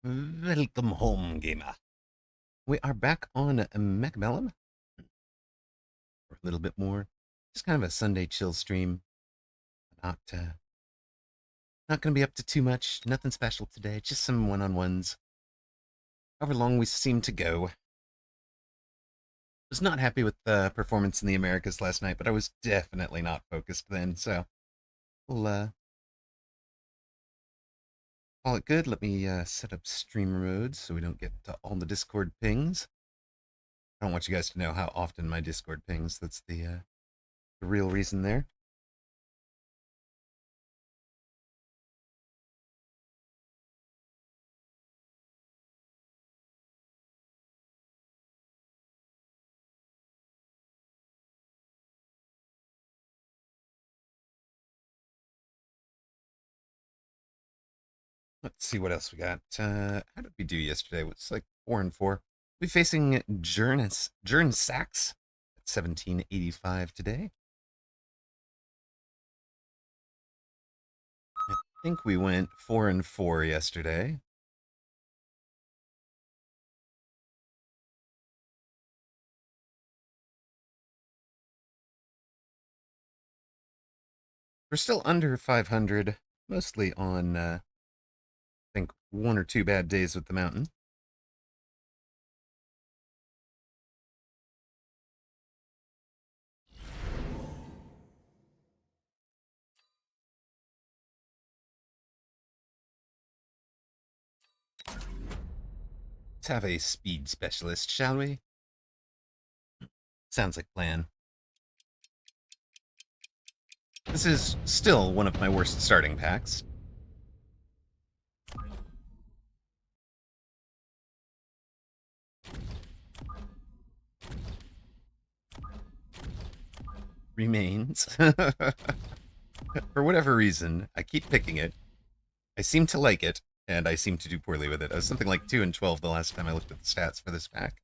Welcome home, gamer. We are back on Mechabellum for a little bit more. Just kind of a Sunday chill stream. Not going to be up to too much. Nothing special today. Just some one-on-ones. However long we seem to go. Was not happy with the performance in the Americas last night, but I was definitely not focused then. So we'll call it good. Let me set up streamer mode so we don't get all the Discord pings. I don't want you guys to know how often my Discord pings. That's the real reason there. Let's see what else we got. How did we do yesterday? It was like 4-4. We're facing Jern Sachs at 1785 today. I think we went 4-4 yesterday. We're still under 500, mostly on, I think, 1 or 2 bad days with the mountain. Let's have a speed specialist, shall we? Sounds like plan. This is still one of my worst starting packs. Remains. For whatever reason, I keep picking it. I seem to like it, and I seem to do poorly with it. I was something like 2-12 the last time I looked at the stats for this pack.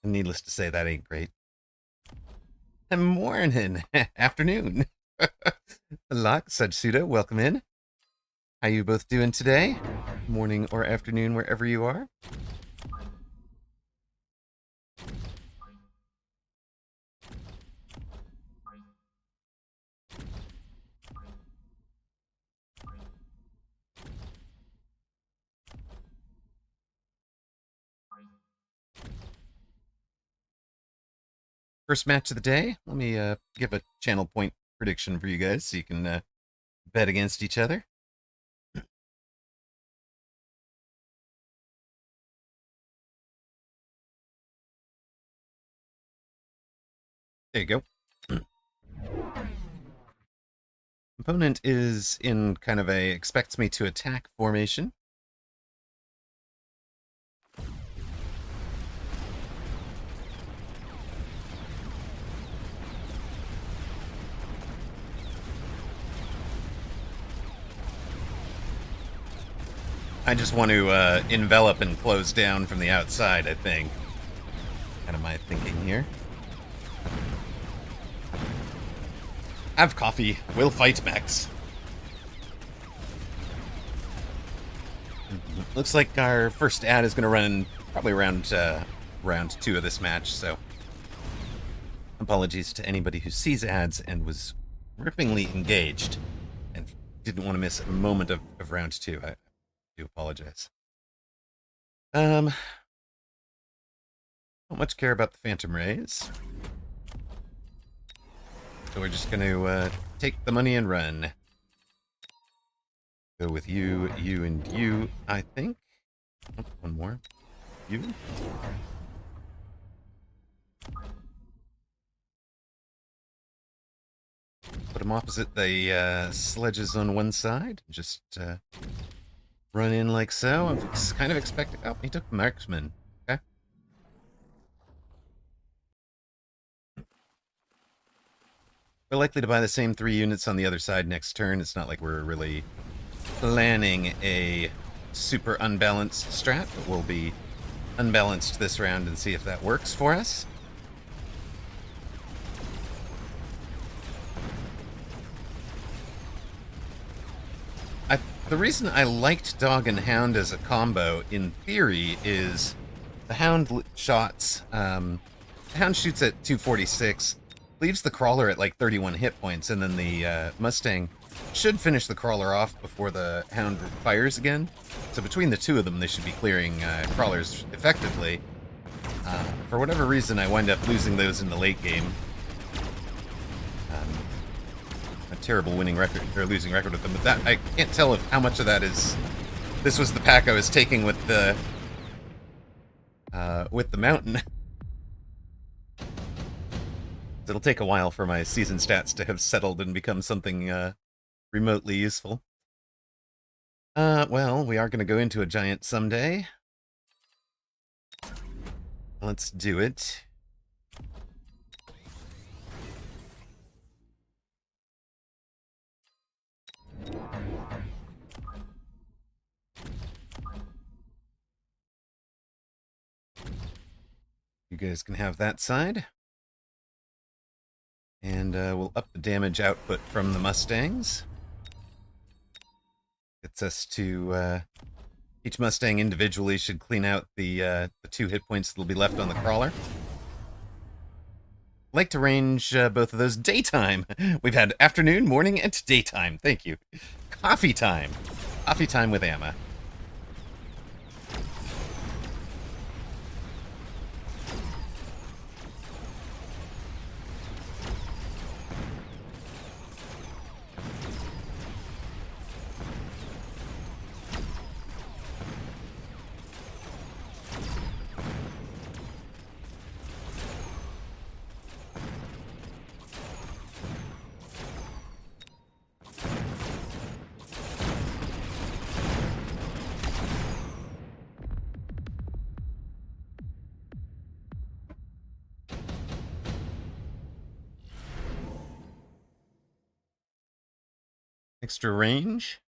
And needless to say, that ain't great. Morning, afternoon. Locke, Sajsuda, welcome in. How you both doing today? Morning or afternoon, wherever you are. First match of the day. Let me give a channel point prediction for you guys so you can bet against each other. There you go. Opponent is in kind of a expects me to attack formation. I just want to envelop and close down from the outside, I think. Kind of my thinking here. Have coffee. We'll fight mechs. Looks like our first ad is going to run probably around round 2 of this match, so apologies to anybody who sees ads and was rippingly engaged and didn't want to miss a moment of round 2. I do apologize. Don't much care about the Phantom Rays. So we're just going to take the money and run. Go with you, you, and you, I think. Oh, one more. You. Put them opposite the sledges on one side. Just run in like so. I'm kind of expecting... Oh, he took marksman. Okay. We're likely to buy the same 3 units on the other side next turn. It's not like we're really planning a super unbalanced strat, but we'll be unbalanced this round and see if that works for us. the reason I liked Dog and Hound as a combo, in theory, is the Hound shots. The Hound shoots at 246, leaves the Crawler at like 31 hit points, and then the Mustang should finish the Crawler off before the Hound fires again. So between the two of them, they should be clearing Crawlers effectively. For whatever reason, I wind up losing those in the late game. A terrible winning record, or losing record with them, but that I can't tell if how much of that is. This was the pack I was taking with the mountain. It'll take a while for my season stats to have settled and become something remotely useful. Well, we are going to go into a giant someday. Let's do it. You guys can have that side. And we'll up the damage output from the Mustangs. Gets us to... each Mustang individually should clean out the 2 hit points that'll be left on the Crawler. Like to range both of those daytime. We've had afternoon, morning, and daytime. Thank you. Coffee time. Coffee time with Amma. Extra range?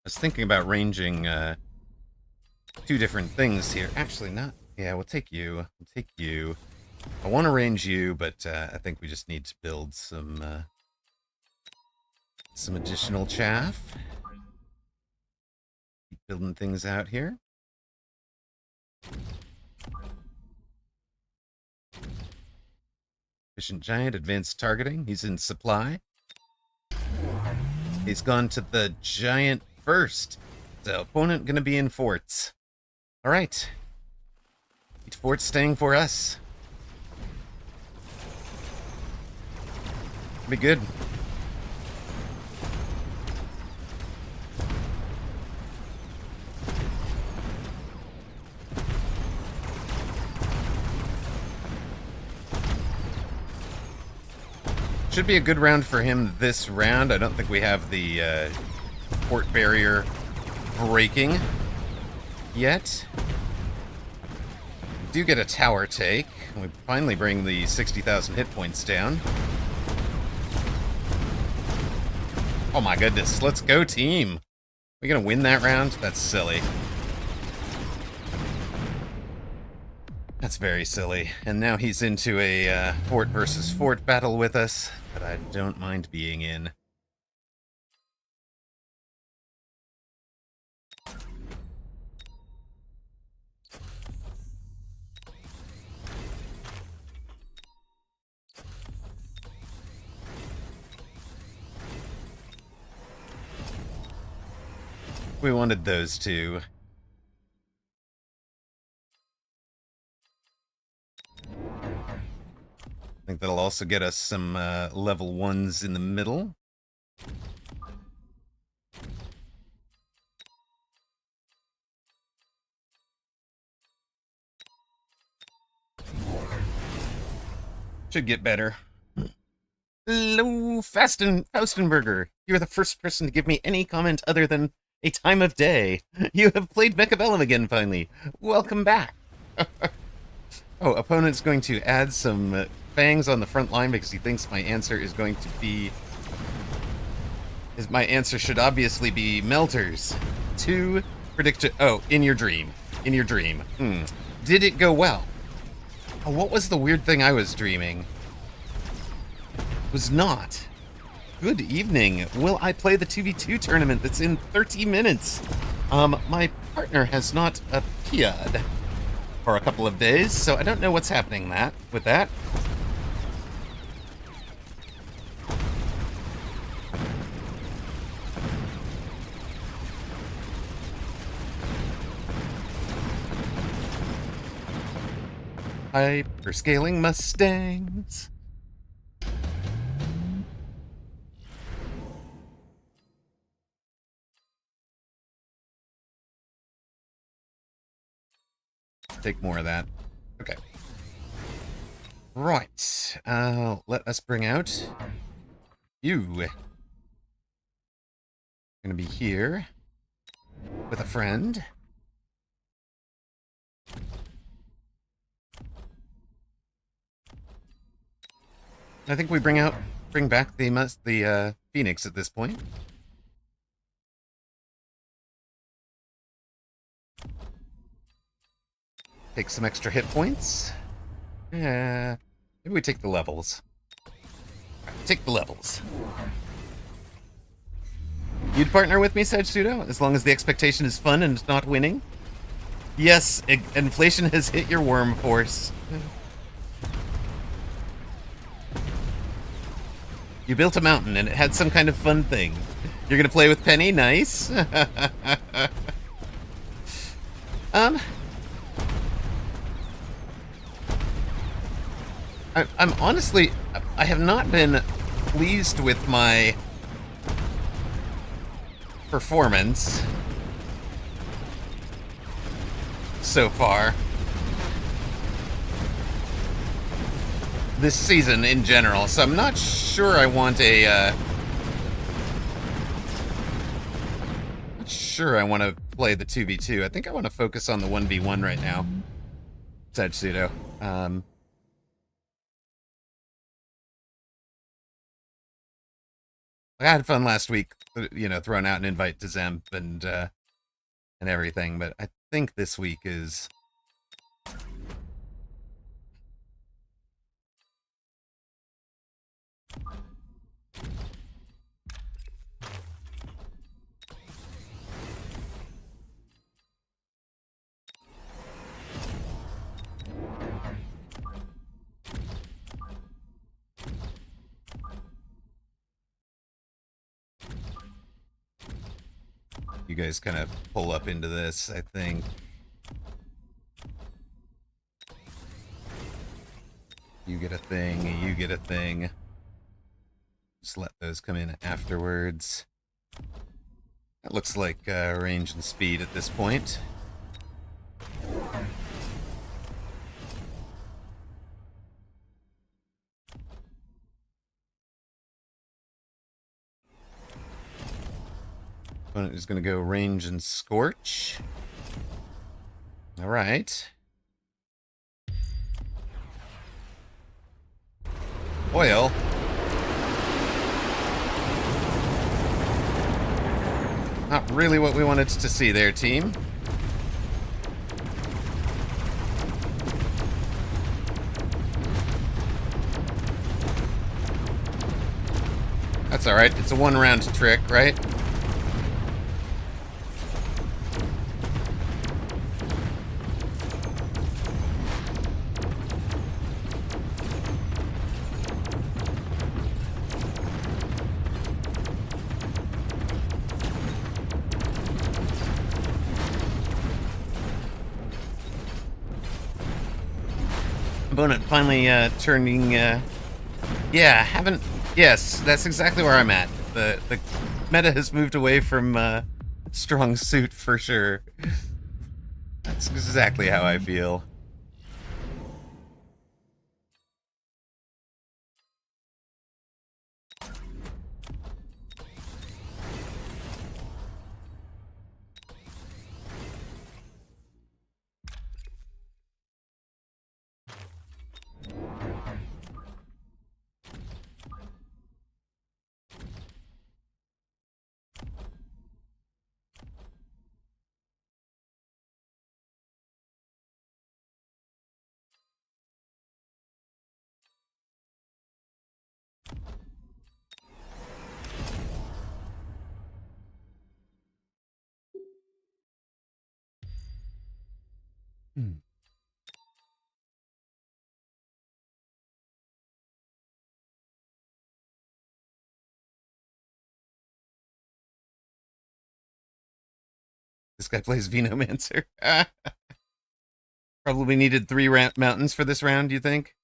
I was thinking about ranging 2 different things here. Actually, not. Yeah, we'll take you. We'll take you. I want to range you, but I think we just need to build some additional chaff. Keep building things out here. Efficient Giant, advanced targeting. He's in supply. He's gone to the Giant first. So, opponent gonna be in forts. Alright. Each fort staying for us. Be good. Should be a good round for him this round. I don't think we have the port barrier breaking yet. We do get a tower take. We finally bring the 60,000 hit points down. Oh my goodness, let's go team. We gonna win that round? That's silly. That's very silly. And now he's into a fort versus fort battle with us that I don't mind being in. We wanted those two. I think that'll also get us some level 1s in the middle. Should get better. Hello, Faustenberger. You're the first person to give me any comment other than a time of day. You have played Mechabellum again, finally. Welcome back. Oh, opponent's going to add some fangs on the front line because he thinks my answer is going to be... My answer should obviously be melters. 2 predicted... Oh, in your dream. In your dream. Did it go well? Oh, what was the weird thing I was dreaming? It was not Good evening. Will I play the 2v2 tournament that's in 30 minutes? My partner has not appeared for a couple of days, so I don't know what's happening with that. Hyperscaling Mustangs. Take more of that. Okay. Right. Let us bring out you. Gonna be here with a friend. I think we bring back the Phoenix at this point. Take some extra hit points. Yeah, maybe we take the levels. Take the levels. You'd partner with me, Sage Pseudo, as long as the expectation is fun and not winning? Yes, inflation has hit your worm force. You built a mountain and it had some kind of fun thing. You're gonna play with Penny? Nice. I'm honestly, I have not been pleased with my performance so far this season in general, so I'm not sure I want a not sure I want to play the 2v2. I think I want to focus on the 1v1 right now. Sage Pseudo. I had fun last week, you know, throwing out an invite to Zemp and everything, but I think this week is... You guys kind of pull up into this, I think. You get a thing, you get a thing. Just let those come in afterwards. That looks like range and speed at this point. Opponent is going to go range and scorch. All right. Oil. Not really what we wanted to see there, team. That's all right. It's a one-round trick, right? Opponent finally turning yeah, haven't... Yes, that's exactly where I'm at. The meta has moved away from strong suit for sure. That's exactly how I feel. This guy plays Venomancer. Probably needed 3 mountains for this round, you think?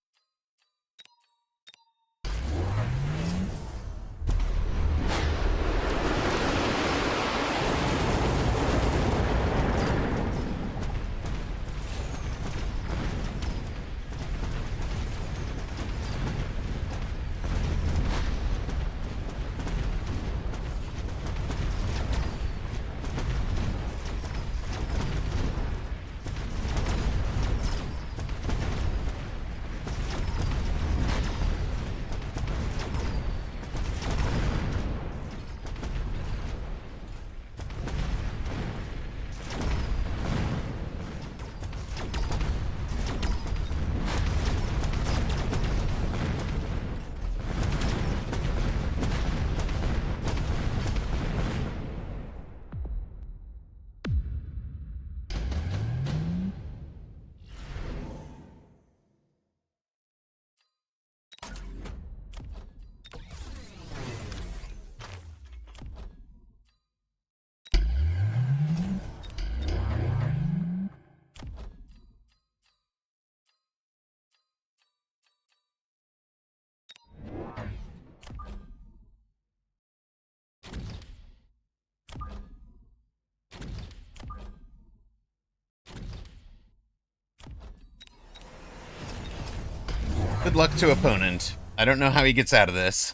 Good luck to opponent. I don't know how he gets out of this.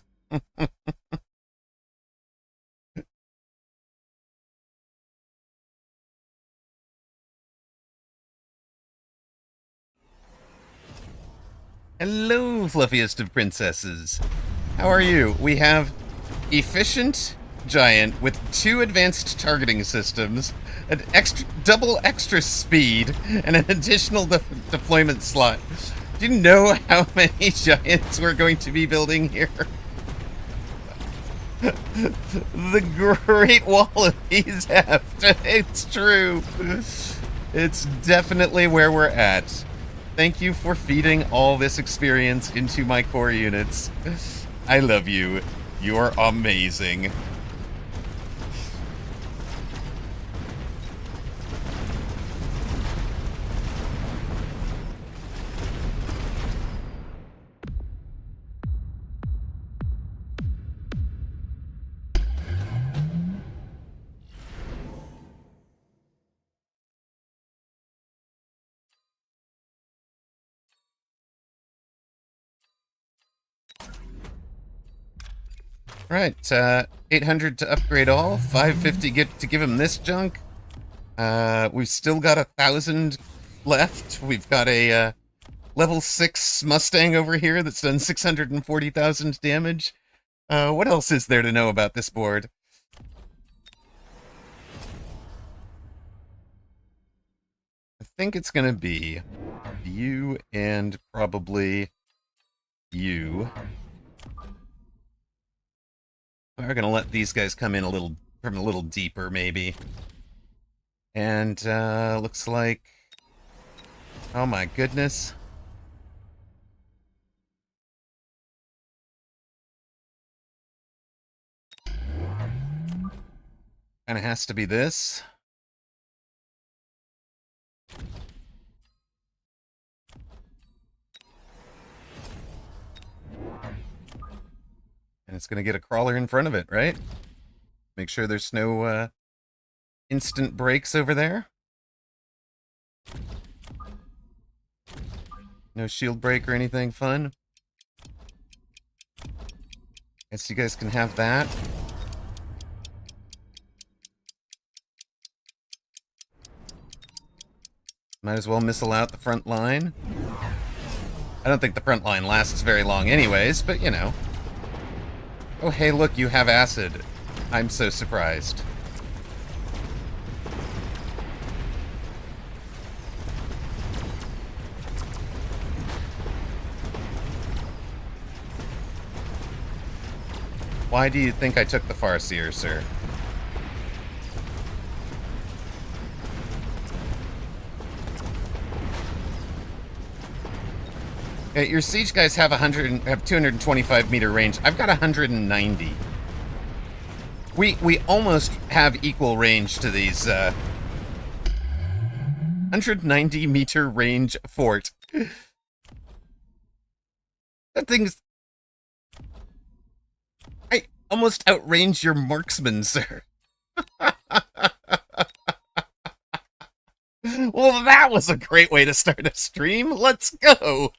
Hello, fluffiest of princesses. How are you? We have efficient giant with 2 advanced targeting systems, an double extra speed, and an additional deployment slot. Do you know how many giants we're going to be building here? The Great Wall of Ezeft. It's true. It's definitely where we're at. Thank you for feeding all this experience into my core units. I love you. You're amazing. Right, 800 to upgrade all, 550 get to give him this junk. We've still got 1,000 left. We've got a level 6 Mustang over here that's done 640,000 damage. What else is there to know about this board? I think it's gonna be you and probably you. We're gonna let these guys come in a little from a little deeper, maybe. And looks like, oh my goodness. Kinda has to be this. And it's going to get a crawler in front of it, right? Make sure there's no instant breaks over there. No shield break or anything fun. Guess you guys can have that. Might as well missile out the front line. I don't think the front line lasts very long anyways, but you know. Oh, hey, look, you have acid. I'm so surprised. Why do you think I took the Farseer, sir? Your siege guys have 225 meter range. I've got 190. We almost have equal range to these 190 meter range fort. That thing's... I almost outrange your marksman, sir. Well, that was a great way to start a stream. Let's go.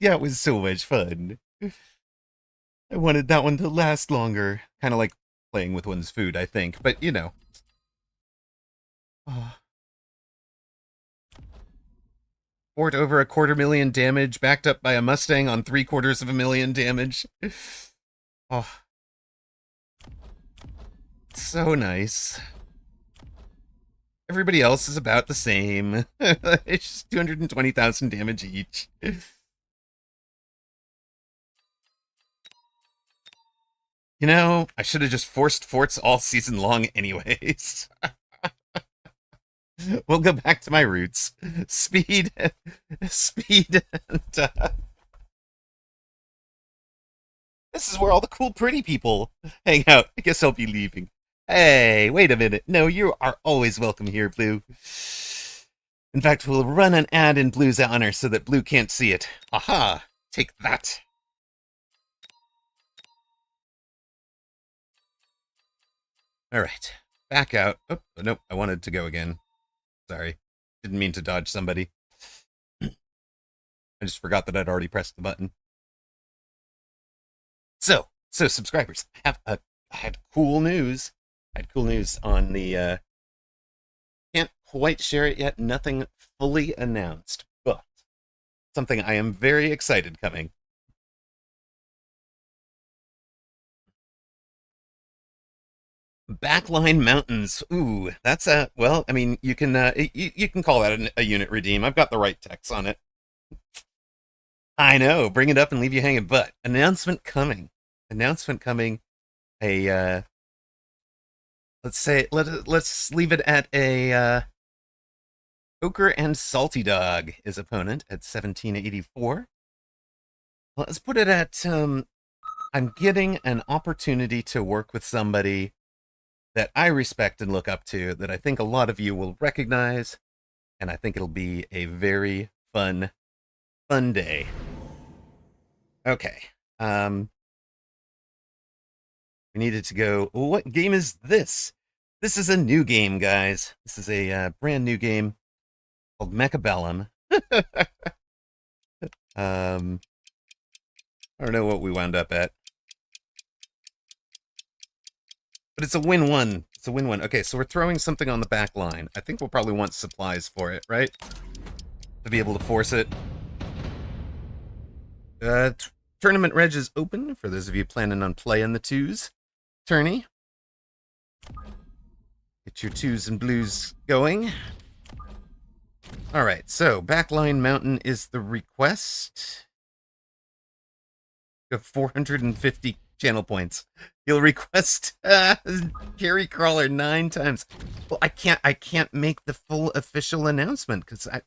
Yeah, it was so much fun. I wanted that one to last longer. Kind of like playing with one's food, I think. But, you know. Fort over 250,000 damage, backed up by a Mustang on 750,000 damage. Oh. So nice. Everybody else is about the same. It's just 220,000 damage each. You know, I should have just forced forts all season long anyways. We'll go back to my roots. Speed. Speed. And, this is where all the cool, pretty people hang out. I guess I'll be leaving. Hey, wait a minute. No, you are always welcome here, Blue. In fact, we'll run an ad in Blue's honor so that Blue can't see it. Aha! Take that. Alright. Back out. Oh, nope. I wanted to go again. Sorry. Didn't mean to dodge somebody. I just forgot that I'd already pressed the button. So subscribers, I had cool news. I had cool news on the, can't quite share it yet, nothing fully announced, but something I am very excited coming. Backline Mountains. Ooh, that's a, well, I mean, you can call that a unit redeem. I've got the right text on it. I know, bring it up and leave you hanging, but announcement coming. Announcement coming. A, let's say, let's leave it at a, Poker and Salty Dog is opponent at 1784. Let's put it at, I'm getting an opportunity to work with somebody that I respect and look up to, that I think a lot of you will recognize, and I think it'll be a very fun day. Okay. We needed to go, well, what game is this? This is a new game, guys. This is a brand new game called Mechabellum. I don't know what we wound up at. But it's a win-1. It's a win-1. Okay, so we're throwing something on the back line. I think we'll probably want supplies for it, right? To be able to force it. Tournament reg is open for those of you planning on playing the twos. Tourney. Get your twos and blues going. Alright, so Backline Mountain is the request. You have 450 channel points. You'll request Gary Crawler 9 times. Well, I can't make the full official announcement because I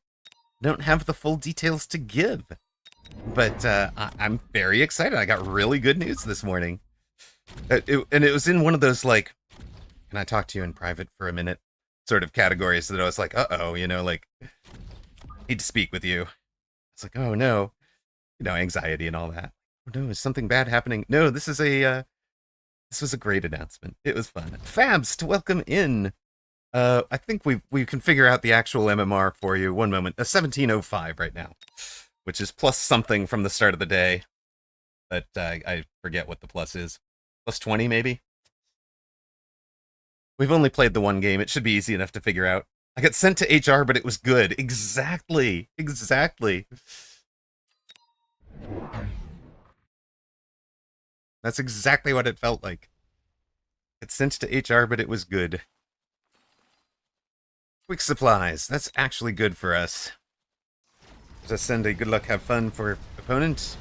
don't have the full details to give. But I'm very excited. I got really good news this morning. And it was in one of those, like, can I talk to you in private for a minute sort of categories that I was like, uh-oh, you know, like, need to speak with you. It's like, oh, no. You know, anxiety and all that. Oh, no, is something bad happening? No, this is a, this was a great announcement. It was fun. Fabs, to welcome in. I think we can figure out the actual MMR for you. One moment. 1705 right now, which is plus something from the start of the day. But I forget what the plus is. Plus 20, maybe? We've only played the one game. It should be easy enough to figure out. I got sent to HR, but it was good. Exactly. Exactly. That's exactly what it felt like. It's sent to HR, but it was good. Quick supplies. That's actually good for us. Just send a good luck, have fun for opponent.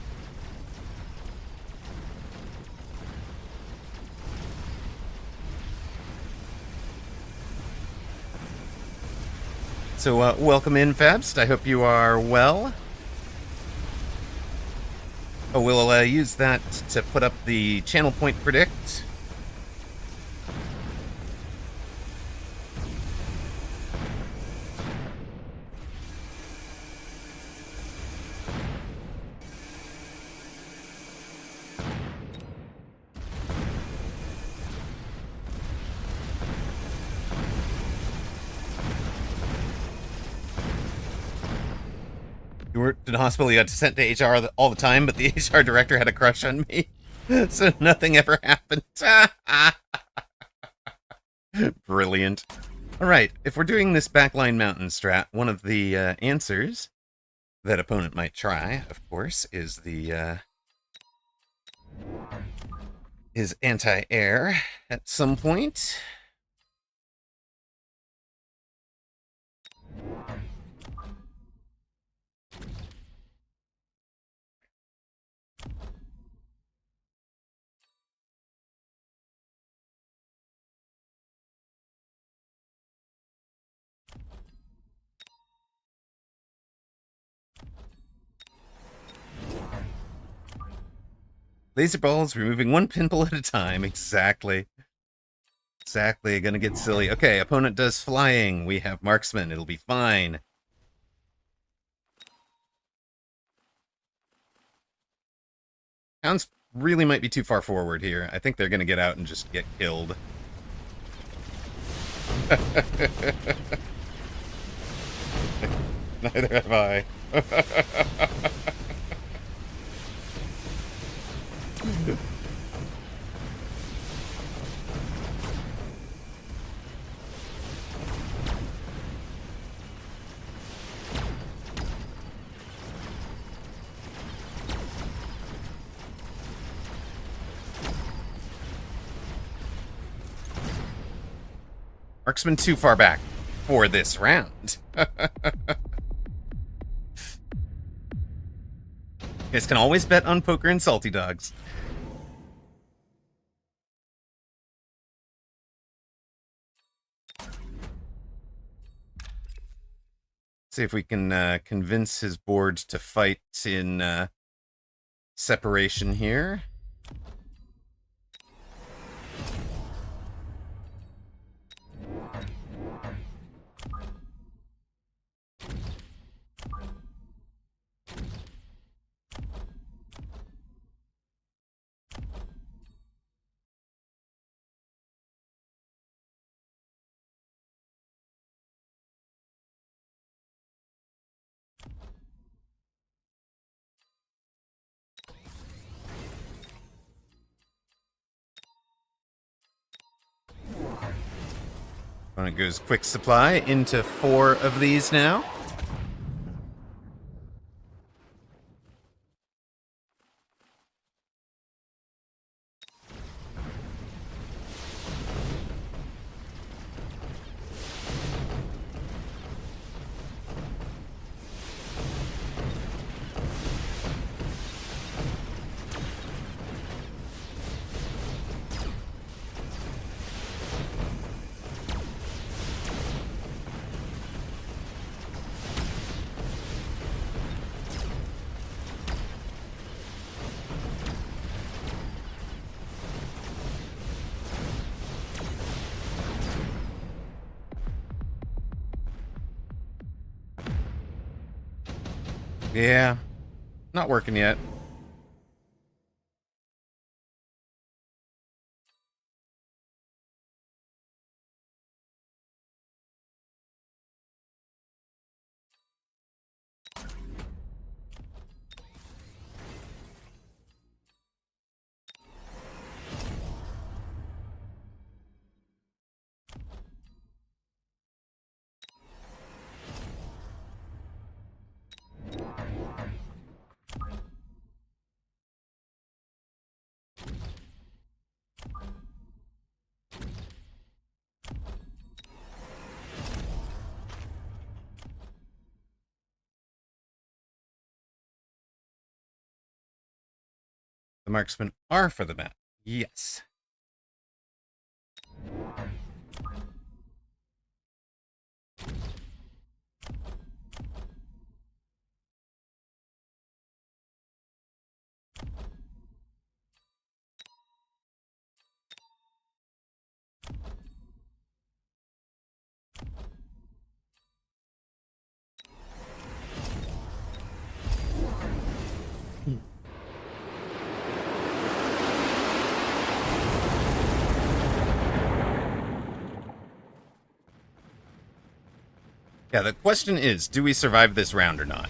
So, welcome in, Fabst. I hope you are well. Oh, we'll use that to put up the channel point predict. You worked in a hospital, you got sent to HR all the time, but the HR director had a crush on me. So nothing ever happened. Brilliant. All right, if we're doing this backline mountain strat, one of the answers that opponent might try, of course, is the is anti-air at some point. Laser balls removing one pimple at a time. Exactly. Exactly. Gonna get silly. Okay, opponent does flying. We have marksman. It'll be fine. Hounds really might be too far forward here. I think they're gonna get out and just get killed. Neither have I. Marksman too far back for this round. You guys can always bet on poker and salty dogs. See if we can convince his board to fight in separation here. Opponent goes quick supply into 4 of these now. Yeah, not working yet. The marksmen are for the map. Yes. Yeah, the question is, do we survive this round or not?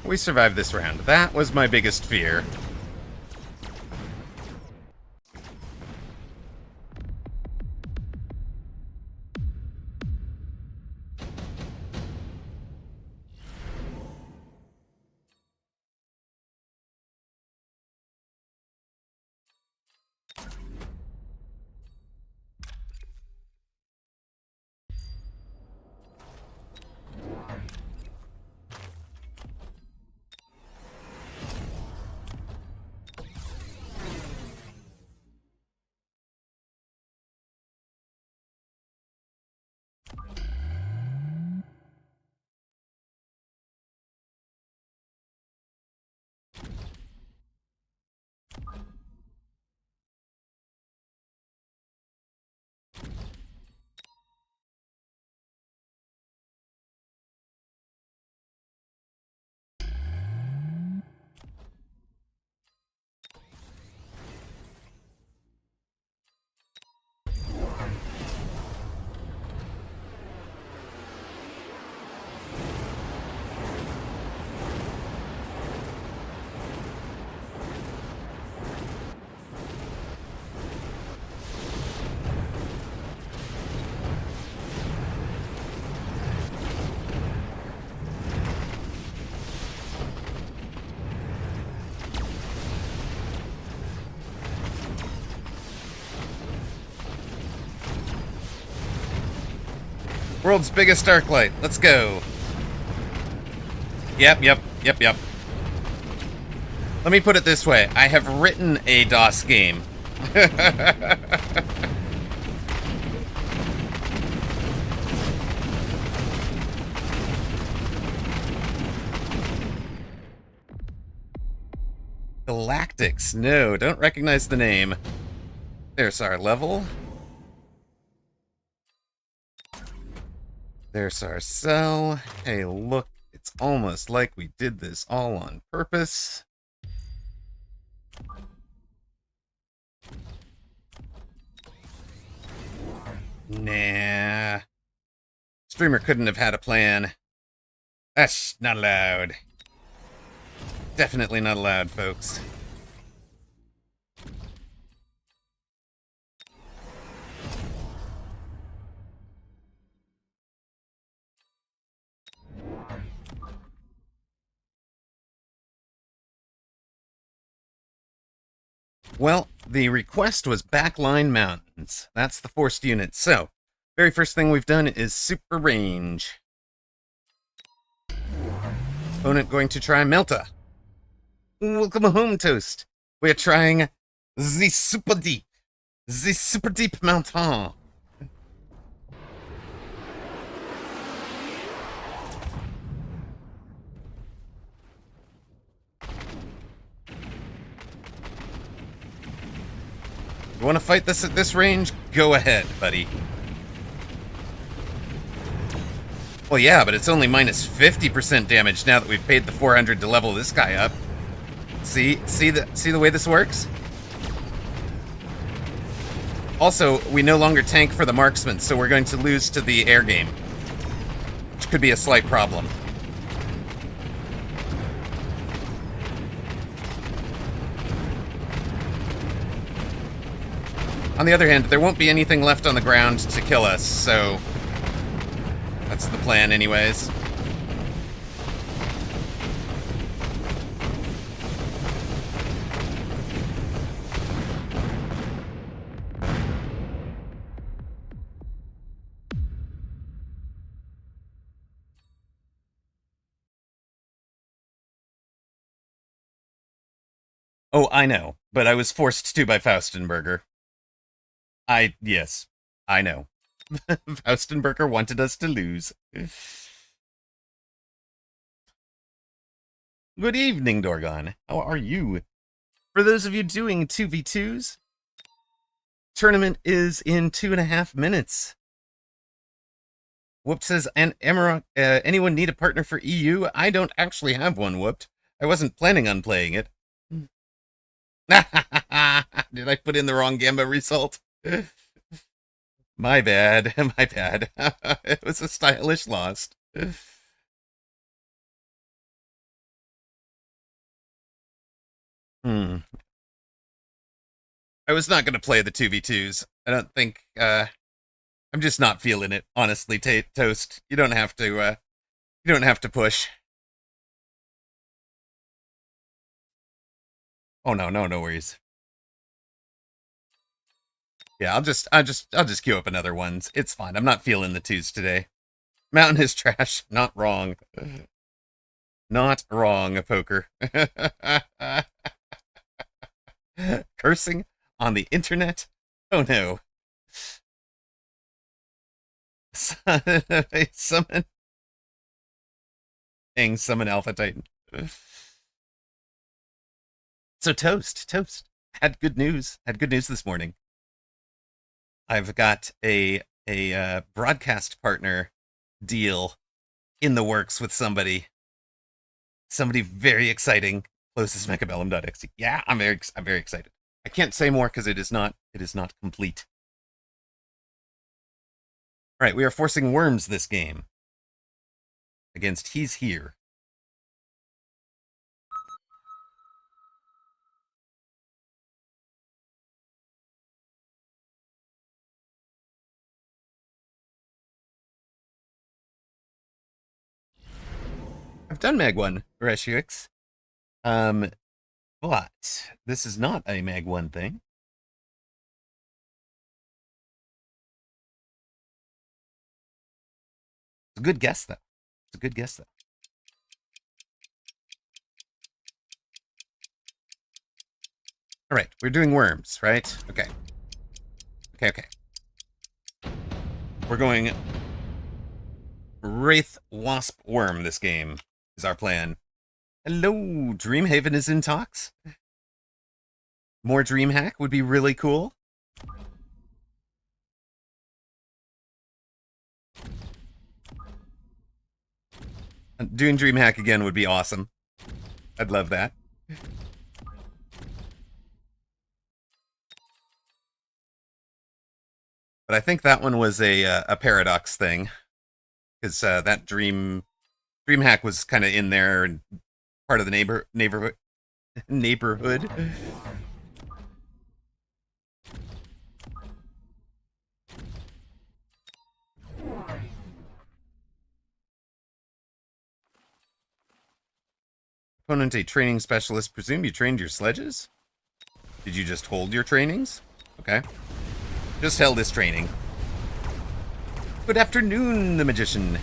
We survived this round. That was my biggest fear. World's biggest arc light. Let's go. Yep. Let me put it this way. I have written a DOS game. Galactics. No, don't recognize the name. There's our level. There's our cell. Hey, look, it's almost like we did this all on purpose. Nah. Streamer couldn't have had a plan. That's not allowed. Definitely not allowed, folks. Well, the request was Backline Mountains. That's the forced unit. So, very first thing we've done is super range. Opponent going to try Melta. Welcome home, Toast. We're trying the super deep. The super deep mountain. You want to fight this at this range? Go ahead, buddy. Well, yeah, but it's only minus 50% damage now that we've paid the 400 to level this guy up. See the way this works? Also, we no longer tank for the marksman, so we're going to lose to the air game, which could be a slight problem. On the other hand, there won't be anything left on the ground to kill us, so that's the plan anyways. Oh, I know, but I was forced to by Faustenberger. Yes, I know. Faustenberger wanted us to lose. Good evening, Dorgon. How are you? For those of you doing 2v2s, tournament is in 2.5 minutes. Whoop says, and Emma, anyone need a partner for EU? I don't actually have one, Whooped. I wasn't planning on playing it. Did I put in the wrong Gamba result? My bad, my bad. It was a stylish loss. I was not going to play the 2v2s. I don't think, I'm just not feeling it, honestly, Toast. You don't have to push. Oh no, no worries. Yeah, I'll just queue up another ones. It's fine. I'm not feeling the twos today. Mountain is trash. Not wrong. Not wrong, poker. Cursing on the internet? Oh no. Summon Alpha Titan. So Toast had good news this morning. I've got a broadcast partner deal in the works with somebody very exciting. Closest Mechabellum.exe. Yeah, I'm very excited. I can't say more because it is not complete. All right, we are forcing Worms this game against He's Here. I've done Mag 1, Reshuix. But this is not a Mag 1 thing. It's a good guess, though. All right, we're doing Worms, right? Okay. We're going Wraith Wasp Worm this game is our plan. Hello, Dreamhaven is in talks. More DreamHack would be really cool. Doing DreamHack again would be awesome. I'd love that. But I think that one was a Paradox thing, because that DreamHack was kind of in there and part of the neighborhood. Opponent a training specialist. Presume you trained your sledges? Did you just hold your trainings? Okay. Just held his training. Good afternoon, the magician.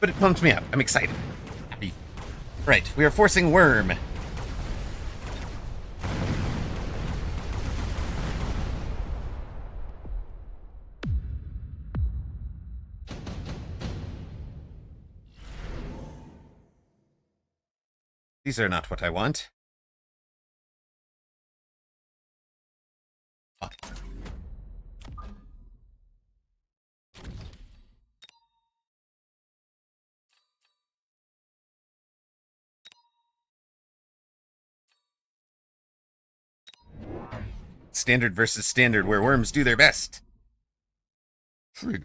But it pumps me up. I'm excited. Happy. Right, we are forcing Worm. These are not what I want. Oh. Standard versus standard, where Worms do their best. Frig.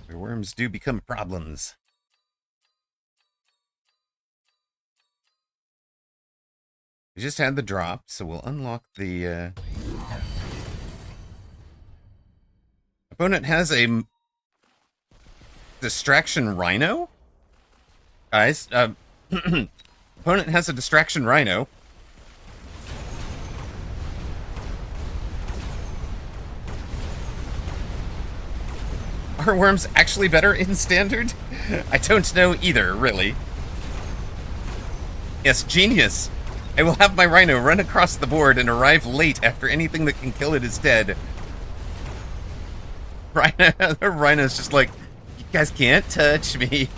Where Worms do become problems. We just had the drop, so we'll unlock the... Opponent has a... Distraction Rhino? Guys, opponent has a Distraction Rhino. Are worms actually better in standard? I don't know either, really. Yes, genius. I will have my rhino run across the board and arrive late after anything that can kill it is dead. The rhino's just like, you guys can't touch me.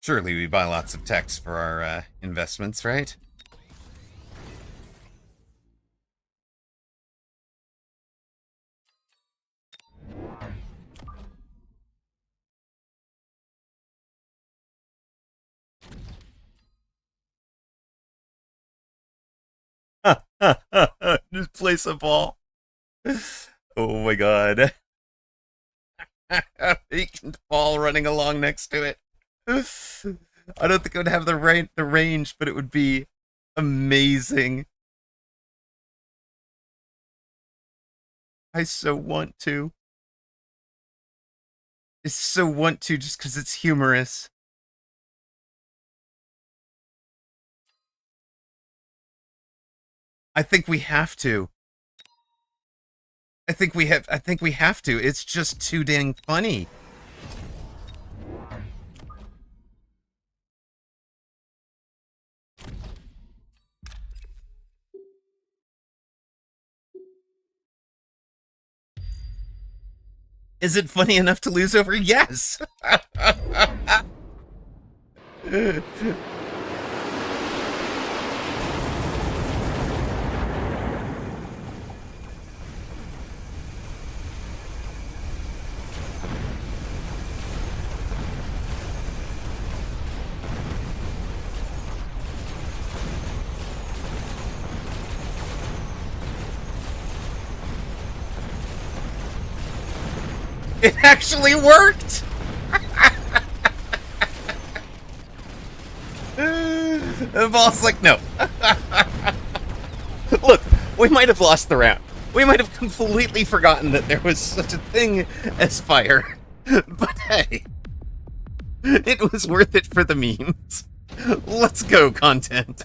Surely we buy lots of techs for our investments, right? Just place a ball. Oh my god. Vacant ball running along next to it. I don't think it would have the range, but it would be amazing. I so want to. I so want to just because it's humorous. I think we have to. I think we have to. It's just too dang funny. Is it funny enough to lose over? Yes. It actually worked! The ball's like, no. Look, we might have lost the round. We might have completely forgotten that there was such a thing as fire. But hey, it was worth it for the memes. Let's go, content.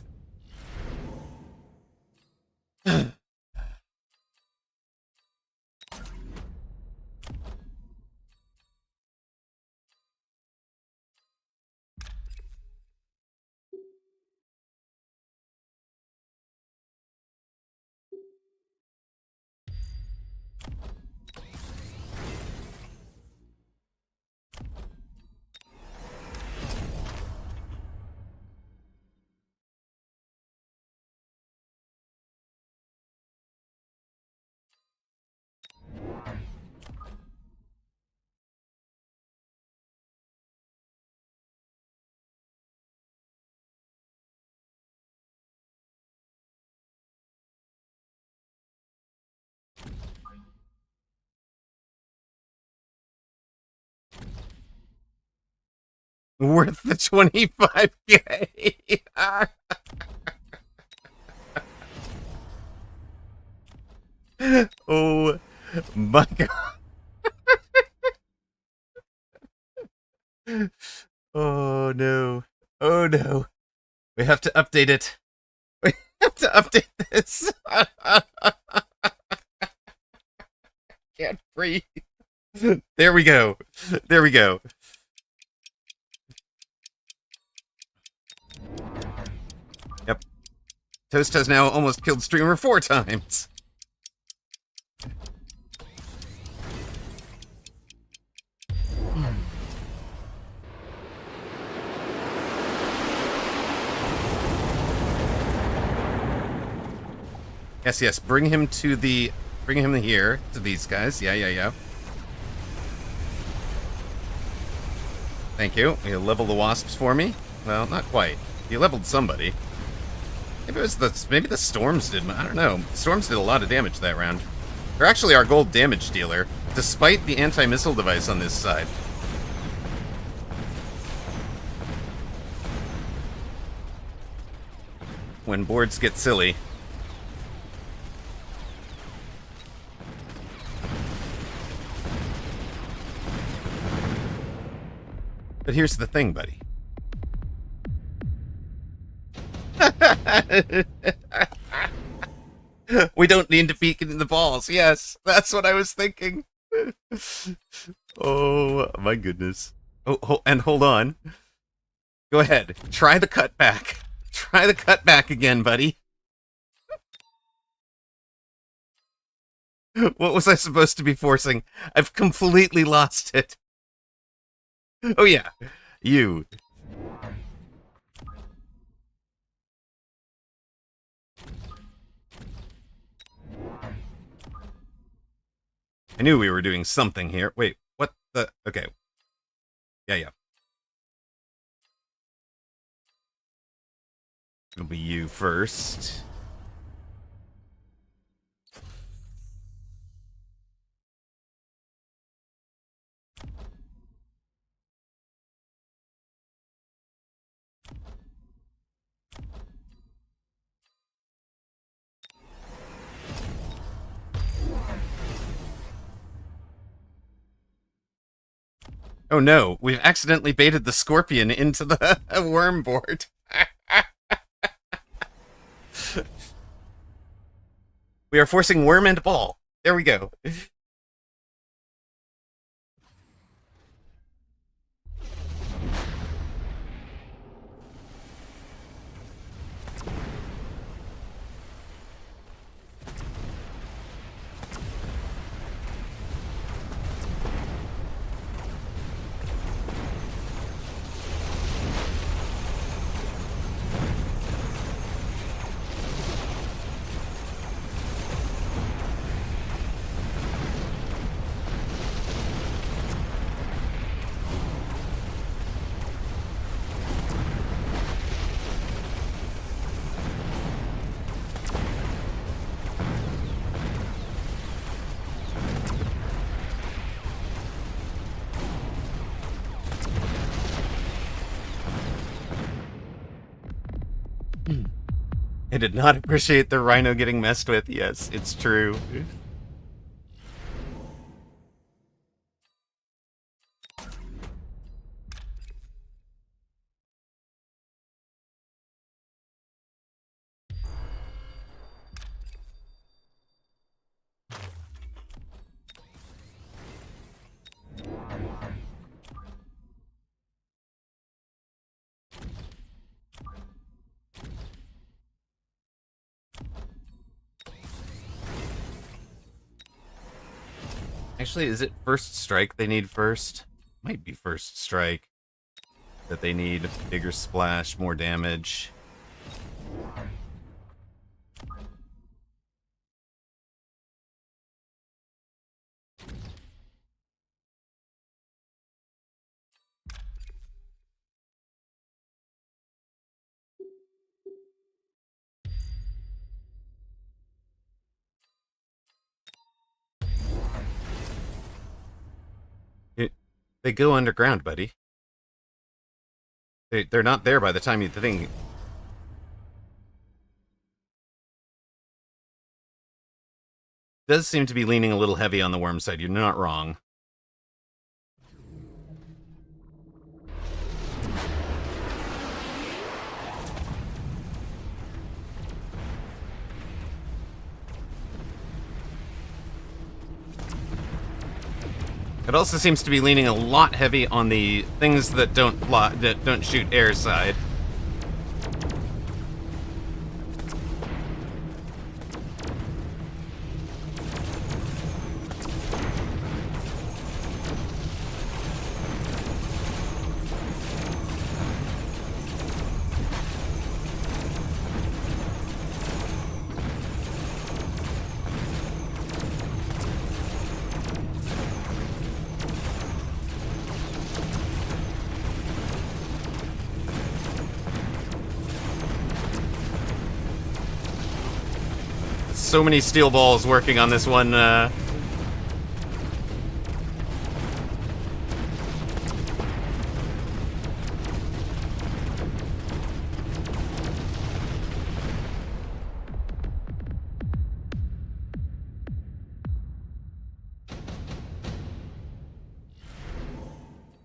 Worth the 25K. Oh my god. Oh no. Oh no. We have to update it. We have to update this. Can't breathe. There we go. There we go. Yep. Toast has now almost killed Streamer 4 times. Yes, yes. Bring him here to these guys. Yeah. Thank you. You level the wasps for me. Well, not quite. You leveled somebody. Maybe it was maybe the storms did. I don't know. Storms did a lot of damage that round. They're actually our gold damage dealer, despite the anti-missile device on this side. When boards get silly. But here's the thing, buddy. We don't need to peek in the balls. Yes, that's what I was thinking. Oh, my goodness. Oh, and hold on. Go ahead. Try the cutback. Try the cutback again, buddy. What was I supposed to be forcing? I've completely lost it. Oh, yeah. You. I knew we were doing something here. Wait, what the... Okay. Yeah. It'll be you first. Oh no, we've accidentally baited the scorpion into the worm board. We are forcing worm and ball. There we go. I did not appreciate the rhino getting messed with. Yes, it's true. Actually, is it first strike they need first? Might be first strike. That they need bigger splash, more damage. They go underground, buddy. They're not there by the time you think. Does seem to be leaning a little heavy on the worm side. You're not wrong. It also seems to be leaning a lot heavy on the things that don't shoot air side. so many steel balls working on this one.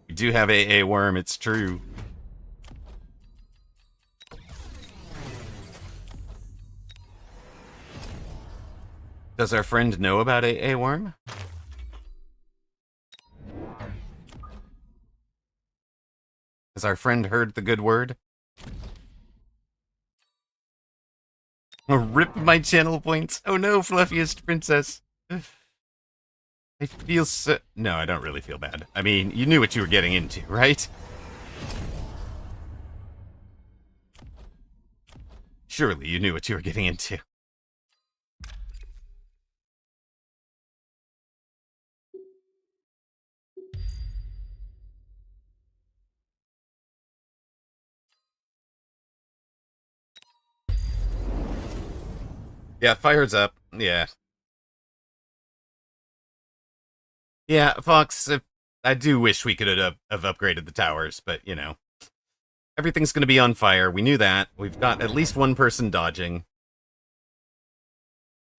We do have a worm, it's true. Does our friend know about a worm? Has our friend heard the good word? Rip my channel points. Oh no, fluffiest princess. I feel so... No, I don't really feel bad. I mean, you knew what you were getting into, right? Surely you knew what you were getting into. Yeah, fire's up. Yeah. Yeah, Fox, I do wish we could have upgraded the towers, but, you know. Everything's going to be on fire. We knew that. We've got at least one person dodging.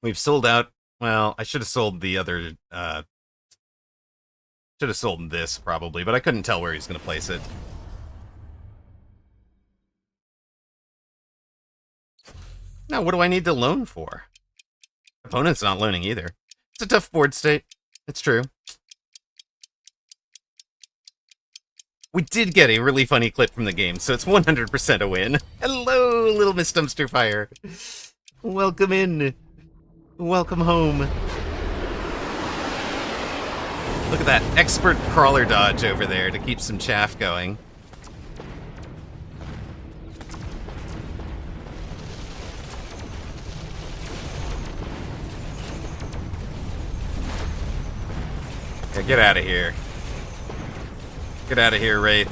We've sold out. Well, I should have sold the other... should have sold this, probably, but I couldn't tell where he's going to place it. Now, what do I need to loan for? Opponent's not loaning either. It's a tough board state. It's true. We did get a really funny clip from the game, so it's 100% a win. Hello, little Miss Dumpster Fire. Welcome in. Welcome home. Look at that expert crawler dodge over there to keep some chaff going. Yeah, get out of here. Get out of here, Wraith.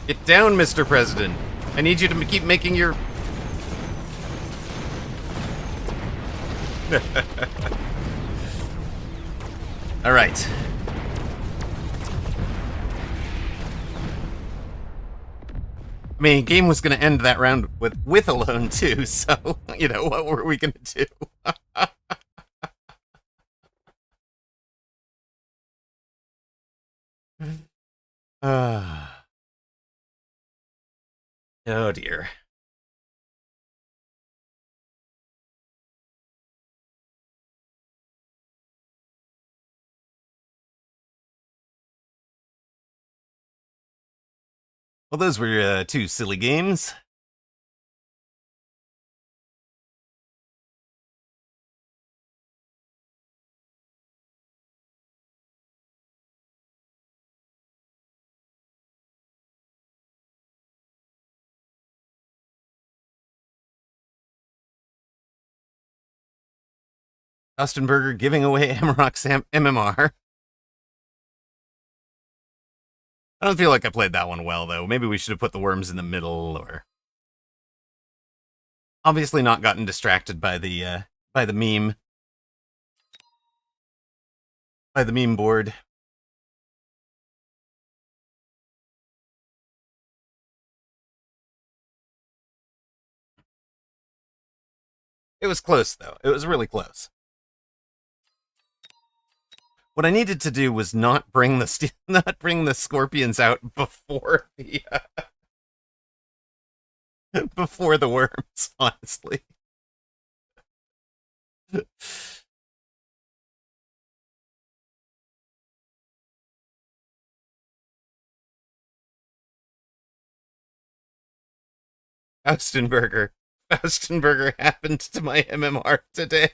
Get down, Mr. President. I need you to keep making your... All right. I mean, game was going to end that round with a loan too, so, you know, what were we going to do? Oh dear. Well, those were two silly games. Austenberger giving away Amarok's MMR. I don't feel like I played that one well, though. Maybe we should have put the worms in the middle, or... Obviously not gotten distracted by the meme. By the meme board. It was close, though. It was really close. What I needed to do was not bring the scorpions out before the before the worms, honestly. Faustenberger happened to my MMR today.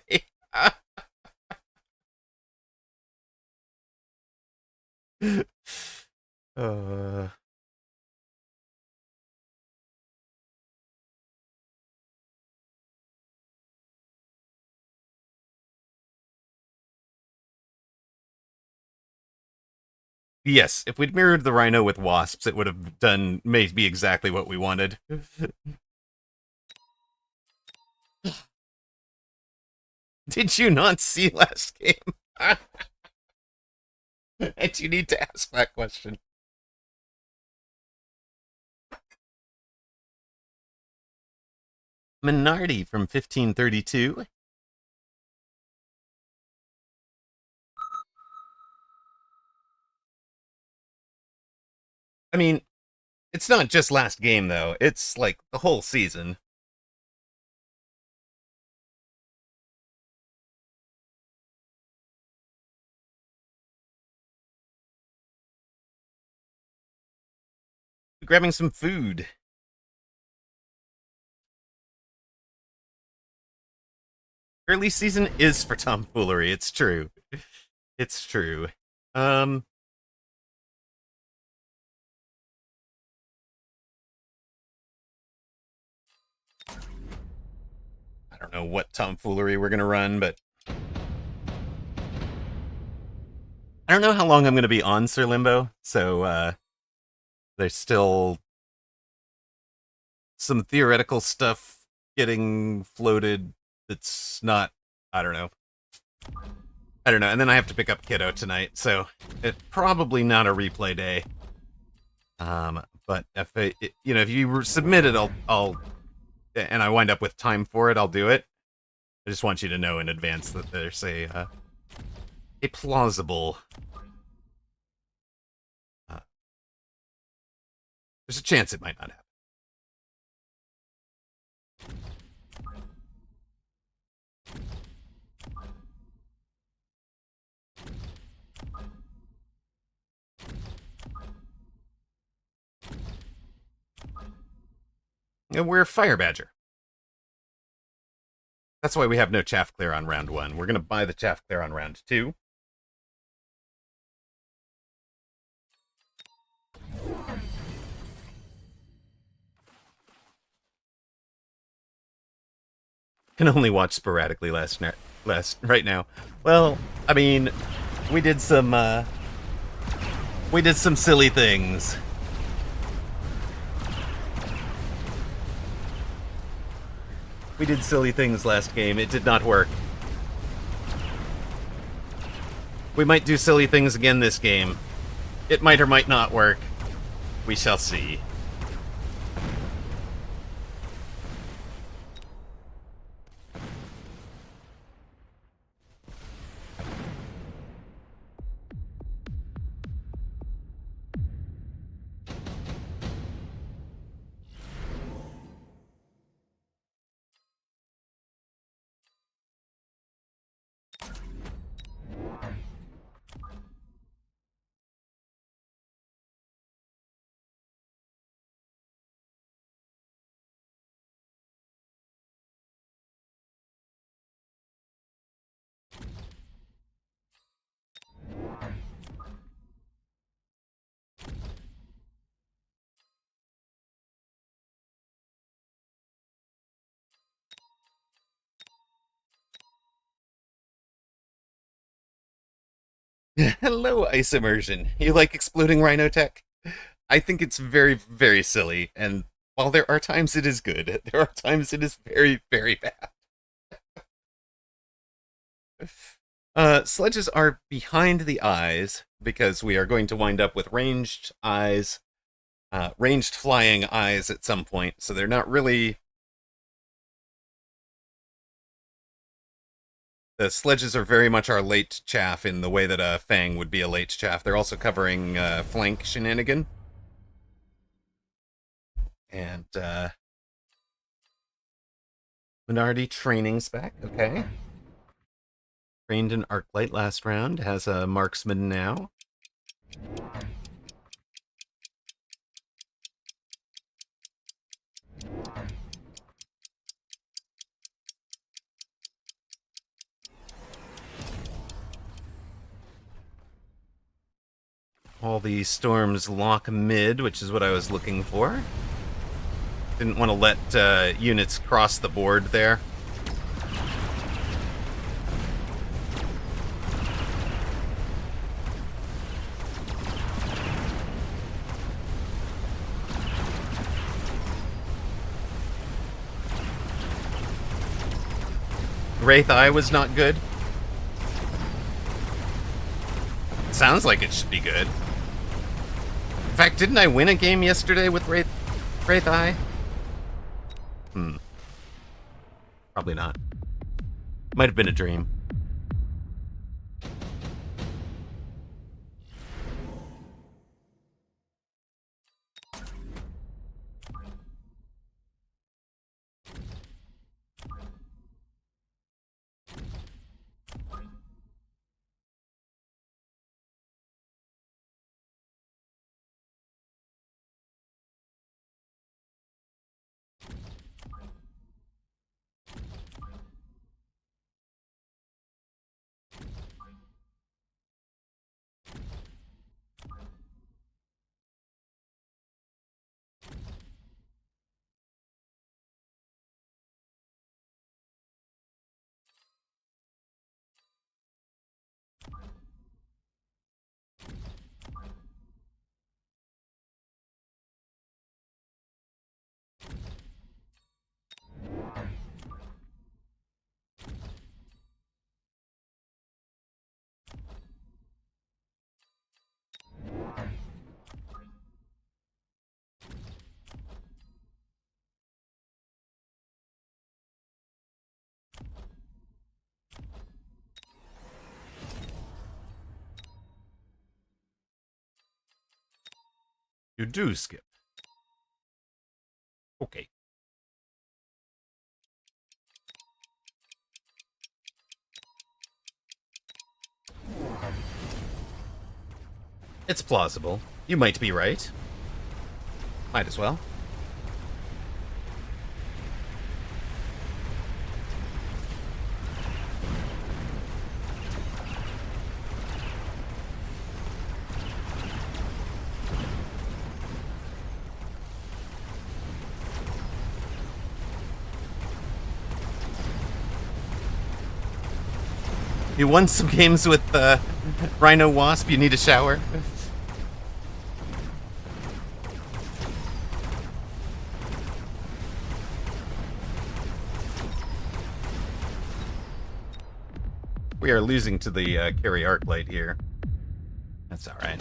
uh Yes, if we'd mirrored the Rhino with Wasps, it would have done maybe exactly what we wanted. Did you not see last game? And you need to ask that question. Minardi from 1532. I mean, it's not just last game, though. It's like the whole season. Grabbing some food. Early season is for tomfoolery. It's true. It's true. I don't know what tomfoolery we're gonna run, but I don't know how long I'm gonna be on Sir Limbo, so there's still some theoretical stuff getting floated that's not, I don't know. And then I have to pick up Kiddo tonight, so it's probably not a replay day. But if if you submit it, I'll and I wind up with time for it, I'll do it. I just want you to know in advance that there's a plausible there's a chance it might not happen. And we're Fire Badger. That's why we have no Chaff Clear on round 1. We're going to buy the Chaff Clear on round 2. Can only watch sporadically right now. Well, I mean, we did some silly things. We did silly things last game. It did not work. We might do silly things again this game. It might or might not work. We shall see. Hello, Ice Immersion. You like exploding Rhino Tech? I think it's very, very silly, and while there are times it is good, there are times it is very, very bad. Sledges are behind the eyes, because we are going to wind up with ranged eyes, ranged flying eyes at some point, so they're not really... The sledges are very much our late chaff in the way that a Fang would be a late chaff. They're also covering flank shenanigan. And Minardi training spec, okay. Trained in Arclight last round, has a marksman now. All the storms lock mid, which is what I was looking for. Didn't want to let units cross the board there. Wraith Eye was not good? Sounds like it should be good. In fact, didn't I win a game yesterday with Wraith Eye? Probably not. Might have been a dream. You do skip. Okay. It's plausible. You might be right. Might as well. You won some games with Rhino Wasp. You need a shower. We are losing to the carry arc light here. That's all right.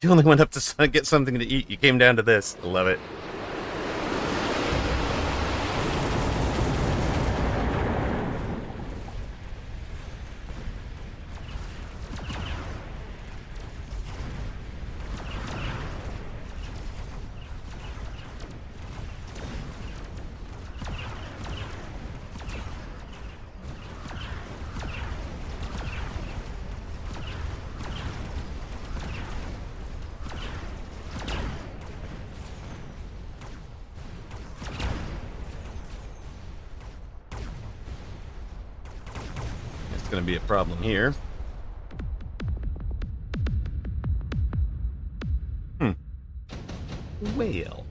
You only went up to get something to eat. You came down to this. I love it. Going to be a problem here. Well.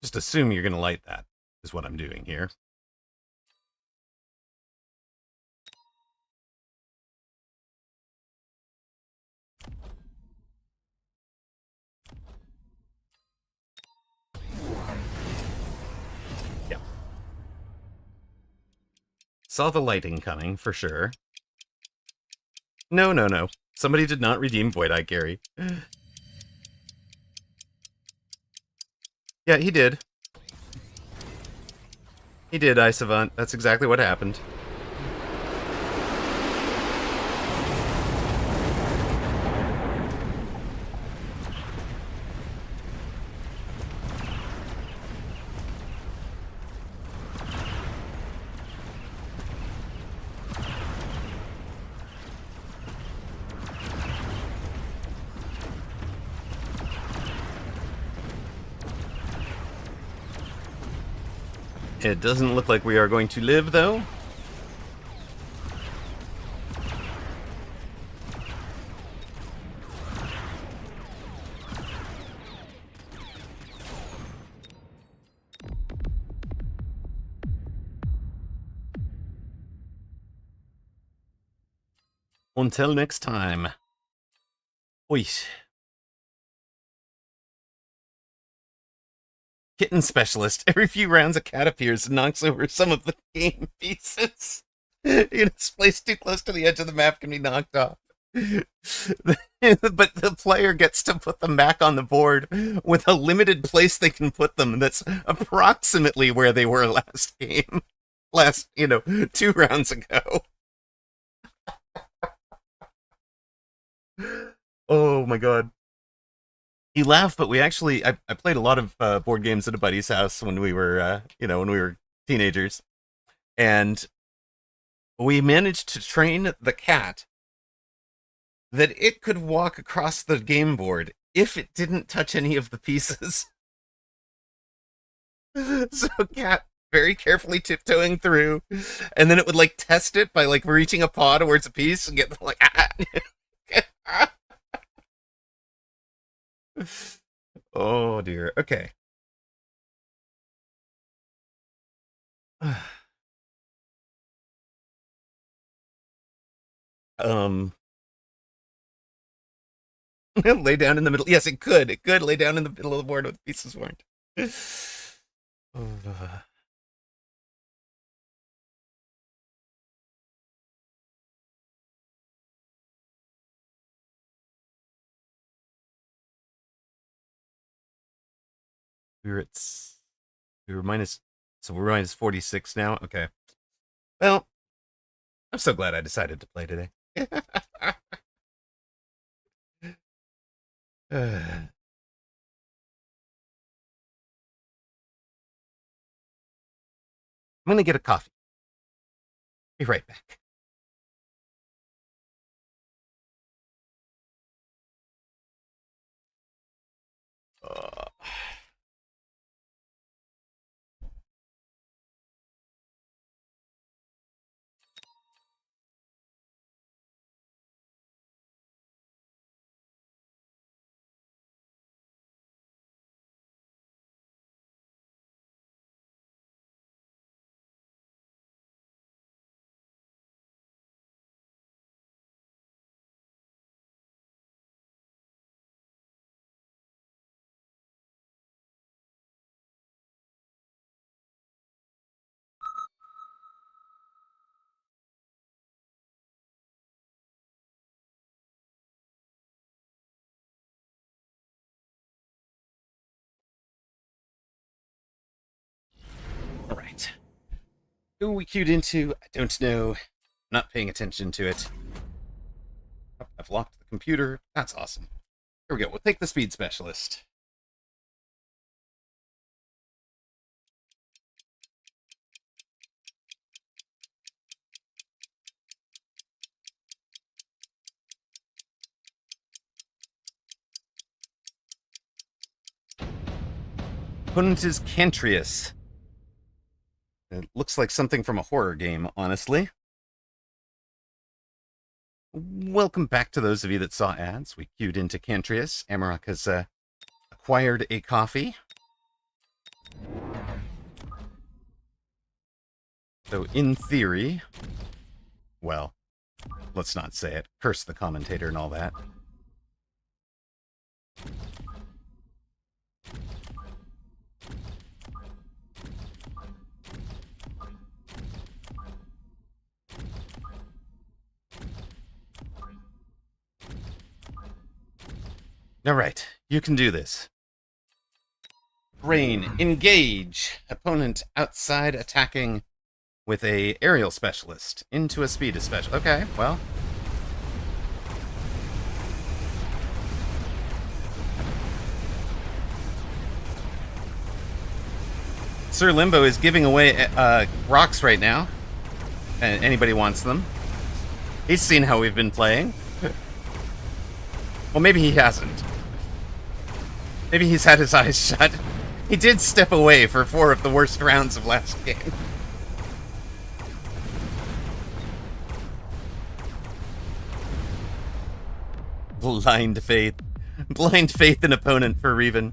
Just assume you're going to light that, is what I'm doing here. Yeah. Saw the lighting coming, for sure. No, no, no. Somebody did not redeem Void Eye Gary. Yeah, he did. He did, Isavant. That's exactly what happened. It doesn't look like we are going to live, though. Until next time. Oi. Kitten specialist. Every few rounds, a cat appears and knocks over some of the game pieces. It's placed too close to the edge of the map can be knocked off. But the player gets to put them back on the board with a limited place they can put them. That's approximately where they were last game. Last, 2 rounds ago. Oh my god. You laugh, but I played a lot of board games at a buddy's house when we were, when we were teenagers. And we managed to train the cat that it could walk across the game board if it didn't touch any of the pieces. So cat very carefully tiptoeing through, and then it would like test it by like reaching a paw towards a piece and get like oh dear. Okay. um lay down in the middle. Yes, it could. It could lay down in the middle of the board where the pieces weren't. we were at we were minus so we're minus 46 now. Okay. Well, I'm so glad I decided to play today. I'm gonna get a coffee. Be right back. Who we queued into, I don't know. Not paying attention to it. Oh, I've locked the computer. That's awesome. Here we go. We'll take the speed specialist. Opponent is Cantrius. It looks like something from a horror game, honestly. Welcome back to those of you that saw ads. We queued into Cantrius. Amarok has acquired a coffee. So in theory, well, let's not say it. Curse the commentator and all that. All right, you can do this. Rain, engage. Opponent outside attacking with a aerial specialist into a speed special. Okay, well. Sir Limbo is giving away rocks right now. Anybody wants them. He's seen how we've been playing. Well, maybe he hasn't. Maybe he's had his eyes shut. He did step away for 4 of the worst rounds of last game. Blind faith. Blind faith in opponent for Reven.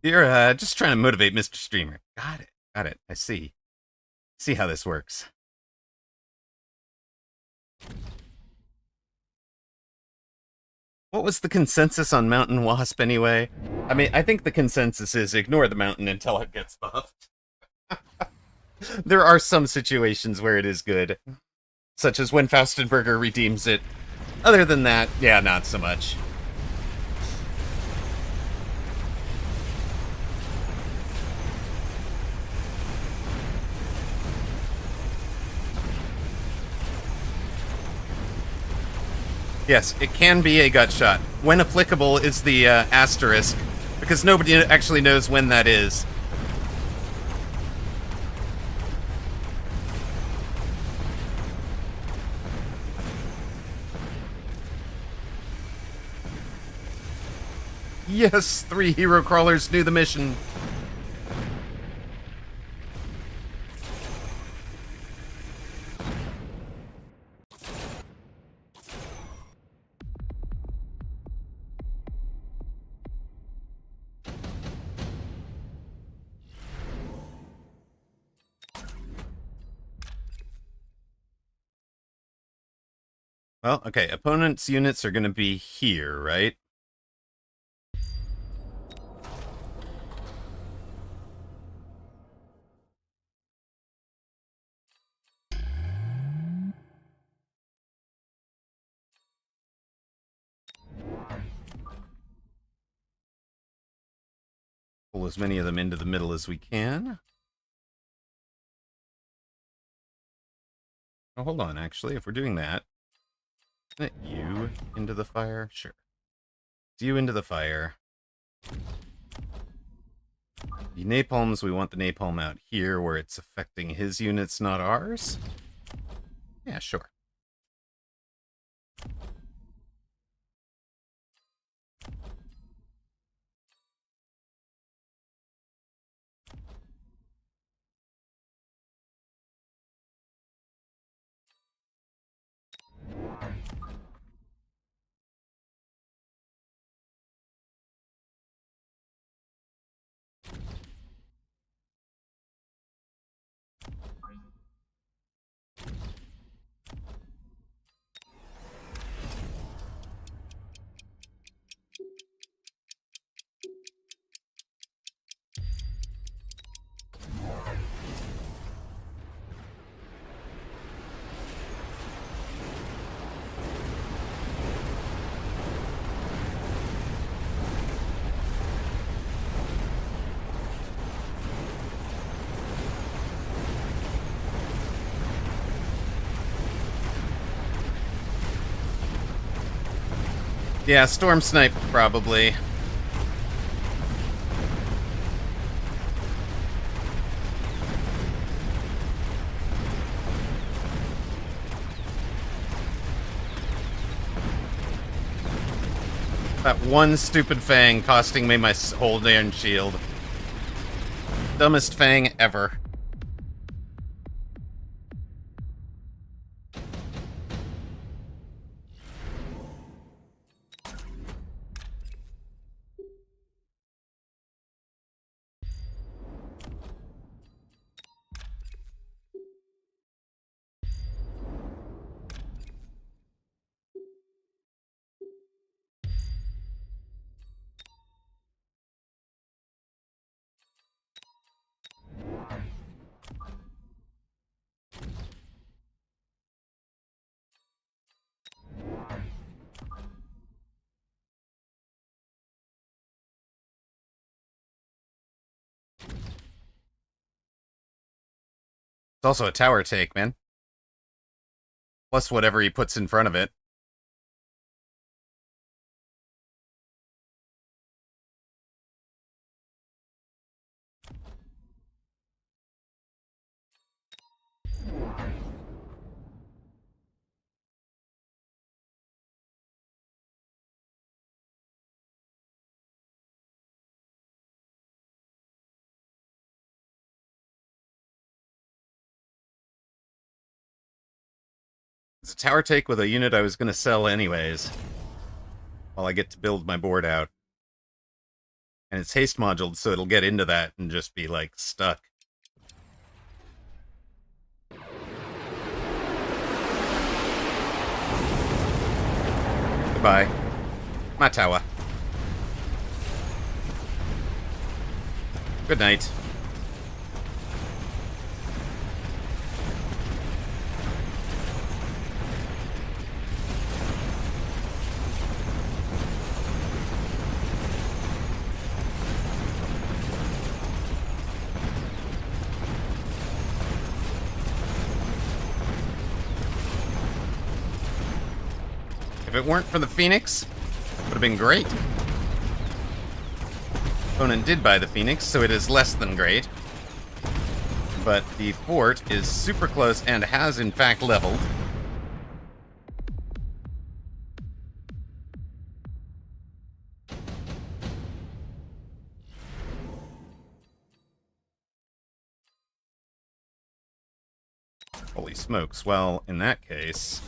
You're just trying to motivate Mr. Streamer. Got it. Got it. I see. See how this works. What was the consensus on Mountain Wasp anyway? I mean, I think the consensus is ignore the mountain until it gets buffed. There are some situations where it is good, such as when Faustenberger redeems it. Other than that, yeah, not so much. Yes, it can be a gut shot. When applicable is the asterisk, because nobody actually knows when that is. Yes, 3 hero crawlers knew the mission. Well, okay, opponent's units are going to be here, right? Pull as many of them into the middle as we can. Oh, hold on, actually, if we're doing that, isn't it you into the fire? Sure. It's you into the fire. The napalms, we want the napalm out here where it's affecting his units, not ours. Yeah, sure. Yeah, Storm Snipe, probably. That one stupid Fang costing me my whole damn shield. Dumbest Fang ever. It's also a tower take, man. Plus whatever he puts in front of it. It's a tower take with a unit I was going to sell anyways. While I get to build my board out. And it's haste moduled, so it'll get into that and just be, like, stuck. Goodbye. My tower. Good night. If it weren't for the Phoenix, it would have been great. Opponent did buy the Phoenix, so it is less than great. But the fort is super close and has, in fact, leveled. Holy smokes. Well, in that case...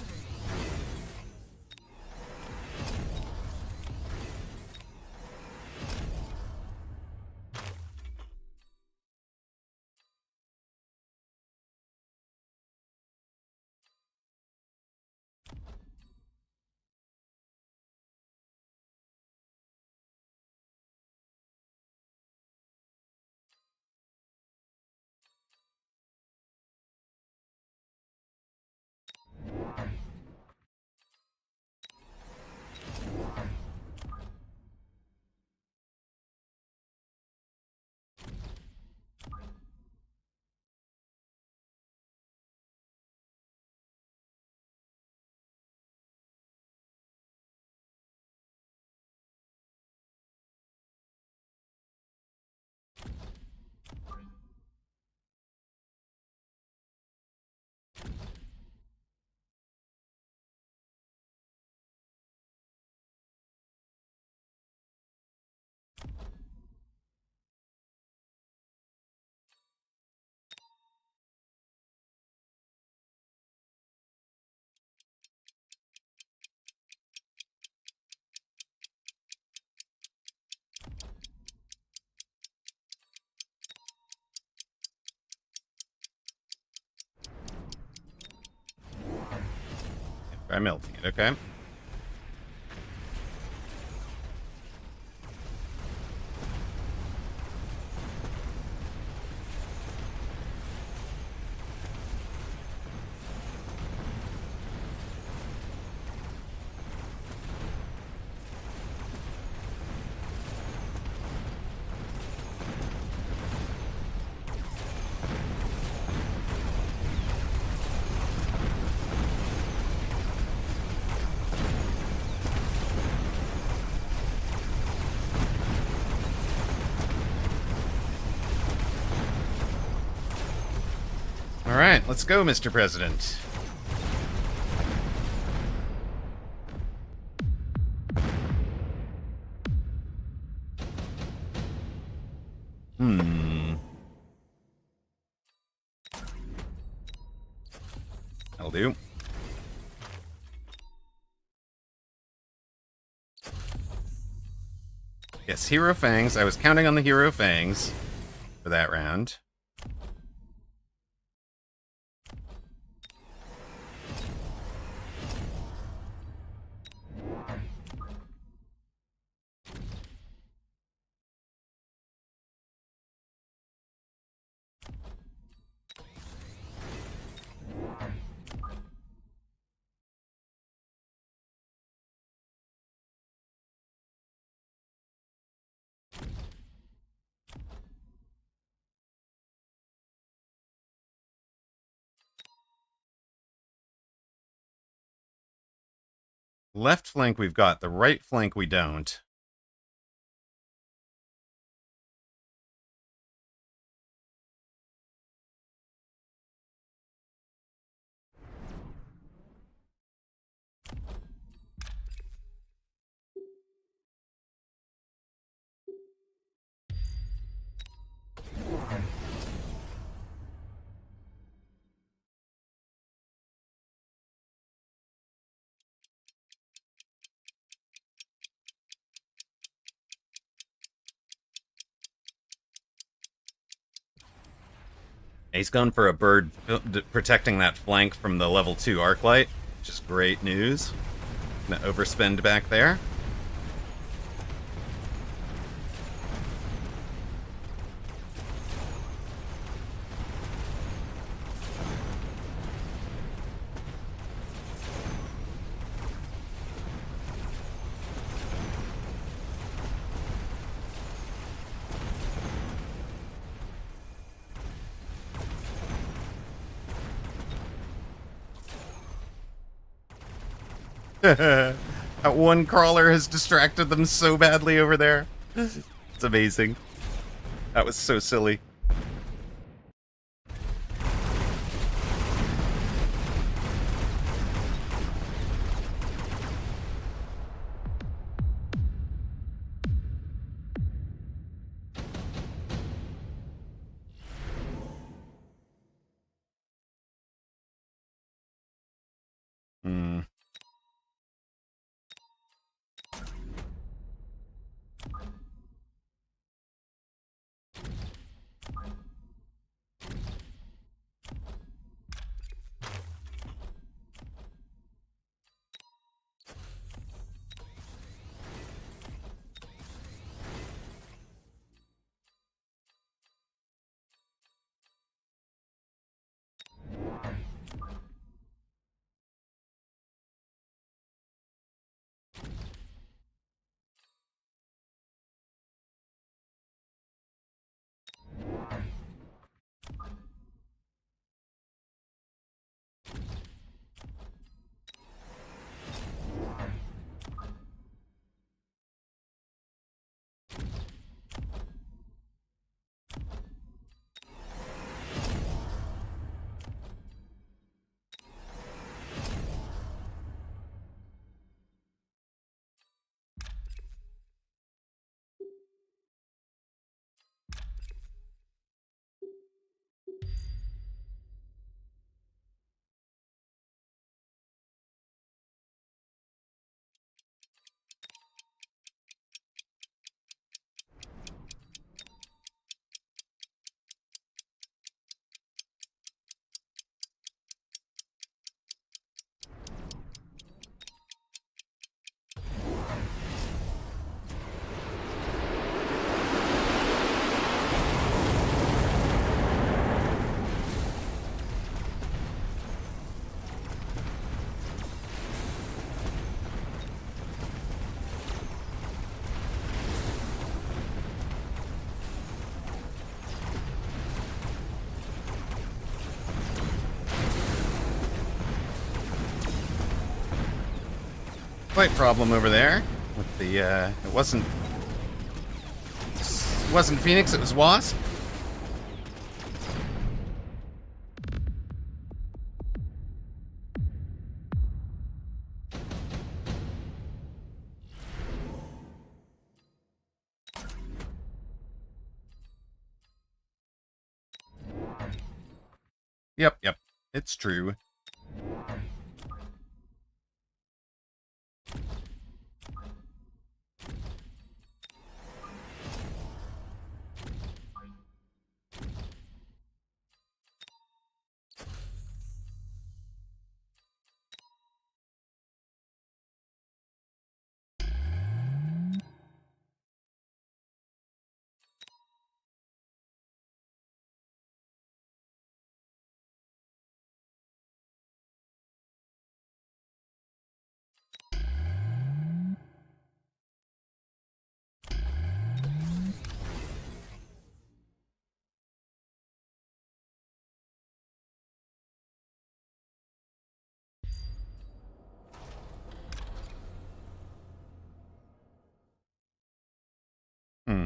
By melting it, okay. Alright, let's go, Mr. President. That'll do. Yes, Hero Fangs. I was counting on the Hero Fangs for that round. Left flank we've got, the right flank we don't. He's gone for a bird protecting that flank from the level 2 Arclight, which is great news. Gonna overspend back there. That one crawler has distracted them so badly over there. It's amazing. That was so silly. Slight problem over there with the it wasn't Phoenix, it was Wasp. Yep, yep. It's true. Hmm.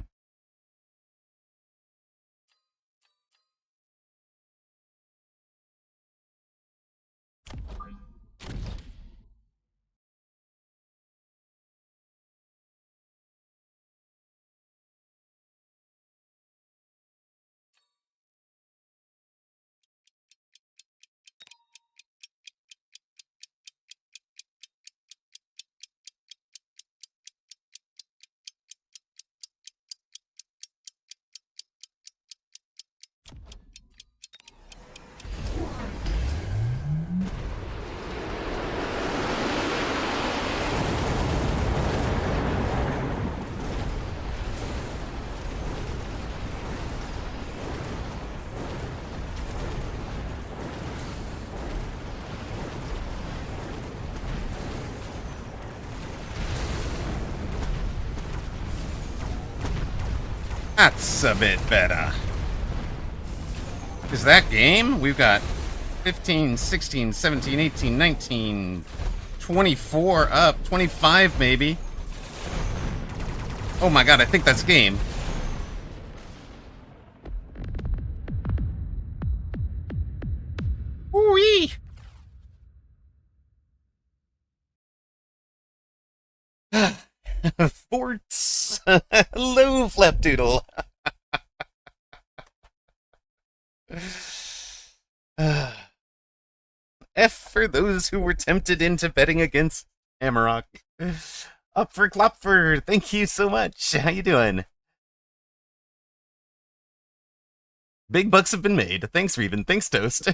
That's a bit better. Is that game? We've got 15, 16, 17, 18, 19, 24 up, 25 maybe. Oh my god, I think that's game. Woo-wee! Forts! Hello, Flapdoodle! F for those who were tempted into betting against Amarok. Up for Klopfer, thank you so much. How you doing? Big bucks have been made. Thanks, Reven. Thanks, Toast.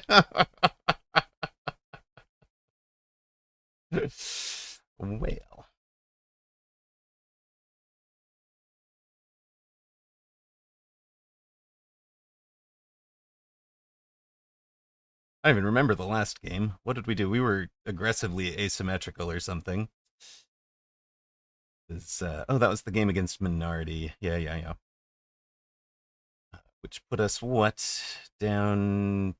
Well. I don't even remember the last game. What did we do? We were aggressively asymmetrical or something. Oh, that was the game against Minority. Yeah. Which put us, what? Down.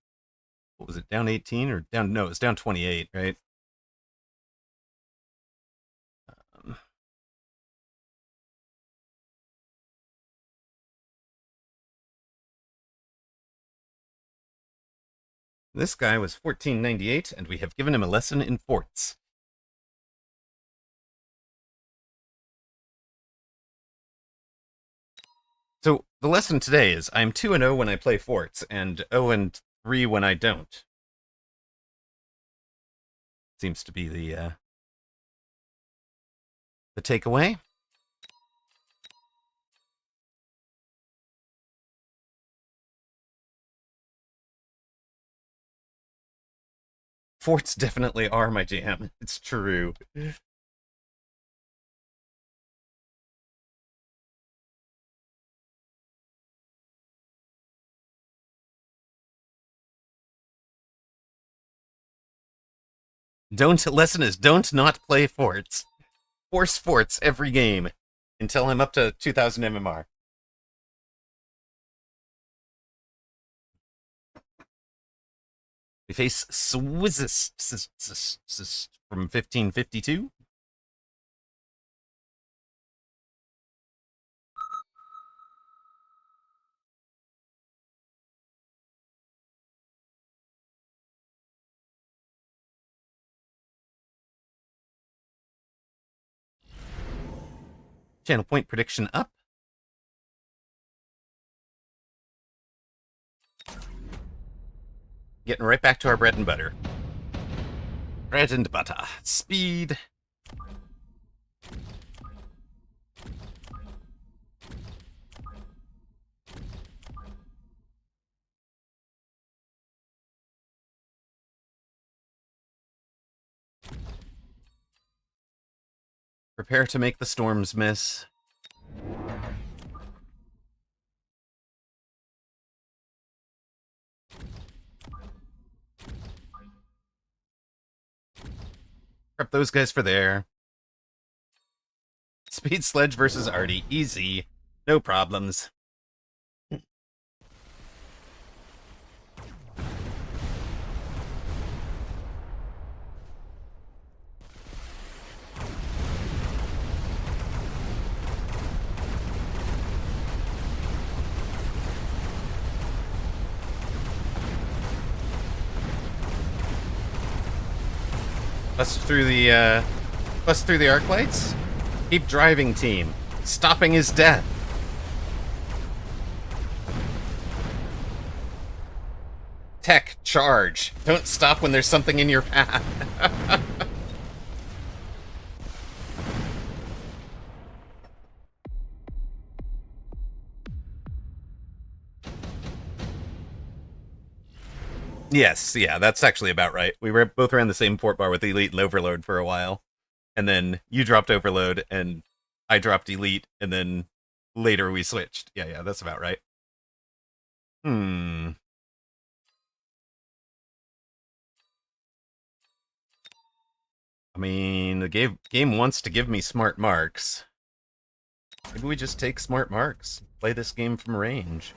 What was it? Down 18 or down? No, it was down 28, right? Um, this guy was 1498, and we have given him a lesson in forts. So the lesson today is I'm 2-0 when I play forts, and 0-3 when I don't. Seems to be the takeaway. Forts definitely are my jam. It's true. Lesson is don't not play forts. Force forts every game until I'm up to 2000 MMR. We face Swizzes from 1552. Channel point prediction up. Getting right back to our bread and butter. Bread and butter. Speed. Prepare to make the storms miss. Prep those guys for there. Speed Sledge versus Artie. Easy. No problems. Bust through the arc lights. Keep driving, team. Stopping his death. Tech, charge. Don't stop when there's something in your path. Yes, yeah, that's actually about right. We were both ran the same port bar with Elite and Overload for a while. And then you dropped Overload, and I dropped Elite, and then later we switched. Yeah, that's about right. I mean, the game wants to give me smart marks. Maybe we just take smart marks. Play this game from range.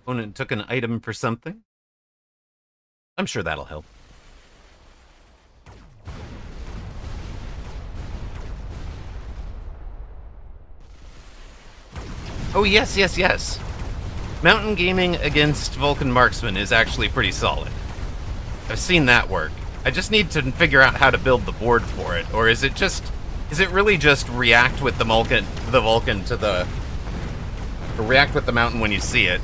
Opponent took an item for something. I'm sure that'll help. Oh, yes. Mountain Gaming against Vulcan Marksman is actually pretty solid. I've seen that work. I just need to figure out how to build the board for it. Or is it really just react with the Vulcan to the... Or react with the mountain when you see it.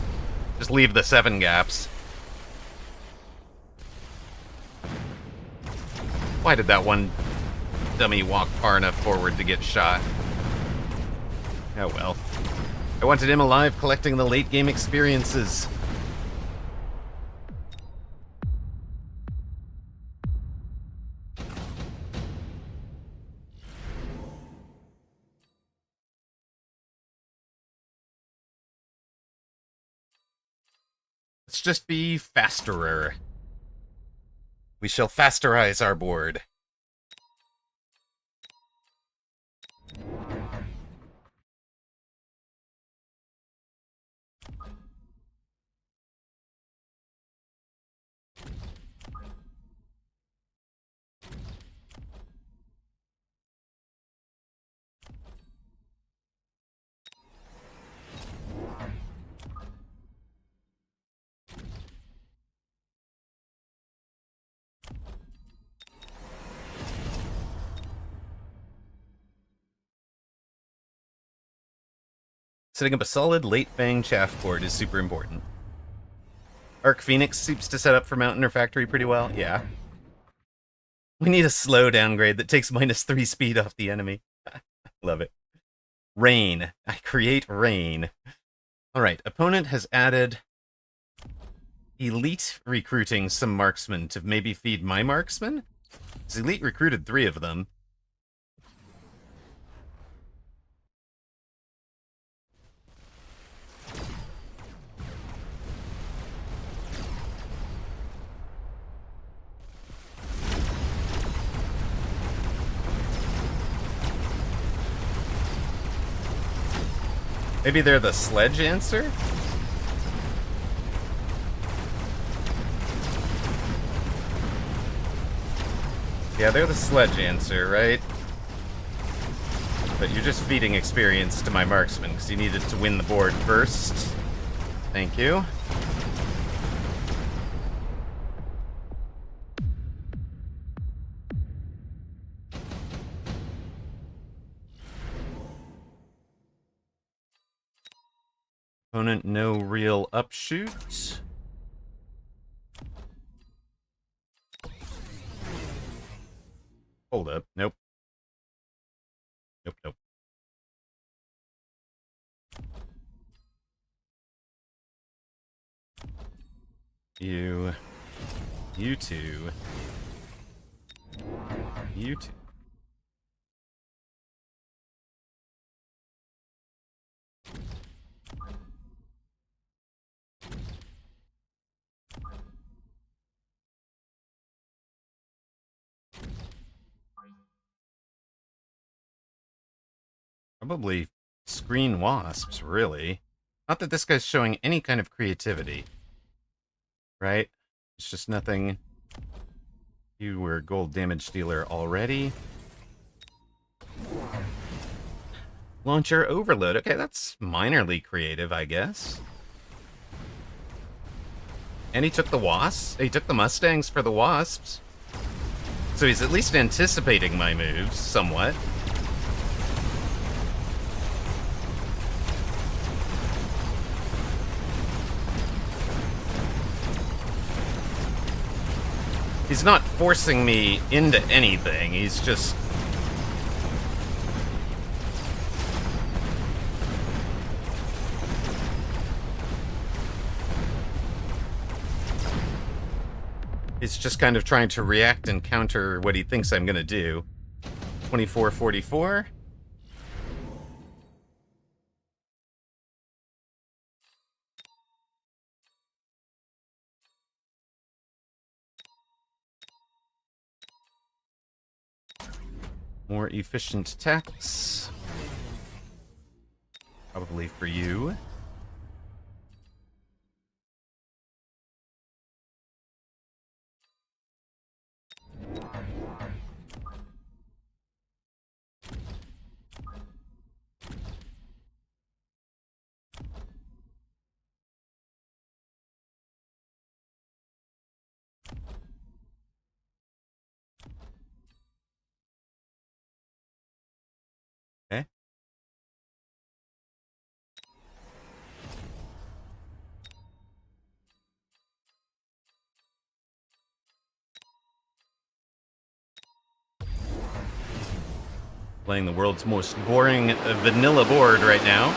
Just leave the 7 gaps. Why did that one dummy walk far enough forward to get shot? Oh well. I wanted him alive collecting the late game experiences. Let's just be fasterer. We shall fasterize our board. Setting up a solid late Fang chaff board is super important. Arc Phoenix seems to set up for Mountain or Factory pretty well. Yeah. We need a slow downgrade that takes -3 speed off the enemy. Love it. Rain. I create rain. Alright, opponent has added Elite recruiting some marksmen to maybe feed my marksmen? Because Elite recruited 3 of them. Maybe they're the sledge answer? Yeah, they're the sledge answer, right? But you're just feeding experience to my marksman, because you needed to win the board first. Thank you. Opponent, no real upshoot. Hold up. Nope. Nope, nope. You. You two. You two. Probably screen wasps, really. Not that this guy's showing any kind of creativity. Right? It's just nothing. You were gold damage dealer already. Launcher overload. Okay, that's minorly creative, I guess. And he took the wasps. He took the Mustangs for the wasps. So he's at least anticipating my moves, somewhat. He's not forcing me into anything. He's just... He's just kind of trying to react and counter what he thinks I'm gonna do. 2444. More efficient attacks. Probably for you. Okay. Playing the world's most boring vanilla board right now.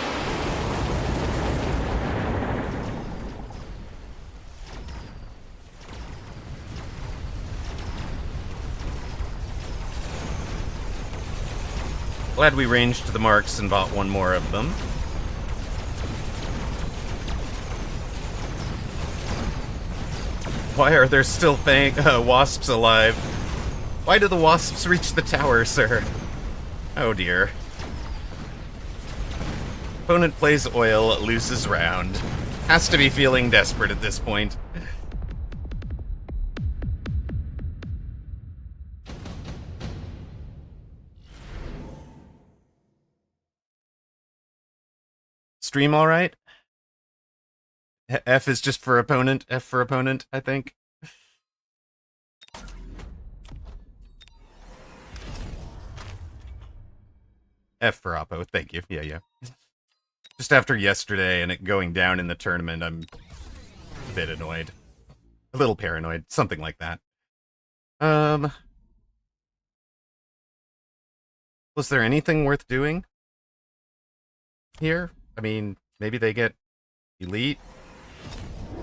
Glad we ranged the marks and bought one more of them. Why are there still wasps alive? Why do the wasps reach the tower, sir? Oh dear. Opponent plays oil, loses round. Has to be feeling desperate at this point. Stream alright? F is just for opponent. F for opponent, I think. F for Oppo, thank you. Yeah. Just after yesterday and it going down in the tournament, I'm a bit annoyed. A little paranoid, something like that. Was there anything worth doing here? I mean, maybe they get elite.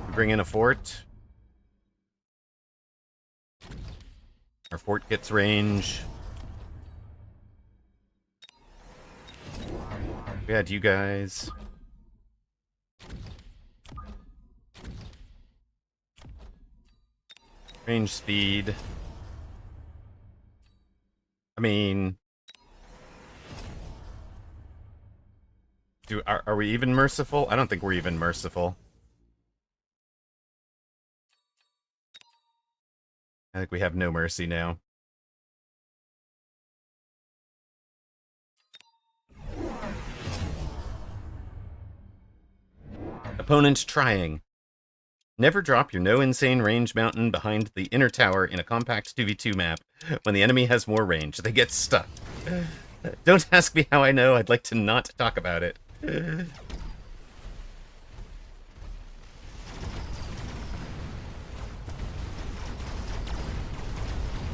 We bring in a fort. Our fort gets range. We had you guys. Range speed. I mean... Are we even merciful? I don't think we're even merciful. I think we have no mercy now. Opponent trying. Never drop your no insane range mountain behind the inner tower in a compact 2v2 map when the enemy has more range. They get stuck. Don't ask me how I know. I'd like to not talk about it.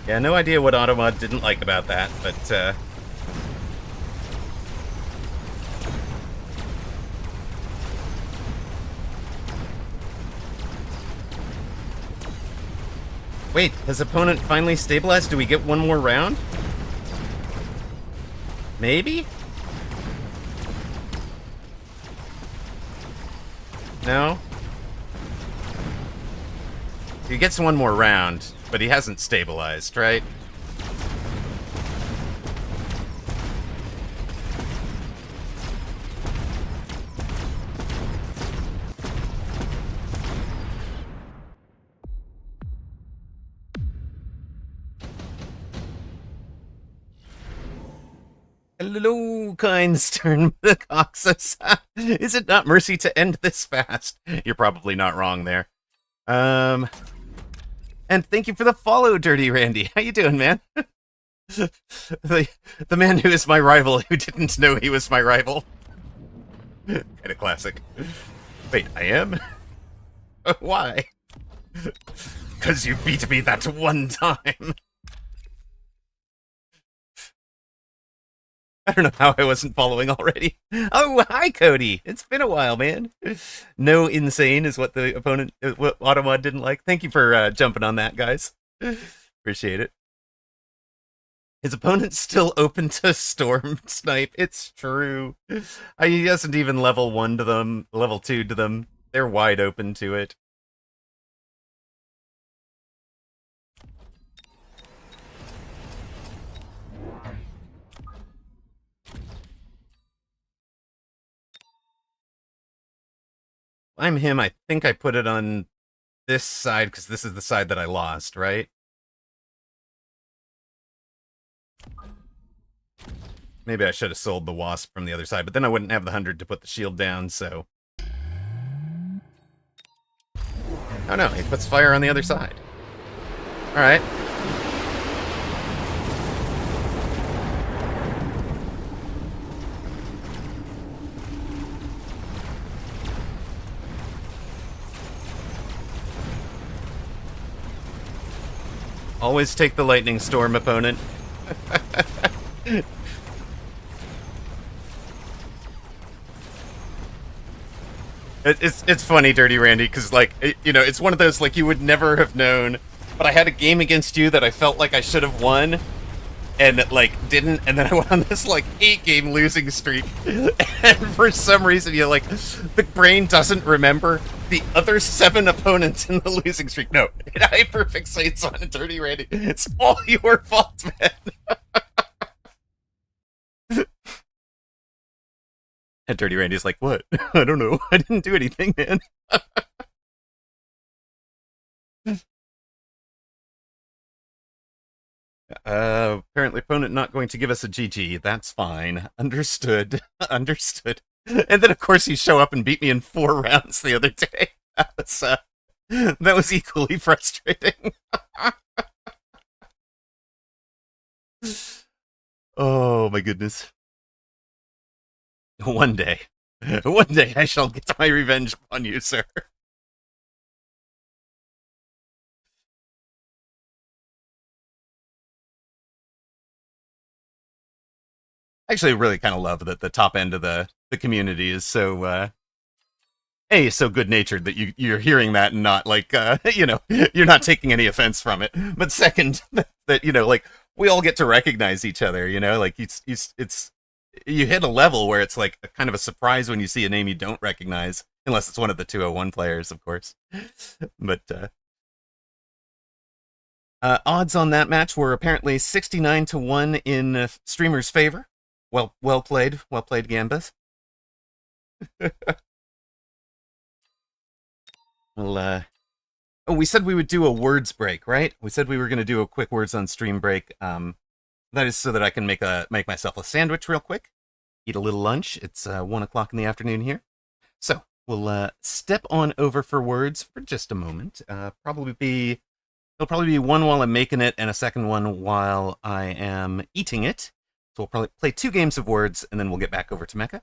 Yeah, no idea what Automod didn't like about that, but wait, has opponent finally stabilized? Do we get one more round? Maybe? No? He gets one more round, but he hasn't stabilized, right? Hello, kind stern Coxus. Is it not mercy to end this fast? You're probably not wrong there. And thank you for the follow, Dirty Randy. How you doing, man? the man who is my rival who didn't know he was my rival. Kind of classic. Wait, I am? Why? Because you beat me that one time. I don't know how I wasn't following already. Oh, hi, Cody. It's been a while, man. No insane is what the opponent, what Automod didn't like. Thank you for jumping on that, guys. Appreciate it. His opponent's still open to Storm Snipe. It's true. He doesn't even level 1 to them, level 2 to them. They're wide open to it. I'm him. I think I put it on this side because this is the side that I lost, right? Maybe I should have sold the Wasp from the other side, but then I wouldn't have the 100 to put the shield down, so... Oh no, he puts fire on the other side. Alright. Always take the lightning storm, opponent. It's funny, Dirty Randy, because, like, you know, it's one of those, like, you would never have known, but I had a game against you that I felt like I should have won, and, like, didn't, and then I went on this, like, 8-game losing streak, and for some reason, you know, like, the brain doesn't remember the other 7 opponents in the losing streak. No, it hyperfixates on Dirty Randy. It's all your fault, man. And Dirty Randy's like, what? I don't know. I didn't do anything, man. Apparently opponent not going to give us a GG. That's fine. Understood. Understood. And then, of course, you show up and beat me in 4 rounds the other day. That was equally frustrating. Oh, my goodness. One day I shall get my revenge upon you, sir. I actually really kind of love that the top end of the community is so so good-natured that you're hearing that and not like you know, you're not taking any offense from it. But second, that you know, like, we all get to recognize each other, you know, like it's you hit a level where it's like a kind of a surprise when you see a name you don't recognize, unless it's one of the 201 players, of course. But odds on that match were apparently 69-1 in streamer's favor. Well played, Gambas. Well, oh, we said we would do a words break, right? We said we were going to do a quick words on stream break. That is so that I can make myself a sandwich real quick, eat a little lunch. It's 1 o'clock in the afternoon here. So we'll step on over for words for just a moment. There'll probably be one while I'm making it and a second one while I am eating it. So we'll probably play 2 games of words, and then we'll get back over to Mecca.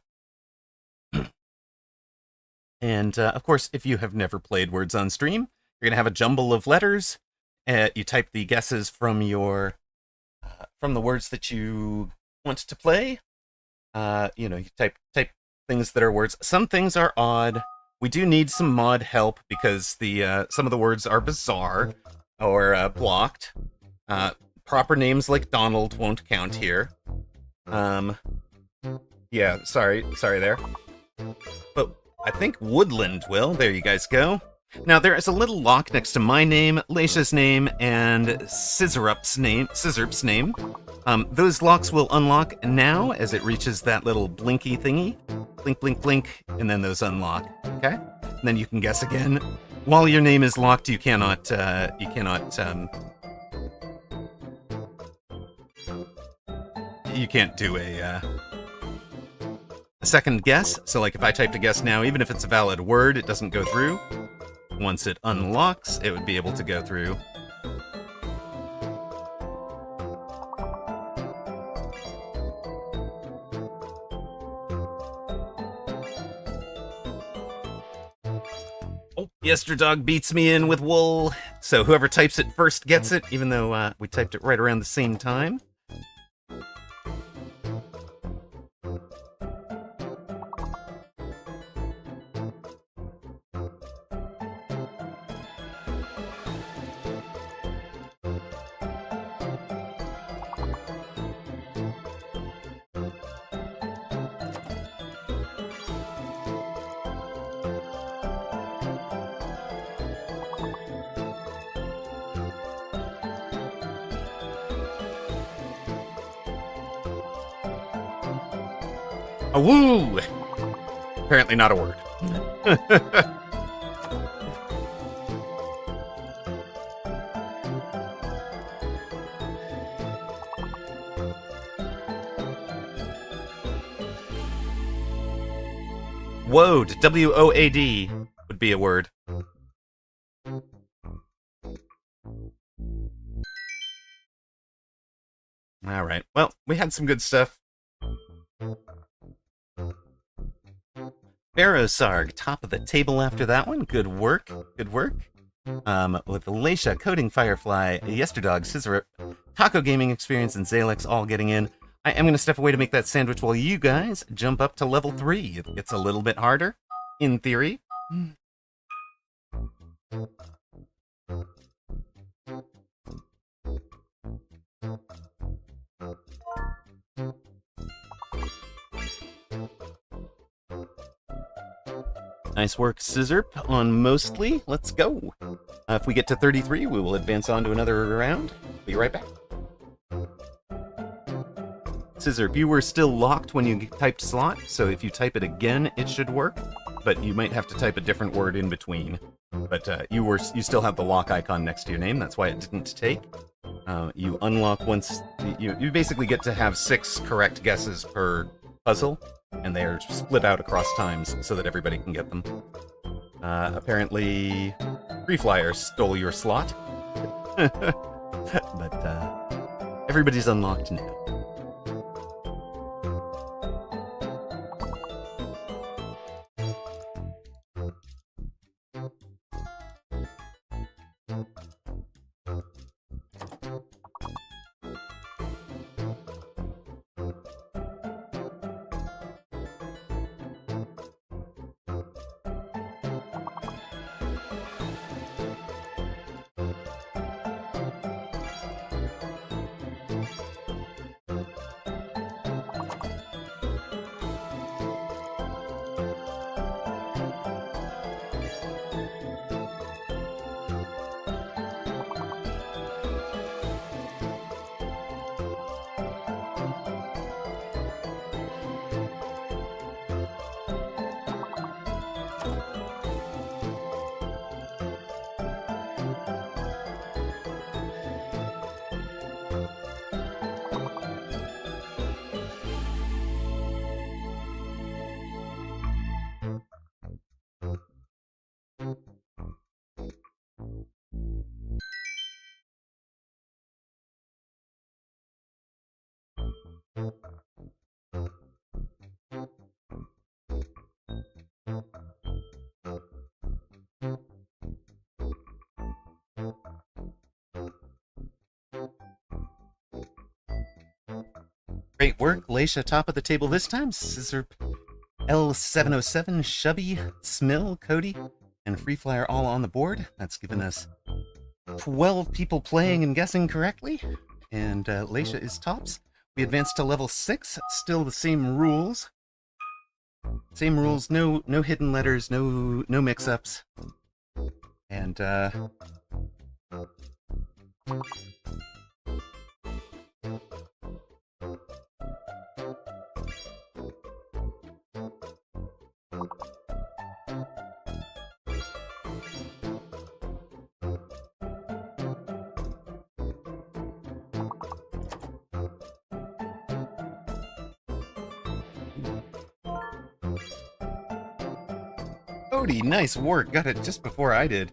And, of course, if you have never played words on stream, you're going to have a jumble of letters. You type the guesses from the words that you want to play. You type things that are words. Some things are odd. We do need some mod help because some of the words are bizarre or blocked. Proper names like Donald won't count here. Yeah, sorry there. But I think Woodland will. There you guys go. Now, there is a little lock next to my name, Leisha's name, and Scissorup's name. Those locks will unlock now as it reaches that little blinky thingy. Blink, blink, blink, and then those unlock. Okay? And then you can guess again. While your name is locked, you cannot you can't do a second guess. So, like, if I typed a guess now, even if it's a valid word, it doesn't go through. Once it unlocks, it would be able to go through. Oh, Yesterdog beats me in with wool. So whoever types it first gets it, even though we typed it right around the same time. A woo! Apparently not a word. Woad, W-O-A-D, would be a word. Alright, well, we had some good stuff. Barrowsarg, top of the table after that one. Good work. Good work. With Leisha, Coding Firefly, Yesterdog, Scissor, Taco Gaming Experience, and Zalex all getting in. I am going to step away to make that sandwich while you guys jump up to level 3. It's a little bit harder, in theory. Nice work, Scissor, on mostly. Let's go. If we get to 33, we will advance on to another round. Be right back. Scissor, you were still locked when you typed slot, so if you type it again, it should work. But you might have to type a different word in between. But you still have the lock icon next to your name. That's why it didn't take. You unlock once. You basically get to have 6 correct guesses per puzzle. And they are split out across times so that everybody can get them. Apparently, Free Flyer stole your slot. But everybody's unlocked now. Great work, Laisha, top of the table this time. Scissor L707, Shubby, Smill, Cody, and Free Flyer all on the board. That's given us 12 people playing and guessing correctly. And Laisha is tops. We advance to level 6, still the same rules. Same rules, no hidden letters, no mix-ups. And Cody, nice work. Got it just before I did.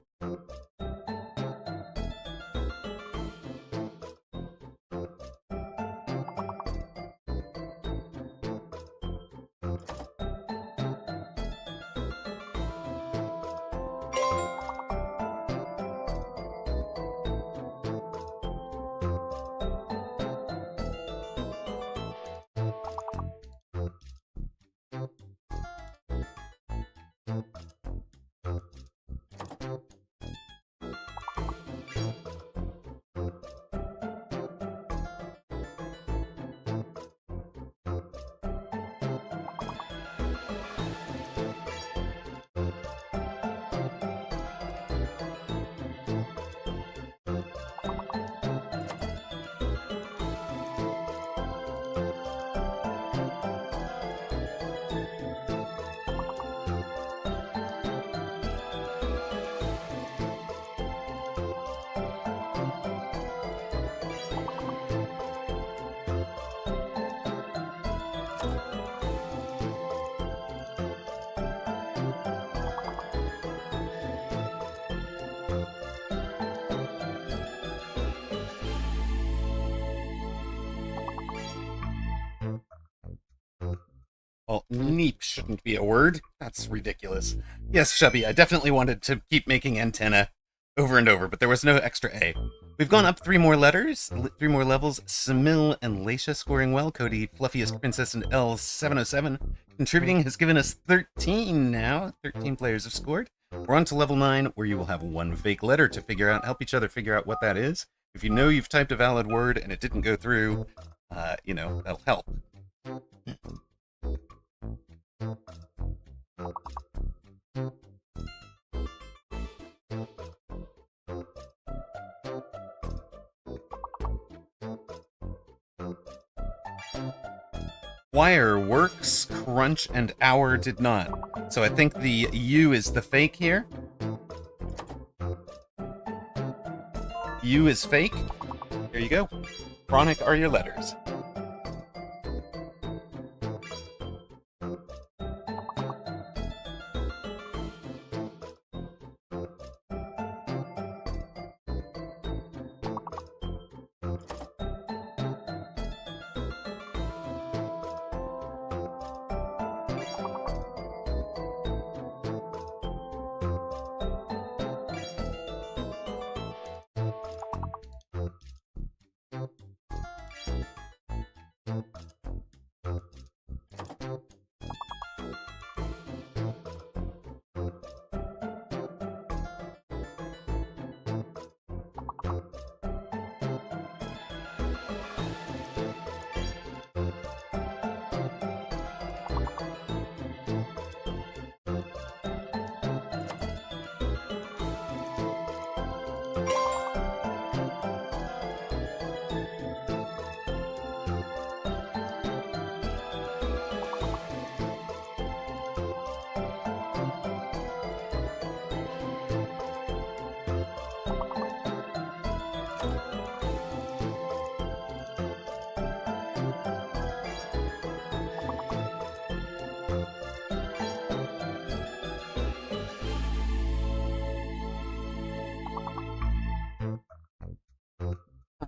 Well, neep shouldn't be a word. That's ridiculous. Yes, Shubby, I definitely wanted to keep making antenna over and over, but there was no extra A. We've gone up 3 more letters, 3 more levels. Samil and Laisha scoring well. Cody, Fluffiest Princess, and L707 contributing has given us 13 now. 13 players have scored. We're on to level 9, where you will have 1 fake letter to figure out. Help each other figure out what that is. If you know you've typed a valid word and it didn't go through, that'll help. Wire works, crunch, and hour did not. So I think the U is the fake here. U is fake. There you go. Chronic are your letters.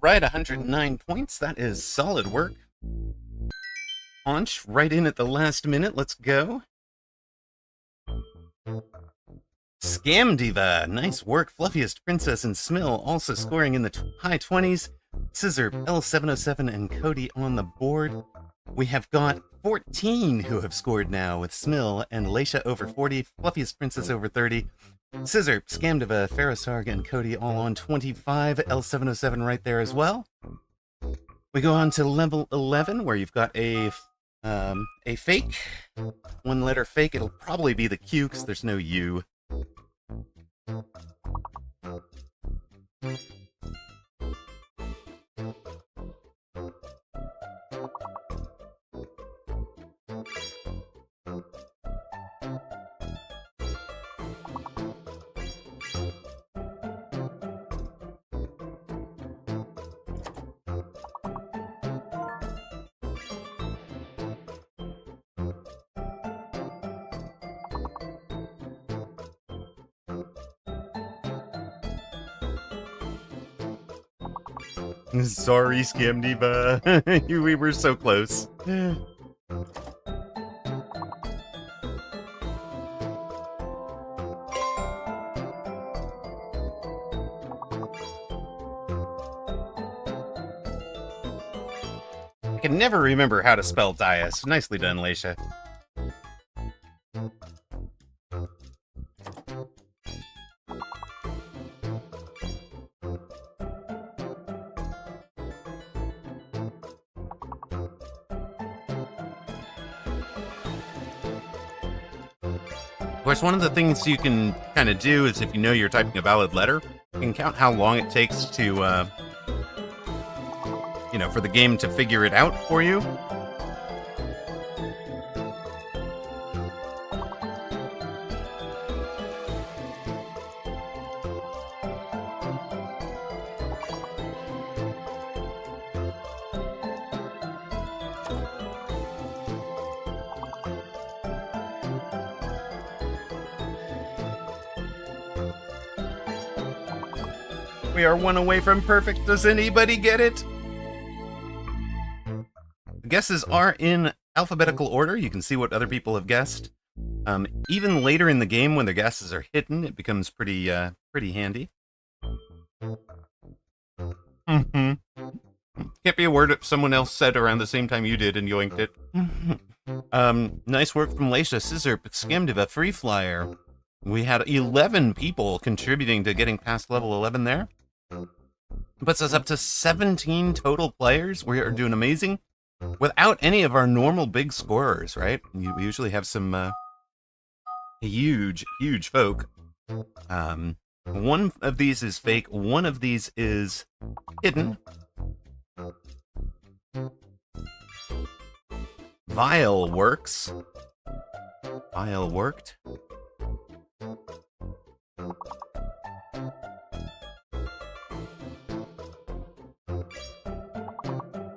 Right, 109 points. That is solid work. Haunch right in at the last minute. Let's go. Scam Diva. Nice work. Fluffiest Princess and Smill also scoring in the high 20s. Scissor, L707, and Cody on the board. We have got 14 who have scored now, with Smill and Leisha over 40, Fluffiest Princess over 30. Scissor, Scam Diva, Ferrosarg, and Cody all on 25. L707 right there as well. We go on to level 11, where you've got a fake. One letter fake. It'll probably be the Q, because there's no U. Sorry, Scam Diva. We were so close. I can never remember how to spell Dias. Nicely done, Leisha. Of course, one of the things you can kind of do is, if you know you're typing a valid letter, you can count how long it takes to, for the game to figure it out for you. We are one away from perfect. Does anybody get it? The guesses are in alphabetical order. You can see what other people have guessed. Even later in the game, when the guesses are hidden, it becomes pretty handy. Can't be a word that someone else said around the same time you did and yoinked it. Nice work from Leisha, Scissor, Scam Diva, Free Flyer. We had 11 people contributing to getting past level 11 there. Puts us up to 17 total players. We are doing amazing without any of our normal big scorers, right? We usually have some huge folk. One of these is fake. One of these is hidden. Vile works. Vile worked.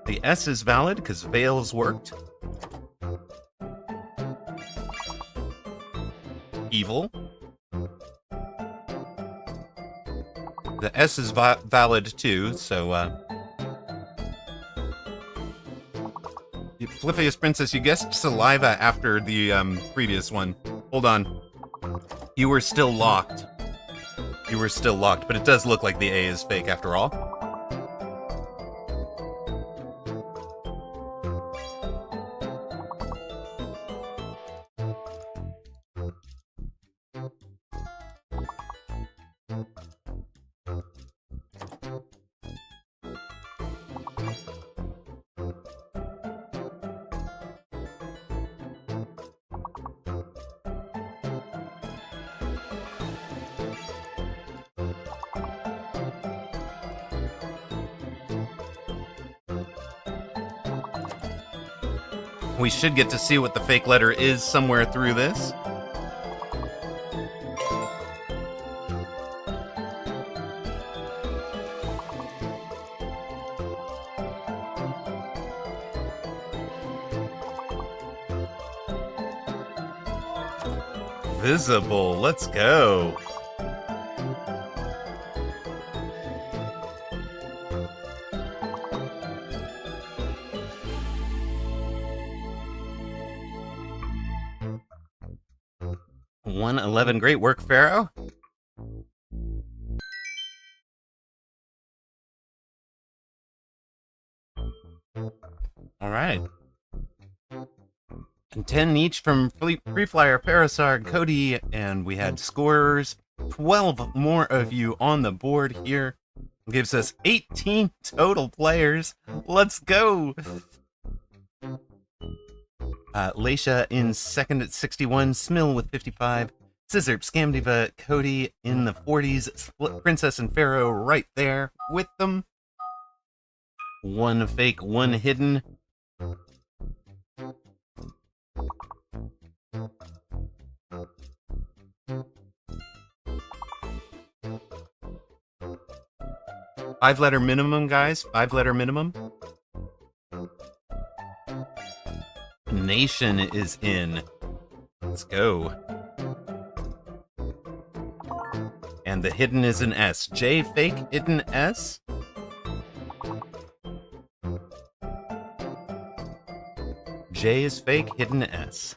The S is valid because Veils worked. Evil. The S is valid too, so Fluffiest Princess, you guessed Saliva after the previous one. Hold on. You were still locked. You were still locked, but it does look like the A is fake after all. We should get to see what the fake letter is somewhere through this. Visible, let's go. 111. Great work, Pharaoh. All right. And 10 each from Free Flyer, Parasar, Cody, and we had scorers. 12 more of you on the board here. Gives us 18 total players. Let's go! Leisha in second at 61, Smill with 55, Scissor, Scamdiva, Cody in the 40s, Split Princess and Pharaoh right there with them. One fake, one hidden. Five-letter minimum, guys. Five-letter minimum. Nation is in. Let's go. And the hidden is an S. J fake, hidden S. J is fake, hidden S.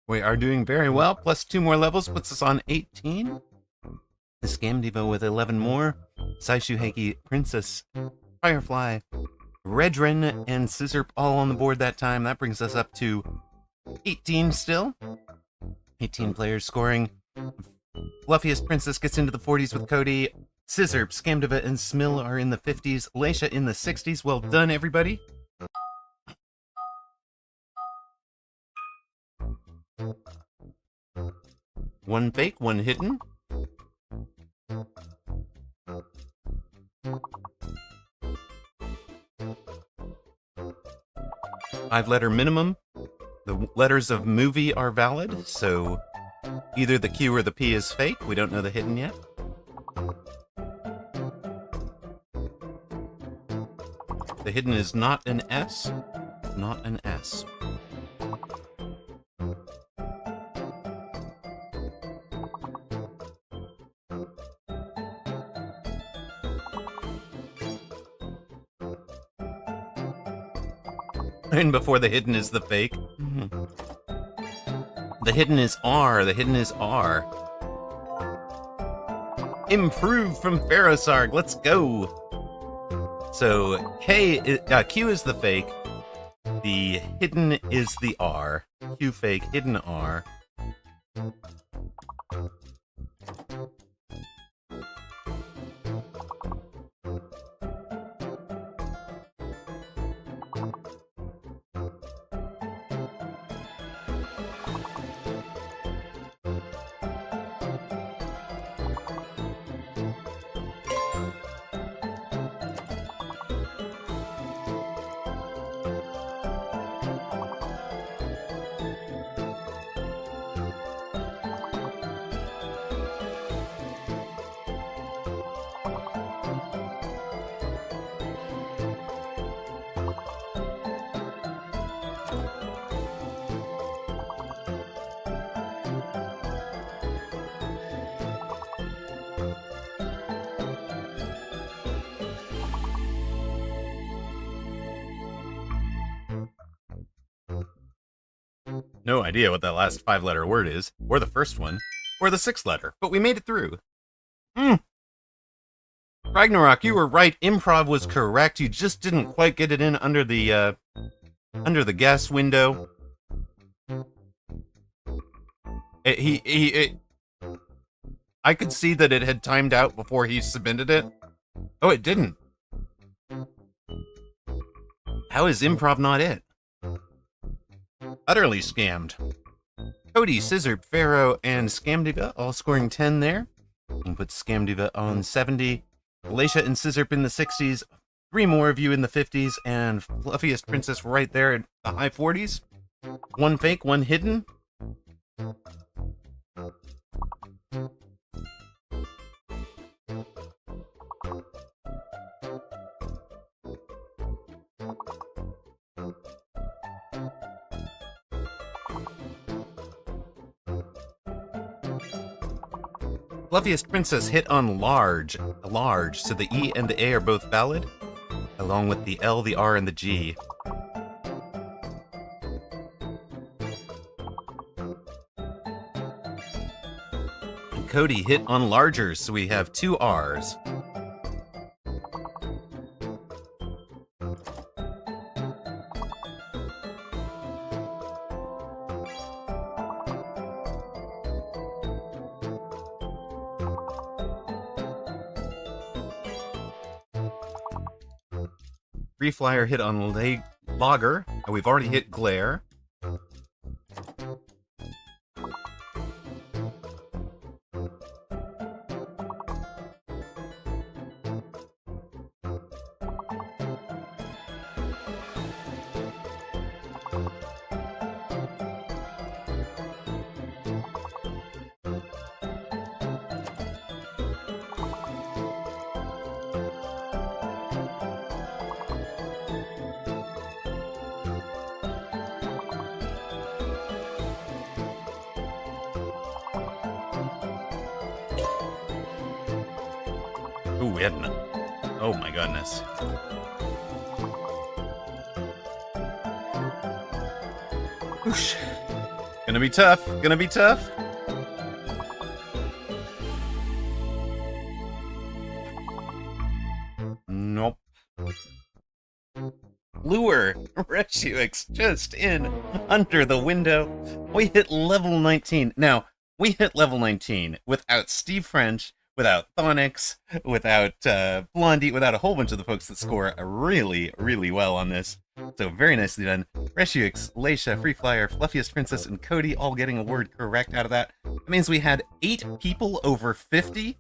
We are doing very well. Plus 2 more levels puts us on 18. The Scamdiva with 11 more. Saishuheki, Princess, Firefly, Redrin, and Scissorp all on the board that time. That brings us up to 18 still. 18 players scoring. Fluffiest Princess gets into the 40s with Cody. Scissorp, Scamdiva, and Smill are in the 50s. Leisha in the 60s. Well done, everybody. One fake, one hidden. Five-letter minimum. The letters of movie are valid, so either the Q or the P is fake. We don't know the hidden yet. The hidden is not an S. Not an S. And before the hidden is the fake. The hidden is R. The hidden is R. Improved from Ferrosarg. Let's go. So Q is the fake. The hidden is the R. Q fake, hidden R. No idea what that last 5-letter word is, or the first one, or the 6th letter, but we made it through. Ragnarok, you were right. Improv was correct. You just didn't quite get it in under the gas window. I could see that it had timed out before he submitted it. Oh, it didn't. How is improv not it? Utterly scammed. Cody, Scissor, Pharaoh, and Scamdiva all scoring 10 there. And put Scamdiva on 70. Glacia and Scissorp in the 60s. 3 more of you in the 50s. And Fluffiest Princess right there in the high 40s. 1 fake, 1 hidden. Fluffiest Princess hit on large, so the E and the A are both valid, along with the L, the R, and the G. And Cody hit on larger, so we have 2 R's. Free Flyer hit on Lager. We've already hit Glare. Ooh, we had an... Oh my goodness. Whoosh. Gonna be tough. Gonna be tough. Nope. Lure. Reshuix just in under the window. We hit level 19. Now, we hit level 19 without Steve French, without Thonix, without Blondie, without a whole bunch of the folks that score really, really well on this. So very nicely done. Reshuix, Leisha, Free Flyer, Fluffiest Princess, and Cody all getting a word correct out of that. That means we had 8 people over 50,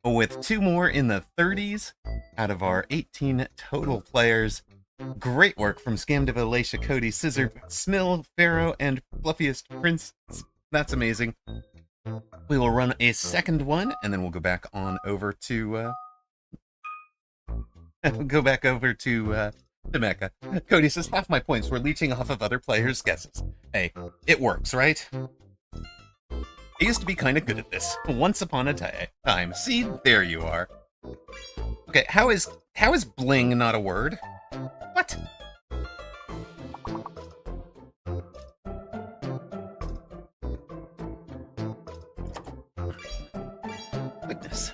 with 2 more in the 30s out of our 18 total players. Great work from Scamdiva, Leisha, Cody, Scissor, Smill, Pharaoh, and Fluffiest Princess. That's amazing. We will run a second one, and then we'll go back on over to Mecca. Cody says, half my points were leeching off of other players' guesses. Hey, it works, right? I used to be kind of good at this. Once upon a time. See, there you are. Okay, how is bling not a word? What? Goodness.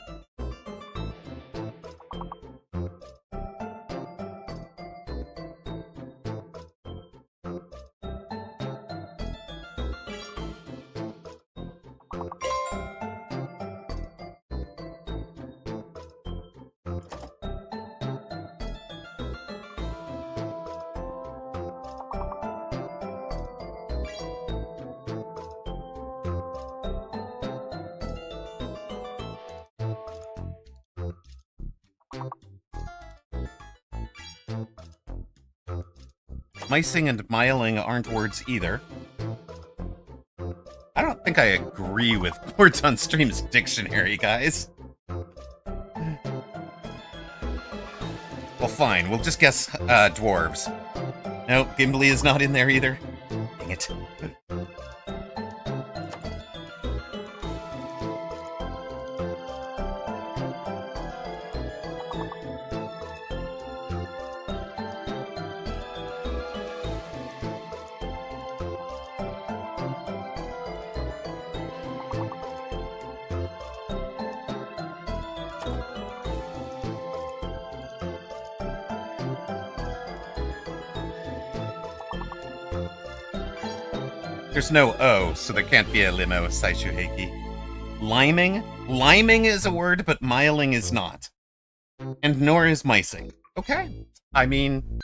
Micing and miling aren't words either. I don't think I agree with Words on Stream's dictionary, guys. Well, fine. We'll just guess dwarves. No, Gimli is not in there either. Dang it. There's no O, so there can't be a limo, Saishu Heiki. Liming? Liming is a word, but miling is not. And nor is micing. Okay. I mean,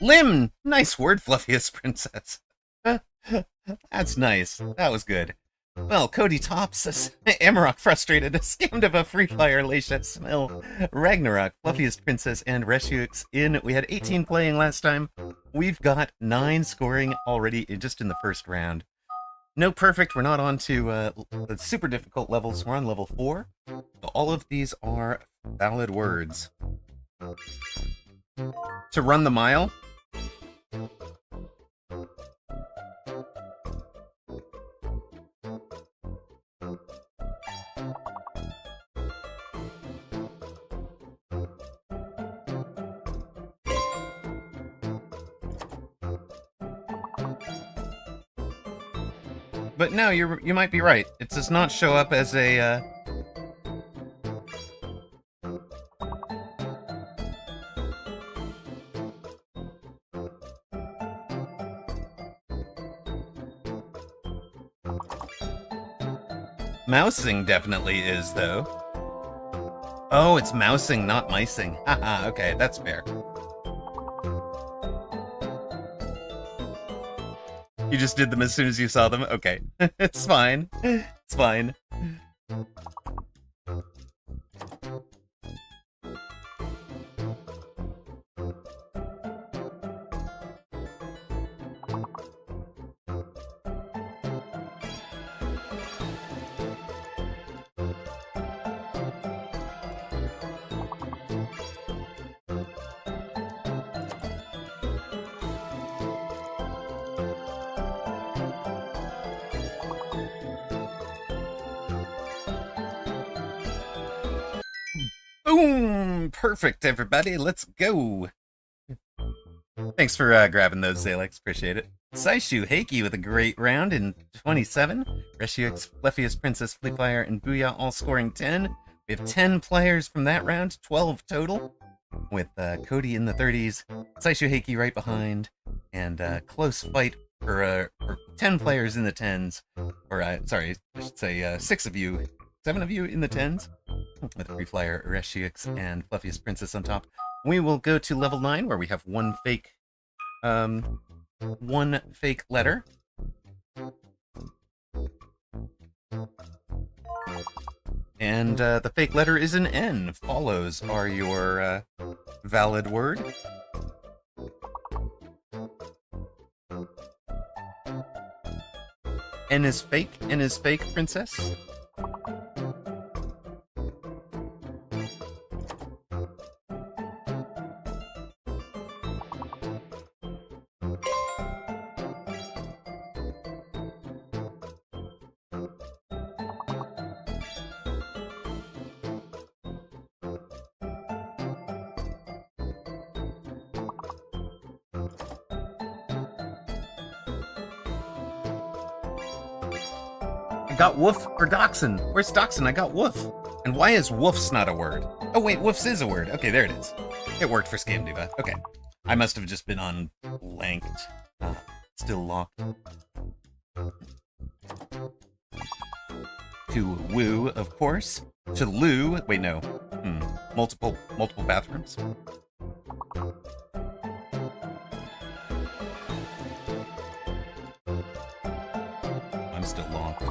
limb! Nice word, Fluffiest Princess. That's nice. That was good. Well, Cody tops us. Amarok frustrated. Scamdiva, Free Fire, Laisha, Smell, Ragnarok, Fluffiest Princess, and Reshuix in. We had 18 playing last time. We've got 9 scoring already just in the first round. No perfect. We're not on to the super difficult levels. We're on level 4. All of these are valid words. To run the mile. But no, you might be right. It does not show up as a Mousing definitely is, though. Oh, it's mousing, not micing. Haha, okay, that's fair. You just did them as soon as you saw them? Okay. It's fine. It's fine. Boom! Perfect, everybody. Let's go. Thanks for grabbing those, Zalex. Appreciate it. Saishu Heiki with a great round in 27. Reshuix, Fluffiest Princess, Free Fire, and Booyah all scoring 10. We have 10 players from that round, 12 total, with Cody in the 30s, Saishu Heiki right behind, and close fight for 10 players in the 10s. Or, sorry, I should say 6 of you, 7 of you in the 10s, with Free Flyer, Reshuix, and Fluffiest Princess on top. We will go to level 9, where we have one fake letter. And the fake letter is an N. Follows are your valid word. N is fake. N is fake, princess. Got woof or dachshund. Where's dachshund? I got woof. And why is woofs not a word? Oh wait, woofs is a word. Okay, there it is. It worked for Scamdiva. Okay. I must have just been on blanked. Still locked. To woo, of course. To loo. Wait, no. Multiple bathrooms. I'm still locked.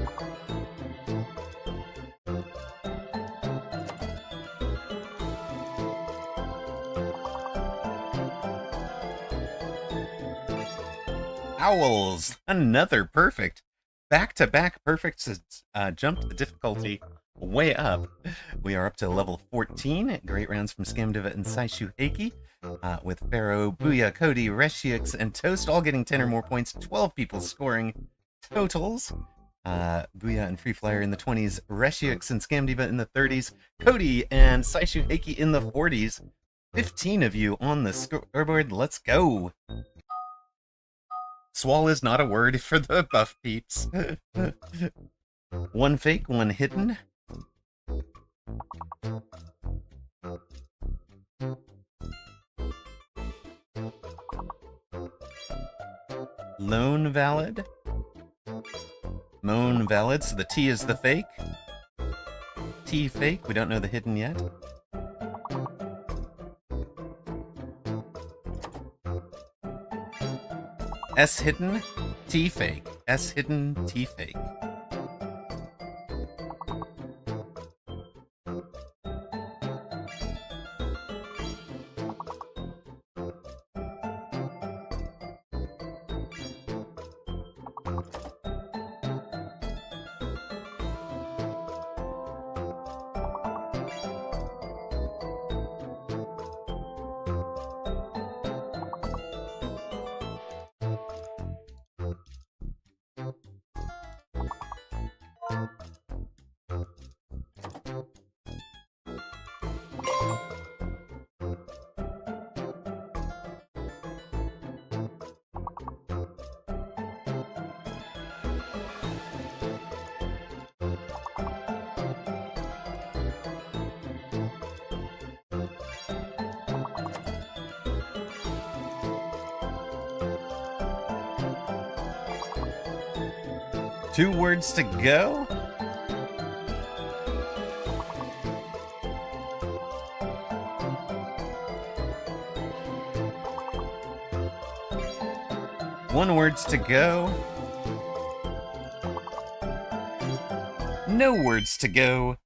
Owls! Another perfect. Back-to-back perfects jumped the difficulty way up. We are up to level 14. Great rounds from Scamdiva and Saishu Heiki, with Pharaoh, Booyah, Cody, Reshuix, and Toast all getting 10 or more points. 12 people scoring totals. Booyah and Free Flyer in the 20s. Reshuix and Scamdiva in the 30s. Cody and Saishu Heiki in the 40s. 15 of you on the scoreboard. Let's go! Swall is not a word for the buff peeps. One fake, one hidden. Lone valid. Moan valid, so the T is the fake. T fake, we don't know the hidden yet. S hidden, T fake. S hidden, T fake. Two words to go? One words to go. No words to go.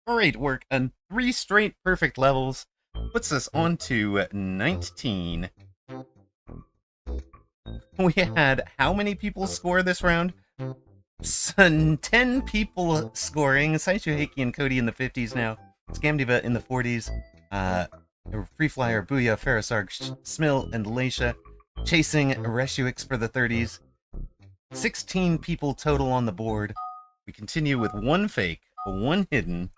Great work, and 3 straight perfect levels puts us on to 19. We had how many people score this round? 10 people scoring. Saishu Heiki and Cody in the 50s now. Scamdiva in the 40s. Free Flyer, Booyah, Ferrosarg, Smill, and Leisha chasing Reshuix for the 30s. 16 people total on the board. We continue with 1 fake, 1 hidden.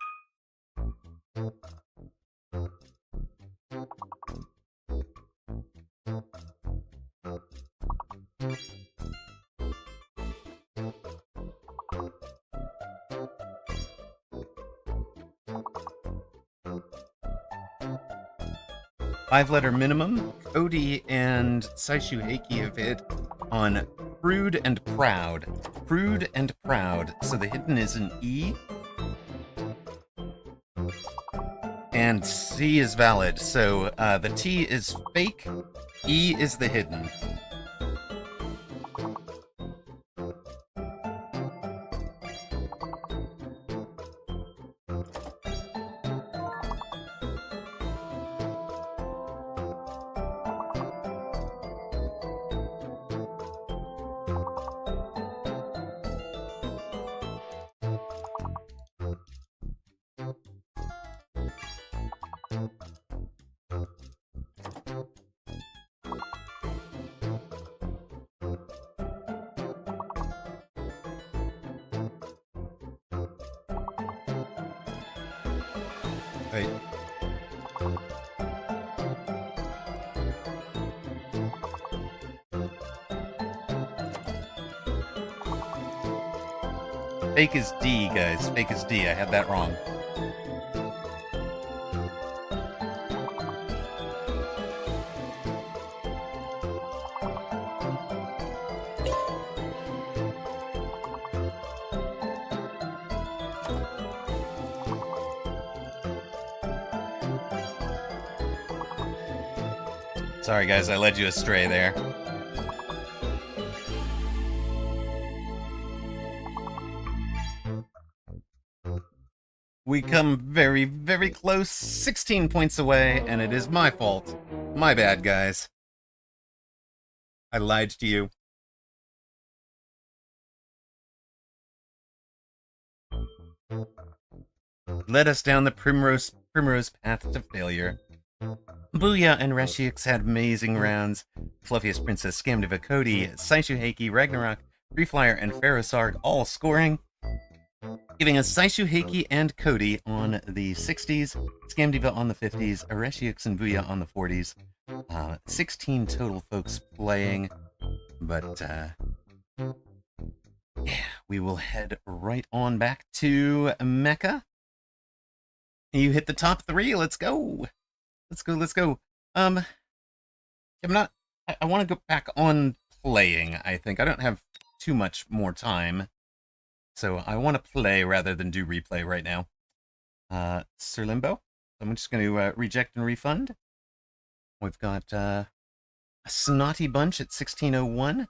Five-letter minimum. Cody and Saishu Heiki have hit on Prude and Proud. Prude and Proud. So the hidden is an E. And C is valid. So the T is fake. E is the hidden. Right. Fake is D, guys. Fake is D. I had that wrong. Sorry, guys, I led you astray there. We come very, very close, 16 points away, and it is my fault. My bad, guys. I lied to you. Led us down the primrose path to failure. Booyah and Reshiux had amazing rounds. Fluffiest Princess, Scamdiva, Cody, Saishu Heiki, Ragnarok, Free Flyer, and Ferrosarg all scoring, giving us Saishu Heiki and Cody on the 60s, Scamdiva on the 50s, Reshiux and Booyah on the 40s. 16 total folks playing, but yeah, we will head right on back to Mecca. You hit the top 3, let's go! Let's go. I want to go back on playing, I think. I don't have too much more time, so I want to play rather than do replay right now. Sir Limbo, I'm just going to reject and refund. We've got a Snotty Bunch at 1601.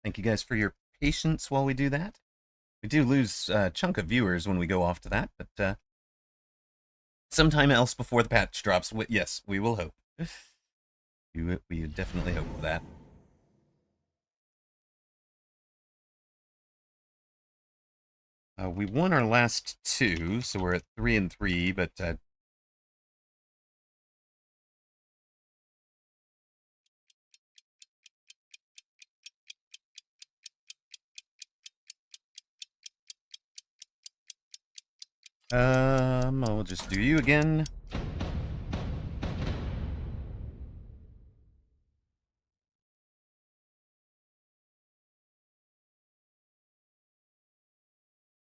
Thank you guys for your patience while we do that. We do lose a chunk of viewers when we go off to that, but sometime else before the patch drops, yes, we will hope. We definitely hope for that. We won our last two, so we're at 3-3, but I'll just do you again.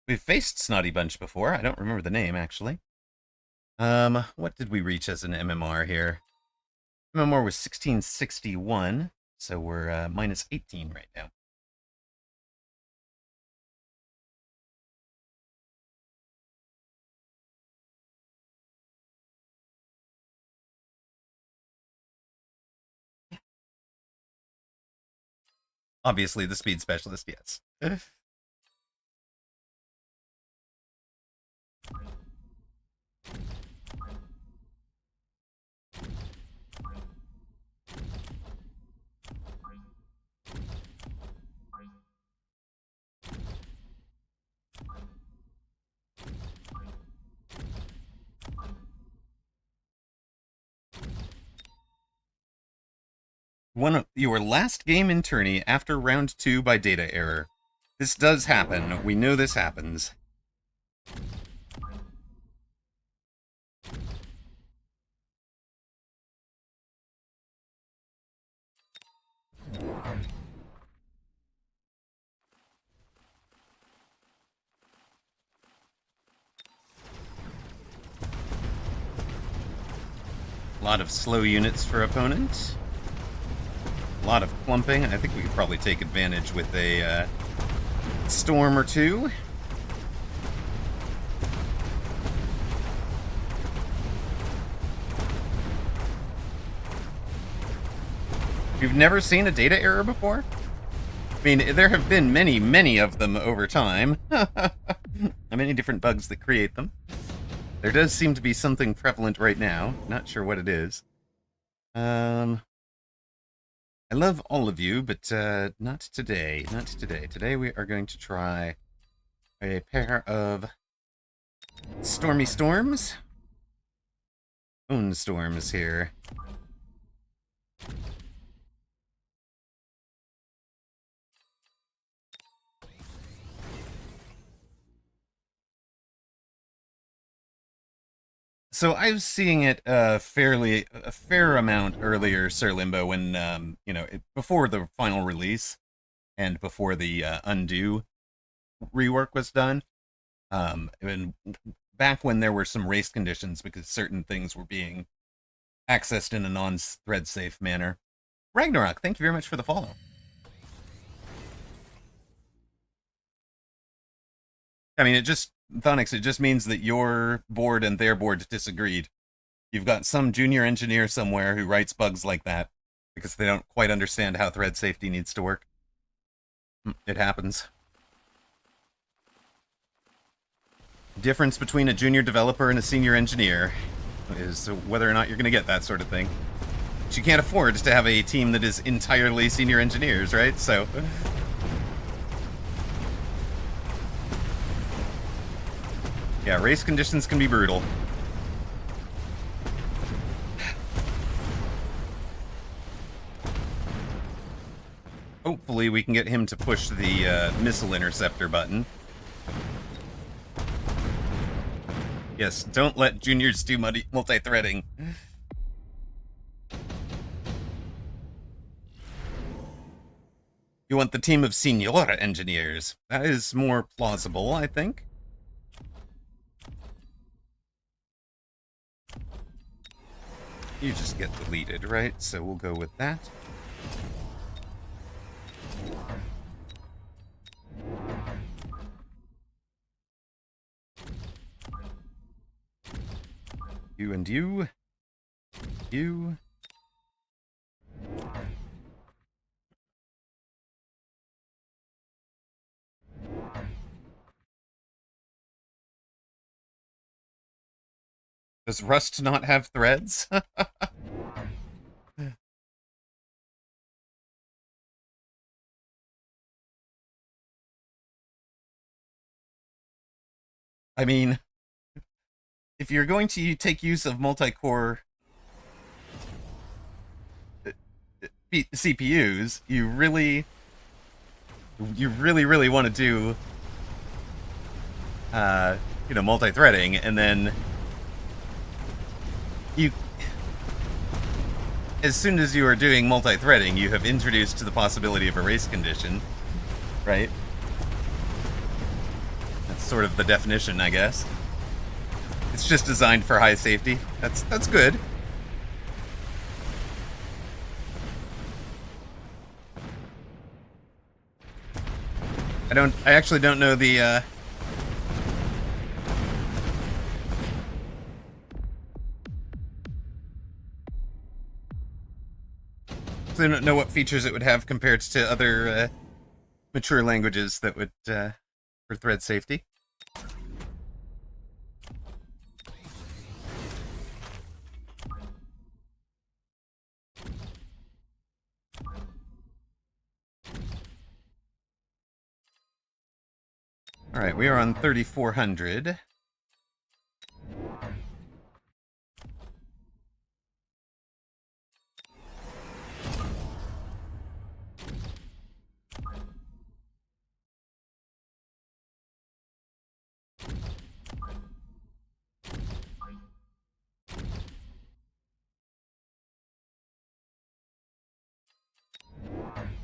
We've faced Snotty Bunch before. I don't remember the name, actually. What did we reach as an MMR here? MMR was 1661, so we're minus 18 right now. Obviously, the speed specialist, yes. One of your last game in tourney after round 2 by data error. This does happen. We know this happens. A lot of slow units for opponent. A lot of clumping. I think we could probably take advantage with a storm or two. You've never seen a data error before? I mean, there have been many, many of them over time. Many different bugs that create them. There does seem to be something prevalent right now. Not sure what it is. I love all of you, but not today. Not today. Today we are going to try a pair of Stormy Storms. Moon Storms here. So I was seeing it a fair amount earlier, Sir Limbo, when before the final release and before the Undo rework was done. And back when there were some race conditions because certain things were being accessed in a non-thread safe manner. Ragnarok, thank you very much for the follow. I mean, Thonix, it just means that your board and their board disagreed. You've got some junior engineer somewhere who writes bugs like that because they don't quite understand how thread safety needs to work. It happens. Difference between a junior developer and a senior engineer is whether or not you're going to get that sort of thing. But you can't afford to have a team that is entirely senior engineers, right? So... yeah, race conditions can be brutal. Hopefully we can get him to push the missile interceptor button. Yes, don't let juniors do multi-threading. You want the team of senior engineers. That is more plausible, I think. You just get deleted, right? So we'll go with that. You and you. You. Does Rust not have threads? I mean, if you're going to take use of multi-core CPUs, you really want to do, multi-threading, and then as soon as you are doing multi-threading, you have introduced the possibility of a race condition, right? That's sort of the definition, I guess. It's just designed for high safety. That's good. I actually don't know the I don't know what features it would have compared to other mature languages that would for thread safety. All right, we are on 3,400.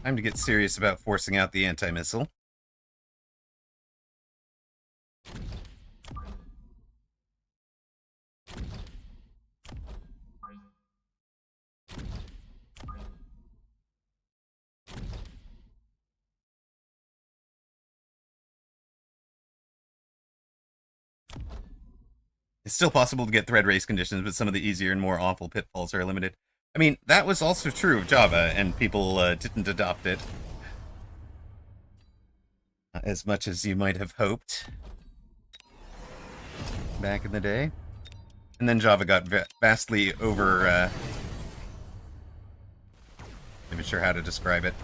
Time to get serious about forcing out the anti-missile. It's still possible to get thread race conditions, but some of the easier and more awful pitfalls are limited. I mean, that was also true of Java, and people didn't adopt it as much as you might have hoped back in the day. And then Java got vastly over... I'm not even sure how to describe it.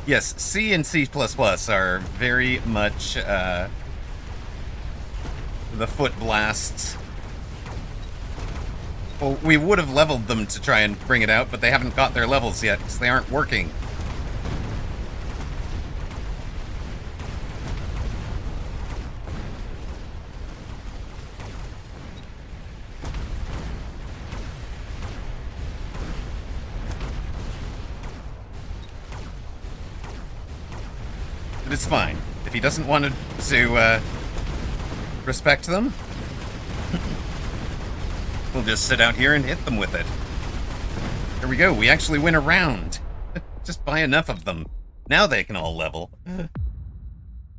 Yes, C and C++ are very much the foot blasts. Well, we would have leveled them to try and bring it out, but they haven't got their levels yet, because they aren't working. But it's fine. If he doesn't want to respect them, we'll just sit out here and hit them with it. There we go. We actually win a round. Just buy enough of them. Now they can all level.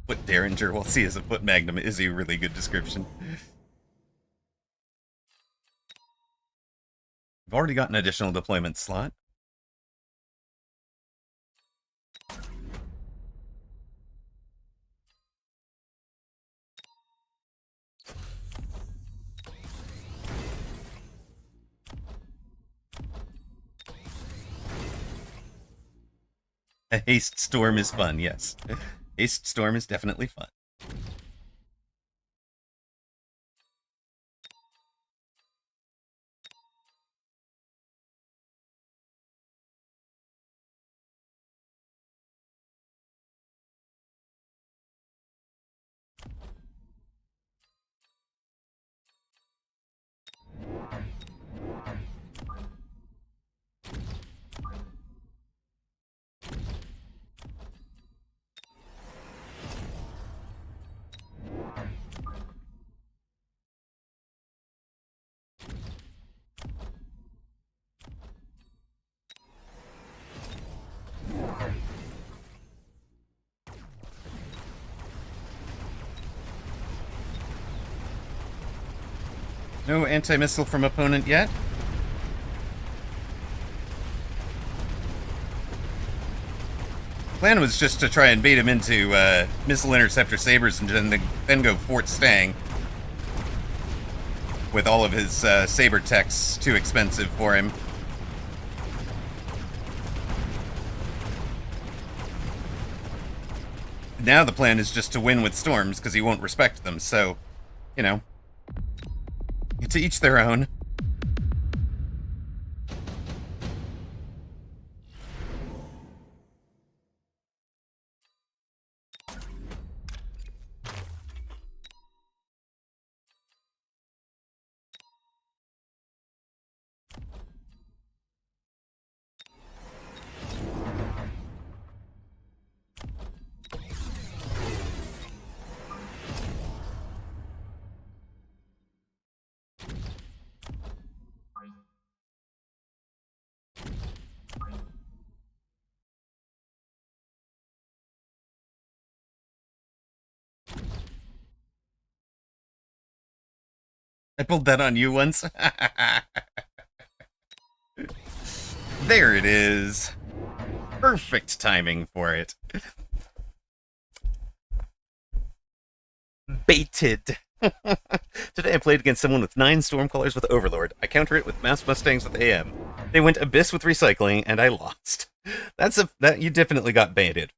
Foot Derringer, we'll see as a foot magnum is a really good description. I've already got an additional deployment slot. A haste storm is fun, yes. Haste storm is definitely fun. No anti-missile from opponent yet. Plan was just to try and bait him into missile interceptor sabers and then go Fort Stang with all of his saber techs too expensive for him. Now the plan is just to win with storms because he won't respect them. So, you know, to each their own. I pulled that on you once. There it is. Perfect timing for it. Baited. Today I played against someone with 9 Stormcallers with Overlord. I counter it with Mass Mustangs with AM. They went Abyss with Recycling, and I lost. That you definitely got baited.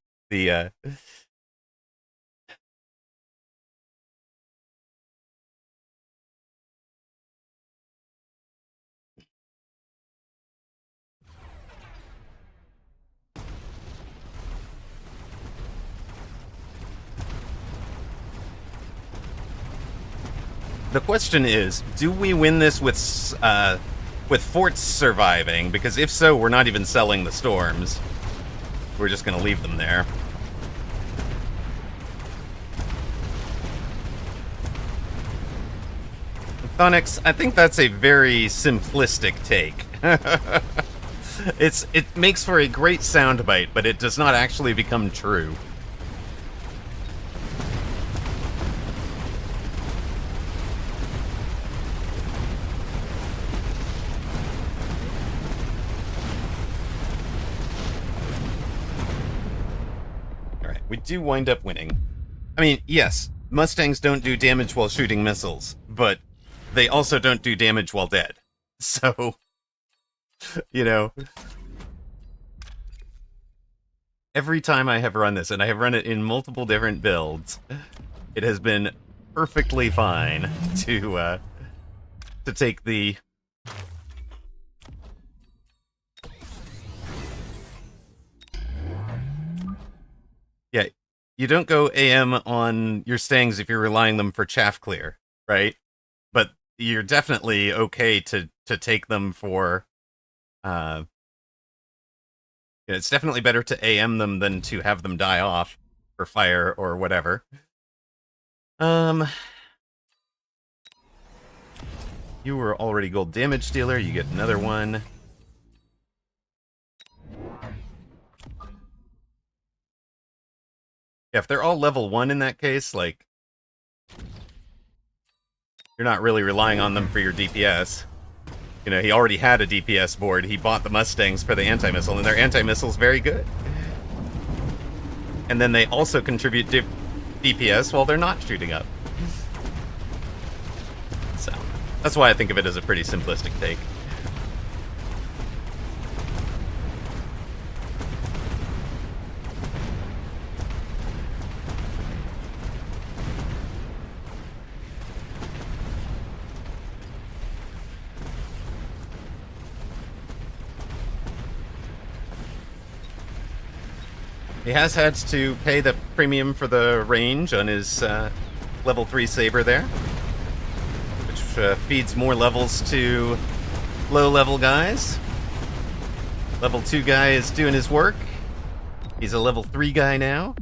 The question is, do we win this with forts surviving? Because if so, we're not even selling the storms. We're just going to leave them there. Thonix, I think that's a very simplistic take. It makes for a great soundbite, but it does not actually become true. Alright, we do wind up winning. I mean, yes, Mustangs don't do damage while shooting missiles, but they also don't do damage while dead. So, you know, every time I have run this, and I have run it in multiple different builds, it has been perfectly fine to take the... Yeah, you don't go AM on your Stangs if you're relying them for chaff clear, right? But you're definitely okay to take them for... it's definitely better to AM them than to have them die off for fire or whatever. You were already gold damage dealer. You get another one. Yeah, if they're all level 1 in that case, like, you're not really relying on them for your DPS. You know, he already had a DPS board. He bought the Mustangs for the anti-missile, and their anti-missile's very good. And then they also contribute to DPS while they're not shooting up. So, that's why I think of it as a pretty simplistic take. He has had to pay the premium for the range on his level 3 saber there, which feeds more levels to low-level guys. Level 2 guy is doing his work. He's a level 3 guy now.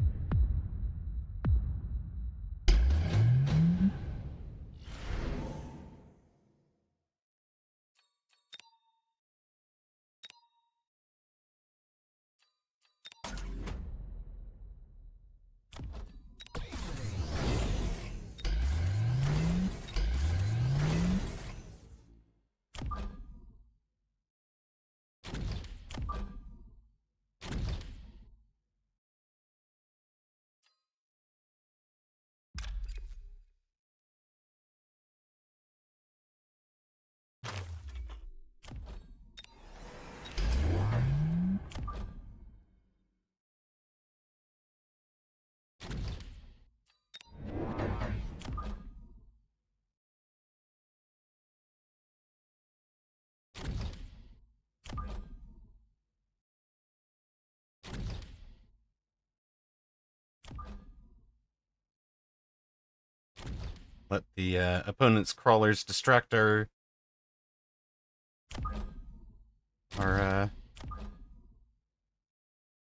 Let the opponent's crawlers distract our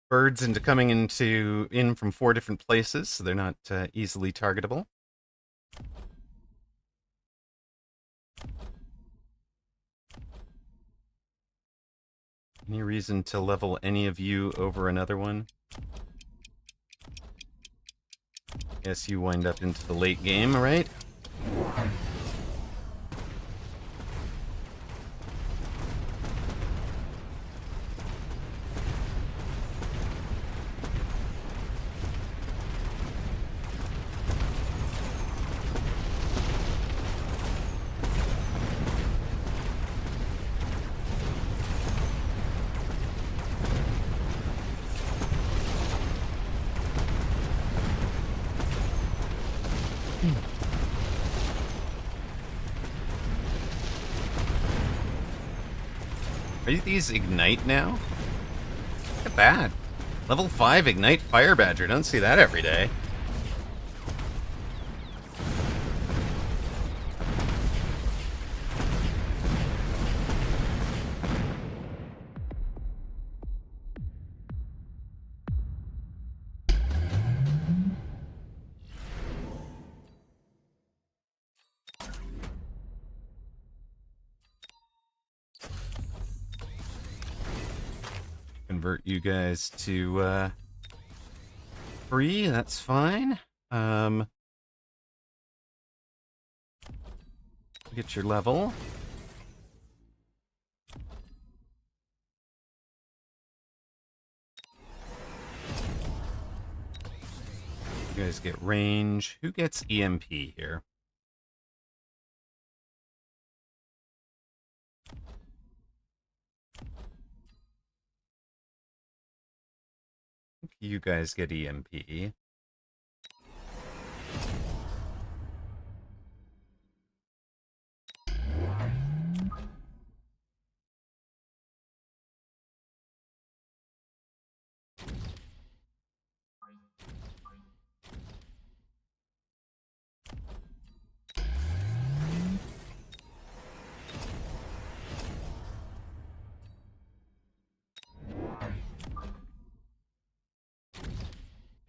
birds into coming in from 4 different places, so they're not easily targetable. Any reason to level any of you over another one? Guess you wind up into the late game, right? Are these Ignite now? Look at that. Level 5 Ignite Fire Badger. Don't see that every day. Convert you guys to free, that's fine. Get your level. You guys get range. Who gets EMP here? You guys get EMP.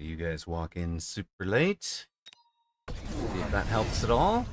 You guys walk in super late. See if that helps at all.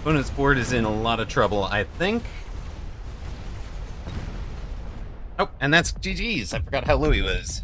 Opponent's board is in a lot of trouble, I think. Oh, and that's GG's. I forgot how low he was.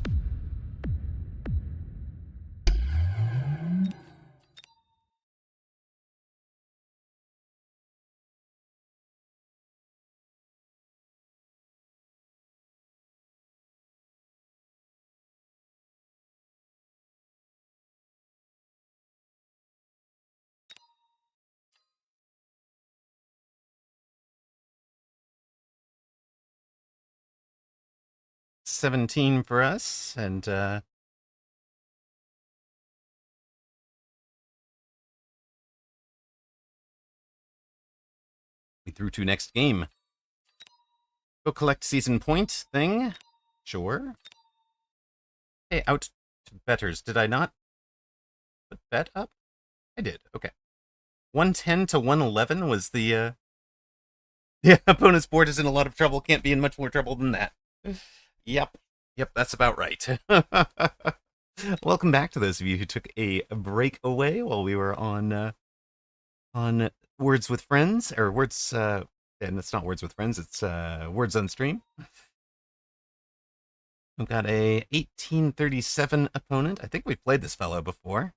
$17 for us, and we through to next game. Go collect season point thing. Sure. Hey, out to betters. Did I not put bet up? I did. Okay. 110 to 111 was the opponent's board is in a lot of trouble. Can't be in much more trouble than that. Yep, that's about right. Welcome back to those of you who took a break away while we were on Words with Friends, or Words And it's not Words with Friends, it's Words on Stream. We've got a 1837 opponent. I think we've played this fellow before.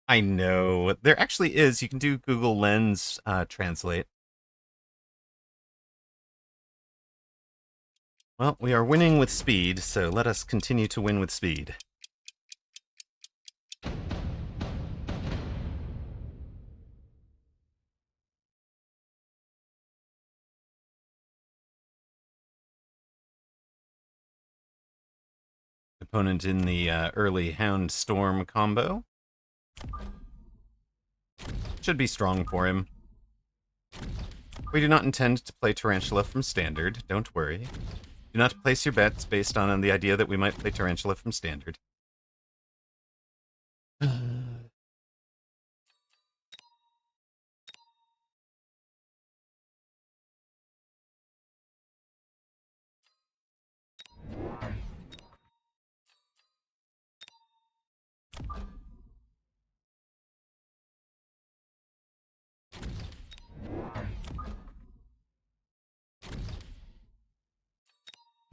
I know. There actually is. You can do Google Lens translate. Well, we are winning with speed, so let us continue to win with speed. Opponent in the early Hound Storm combo. Should be strong for him. We do not intend to play Tarantula from Standard, don't worry. Do not place your bets based on the idea that we might play Tarantula from Standard.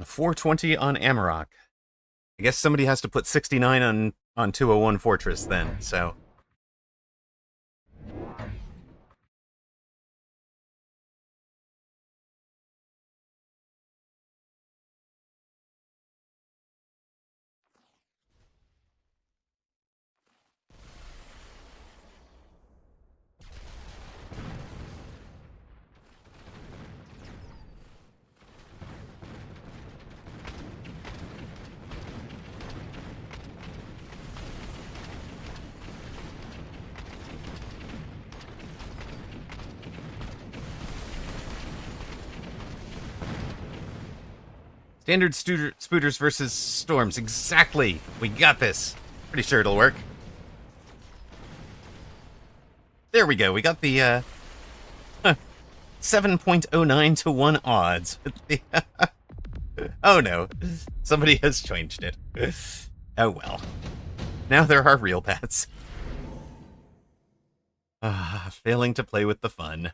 420 on Amarok. I guess somebody has to put 69 on 201 Fortress then, so... Standard Spooters versus Storms. Exactly. We got this. Pretty sure it'll work. There we go. We got the 7.09 to 1 odds. Oh no. Somebody has changed it. Oh well. Now there are real bets. Failing to play with the fun.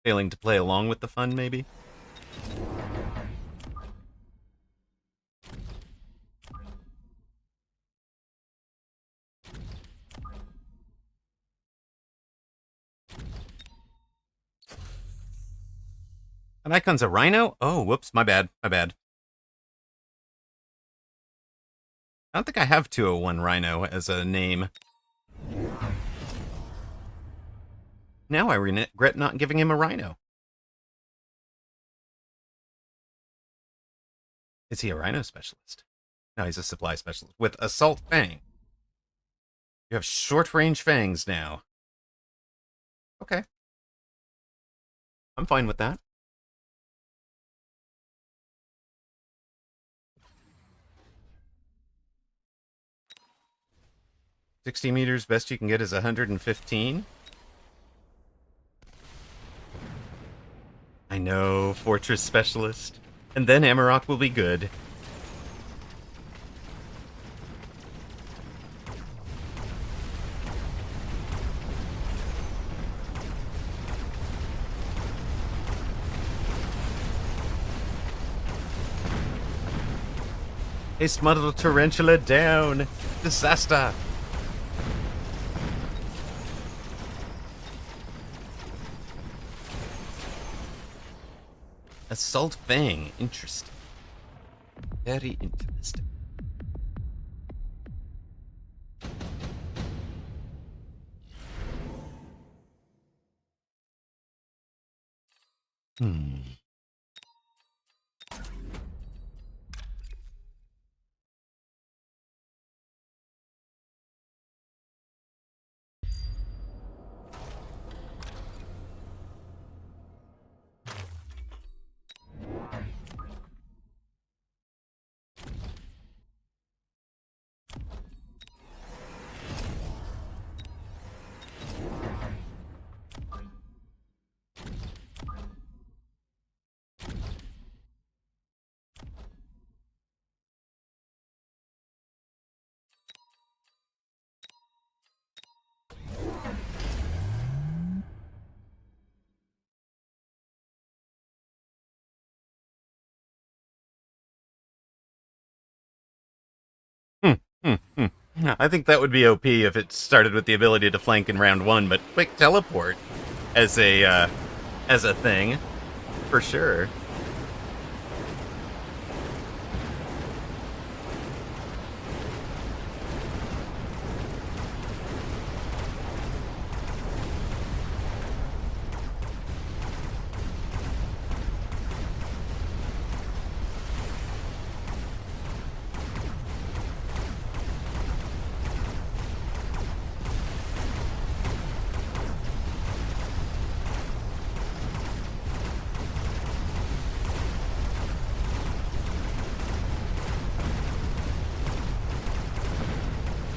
Failing to play along with the fun, maybe? An icon's a rhino? Oh, whoops, my bad, my bad. I don't think I have 201 Rhino as a name. Now I regret not giving him a rhino. Is he a rhino specialist? No, he's a supply specialist with Assault Fang. You have short-range fangs now. Okay. I'm fine with that. $60 meters, best you can get is 115. I know, Fortress Specialist. And then Amarok will be good. Haste Muddle Tarantula down! Disaster! Assault Fang. Interesting. Very interesting. Hmm, hmm. I think that would be OP if it started with the ability to flank in round one, but quick teleport as a thing for sure.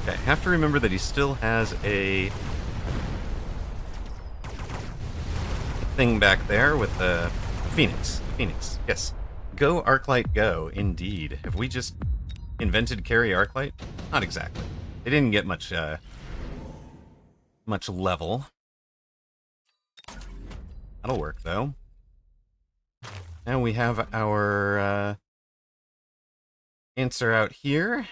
Okay, have to remember that he still has a thing back there with the Phoenix. Phoenix, yes. Go Arclight, go. Indeed. Have we just invented carry Arclight? Not exactly. They didn't get much much level. That'll work though. Now we have our answer out here.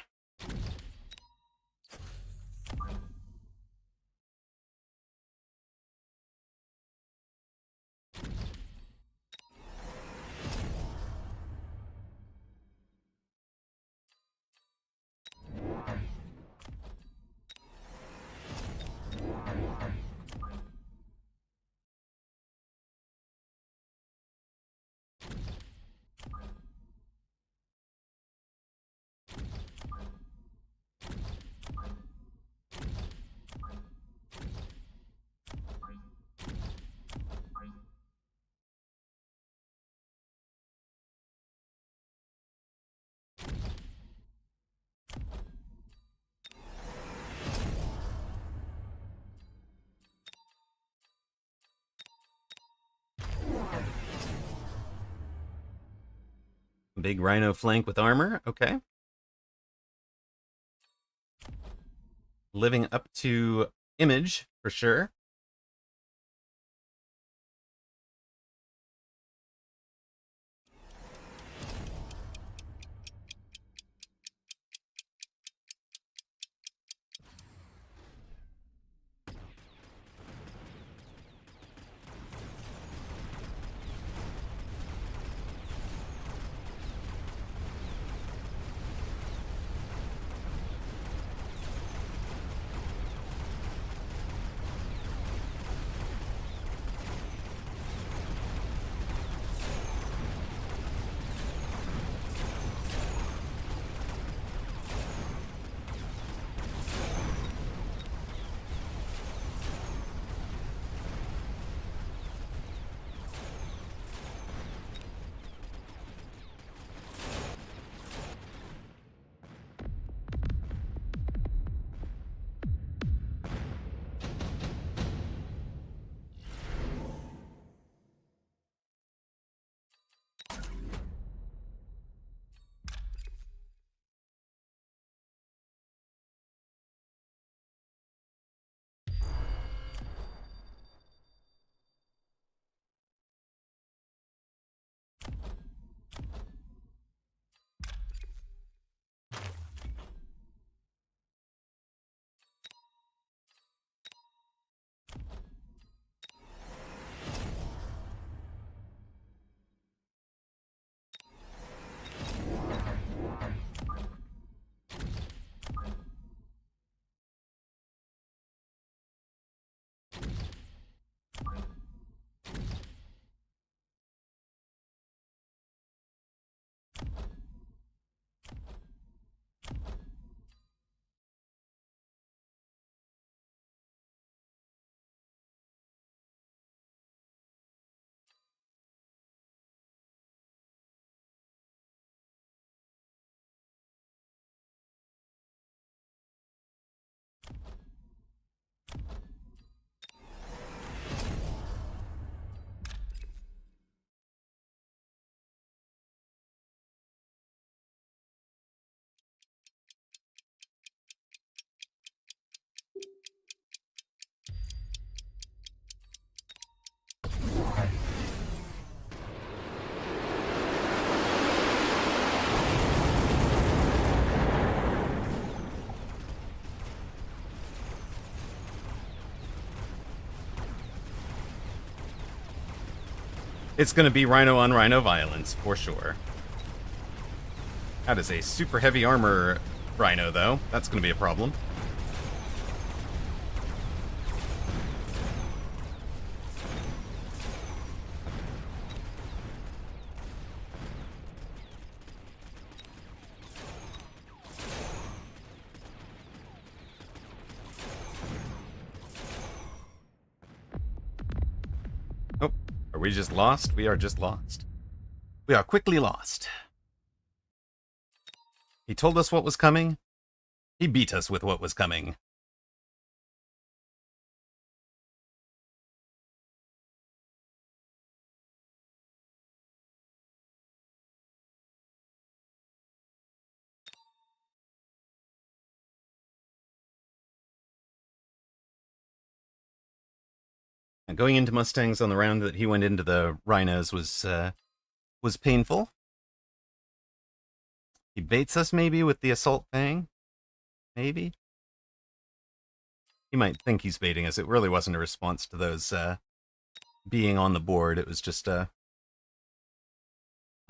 Big Rhino flank with armor. Okay. Living up to image for sure. It's going to be Rhino on Rhino violence, for sure. That is a super heavy armor Rhino, though. That's going to be a problem. Oh, are we just lost? We are just lost. We are quickly lost. He told us what was coming. He beat us with what was coming. And going into Mustangs on the round that he went into the Rhinos was painful. He baits us maybe with the Assault Fang. Maybe. He might think he's baiting us. It really wasn't a response to those being on the board. It was just I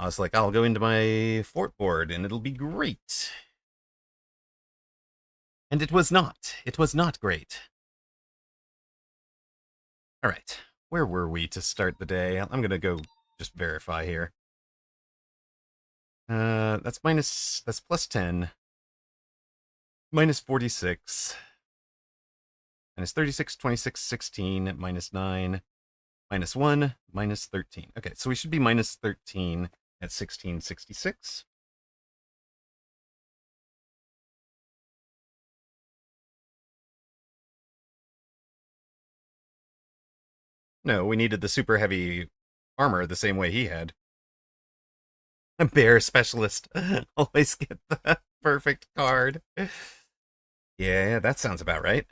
was like, I'll go into my fort board and it'll be great. And it was not. It was not great. All right. Where were we to start the day? I'm going to go just verify here. That's plus 10. Minus 46. Minus 36, 26, 16, minus 9, minus 1, minus 13. Okay, so we should be minus 13 at 1666. No, we needed the super heavy armor the same way he had. A bear specialist. Always get the perfect card. Yeah, that sounds about right.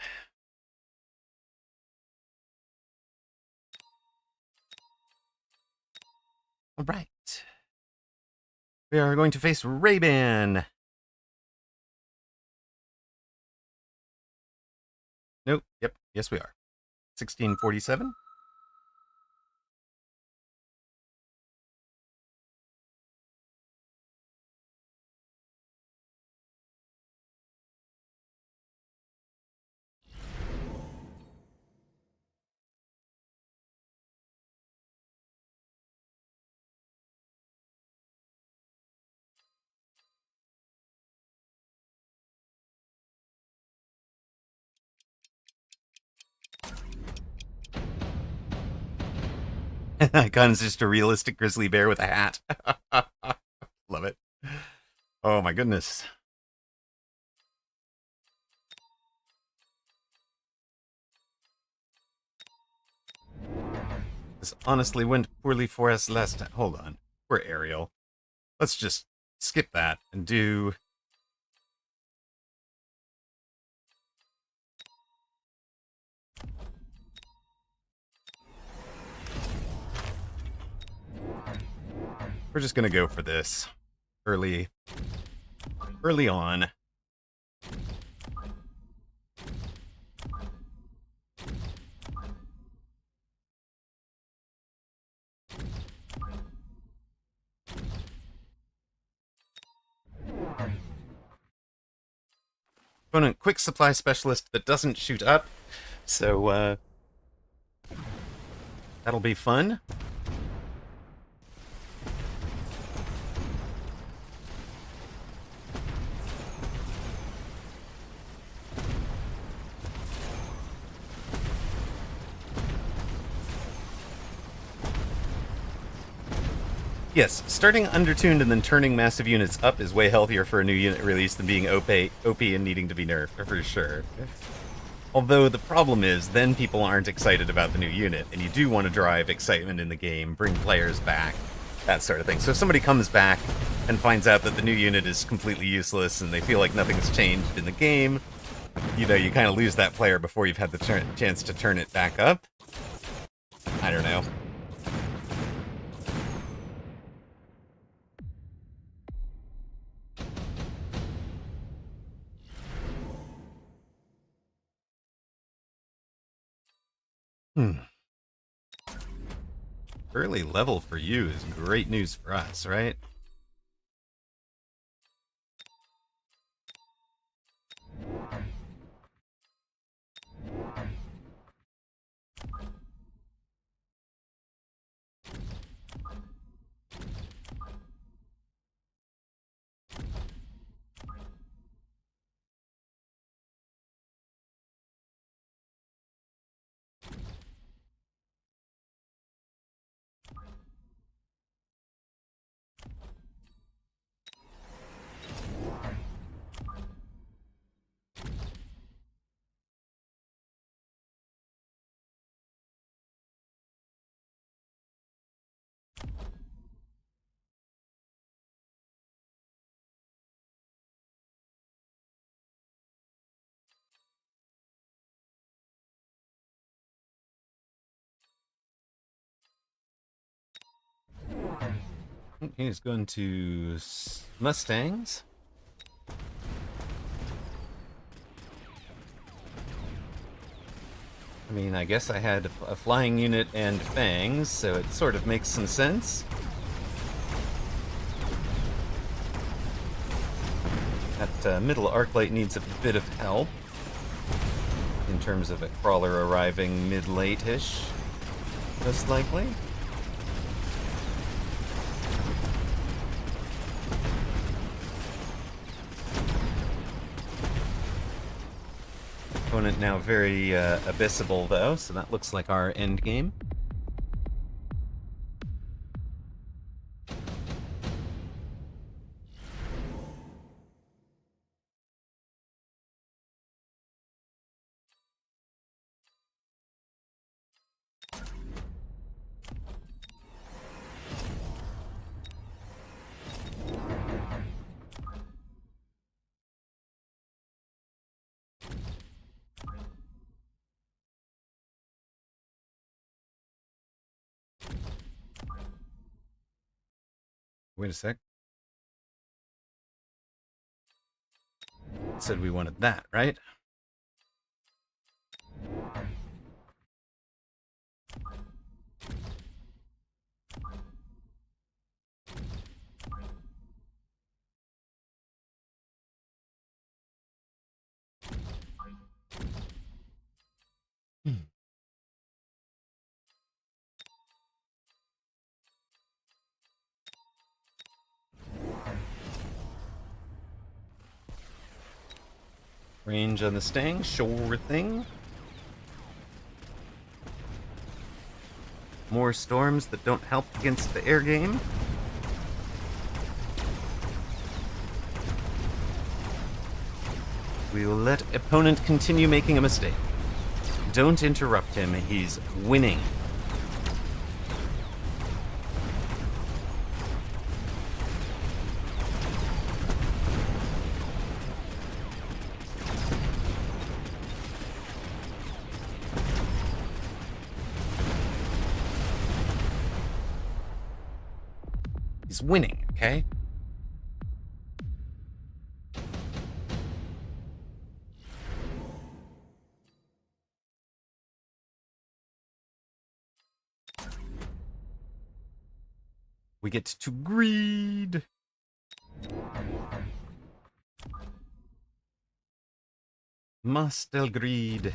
All right. We are going to face Ray-Ban. Nope. Yep. Yes, we are. 1647. Icon's just a realistic grizzly bear with a hat. Love it. Oh my goodness. This honestly went poorly for us last time. Hold on. We're Ariel. Let's just skip that and do... We're just gonna go for this. Early on. Opponent quick supply specialist that doesn't shoot up. So, that'll be fun. Yes, starting undertuned and then turning massive units up is way healthier for a new unit release than being OP and needing to be nerfed, for sure. Although the problem is, then people aren't excited about the new unit, and you do want to drive excitement in the game, bring players back, that sort of thing. So if somebody comes back and finds out that the new unit is completely useless and they feel like nothing's changed in the game, you know, you kind of lose that player before you've had the chance to turn it back up. I don't know. Early level for you is great news for us, right? He's going to Mustangs. I mean, I guess I had a flying unit and fangs, so it sort of makes some sense. That middle Arclight needs a bit of help in terms of a crawler arriving mid-late-ish, most likely. Opponent now very abyssable, though, so that looks like our end game. Wait a sec. It said we wanted that, right? Range on the Stang, sure thing. More storms that don't help against the air game. We will let opponent continue making a mistake. Don't interrupt him, he's winning. He's winning, okay? We get to greed. Must greed.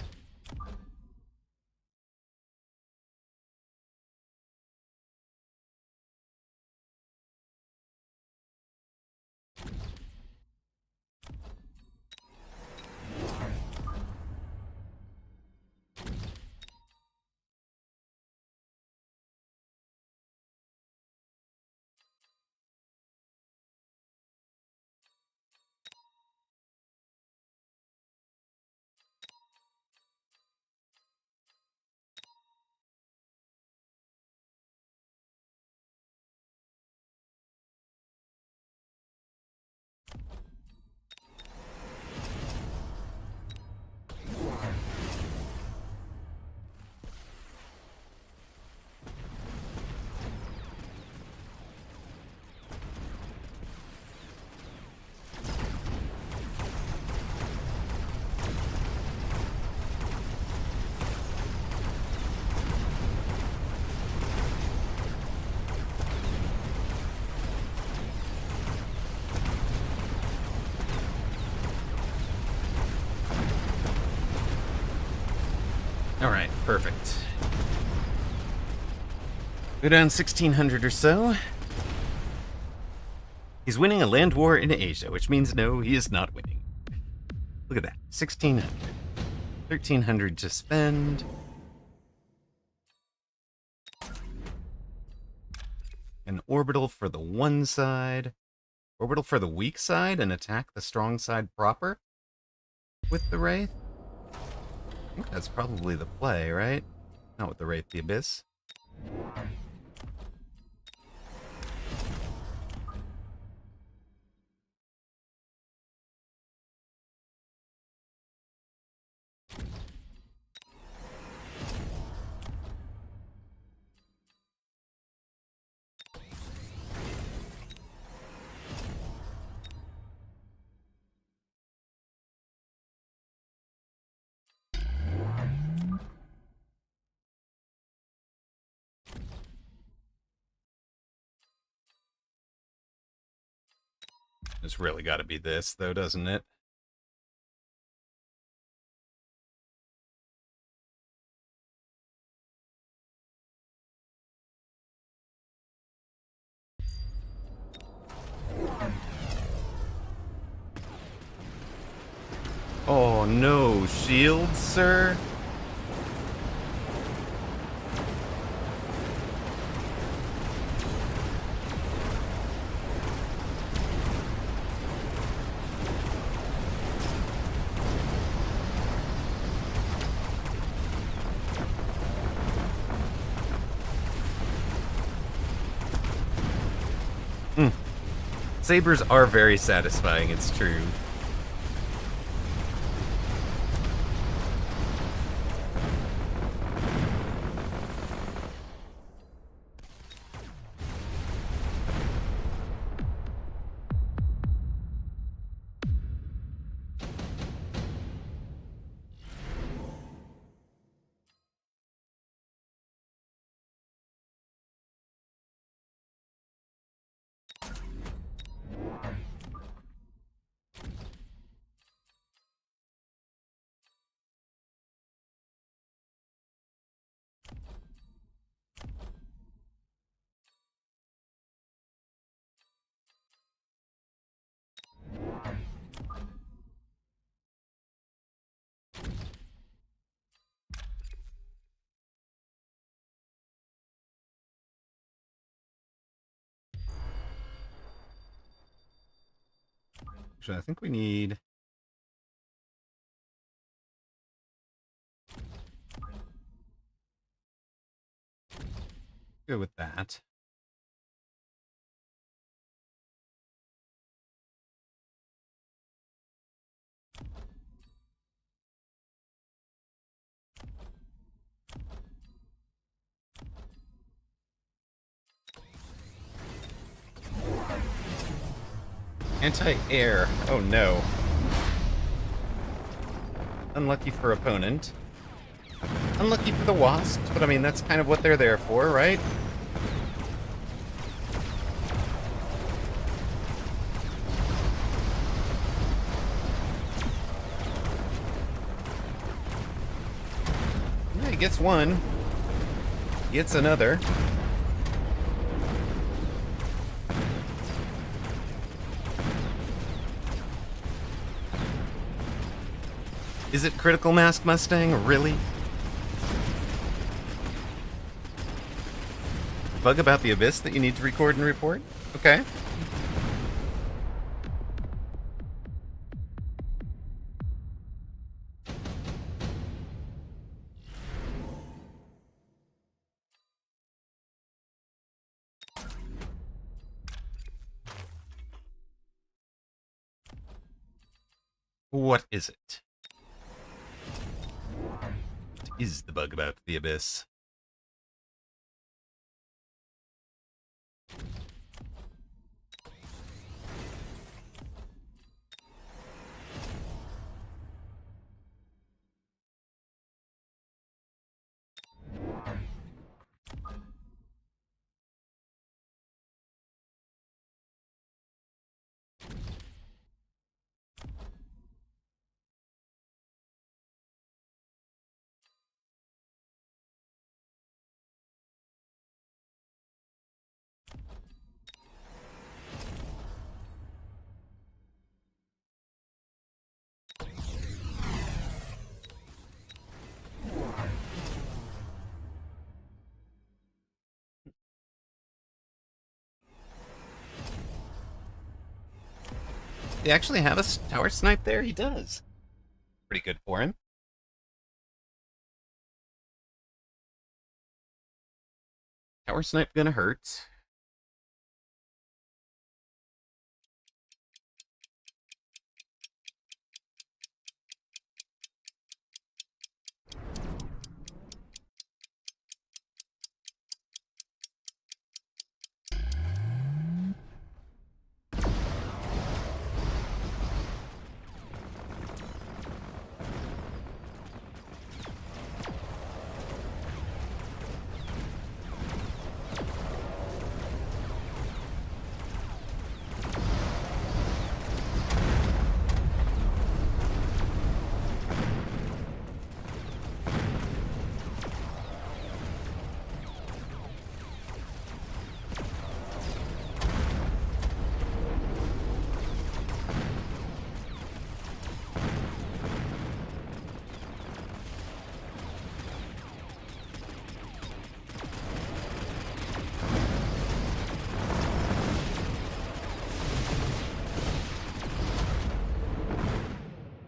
Perfect. Go down 1,600 or so. He's winning a land war in Asia, which means no, he is not winning. Look at that. 1,600. 1,300 to spend. An orbital for the one side. Orbital for the weak side and attack the strong side proper with the Wraith? I think that's probably the play, right? Not with the Wraith, the Abyss. It's really got to be this, though, doesn't it? Oh no, shield, sir? Sabers are very satisfying, it's true. Actually, I think we need... go with that. Anti-air. Oh no. Unlucky for opponent. Unlucky for the Wasps, but I mean, that's kind of what they're there for, right? Yeah, he gets one. Gets another. Is it Critical Mask Mustang? Really? Bug about the Abyss that you need to record and report? Okay. What is it? What is the bug about the Abyss? he actually have a tower snipe there? He does. Pretty good for him. Tower snipe gonna hurt.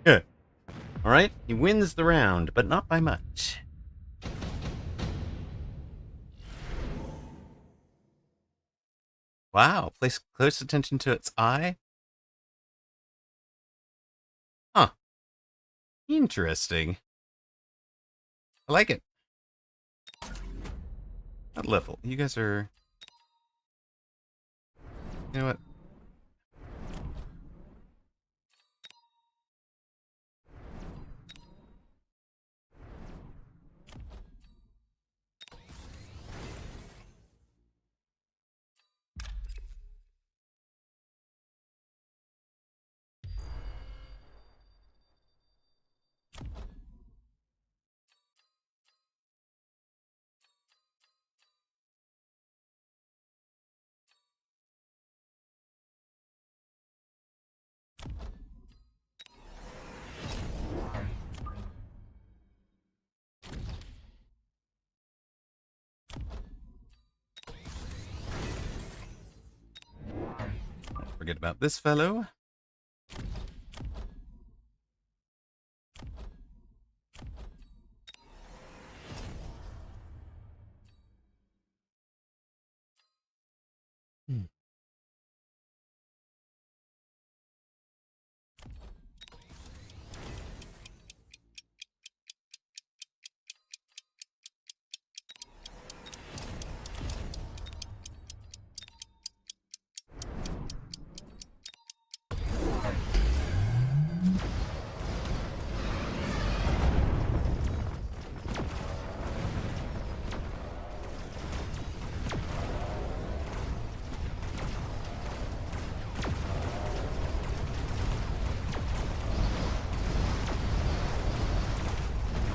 Yeah. All right, he wins the round, but not by much. Wow, place close attention to its eye. Huh. Interesting. I like it. What level? You guys are... You know what? Don't forget about this fellow.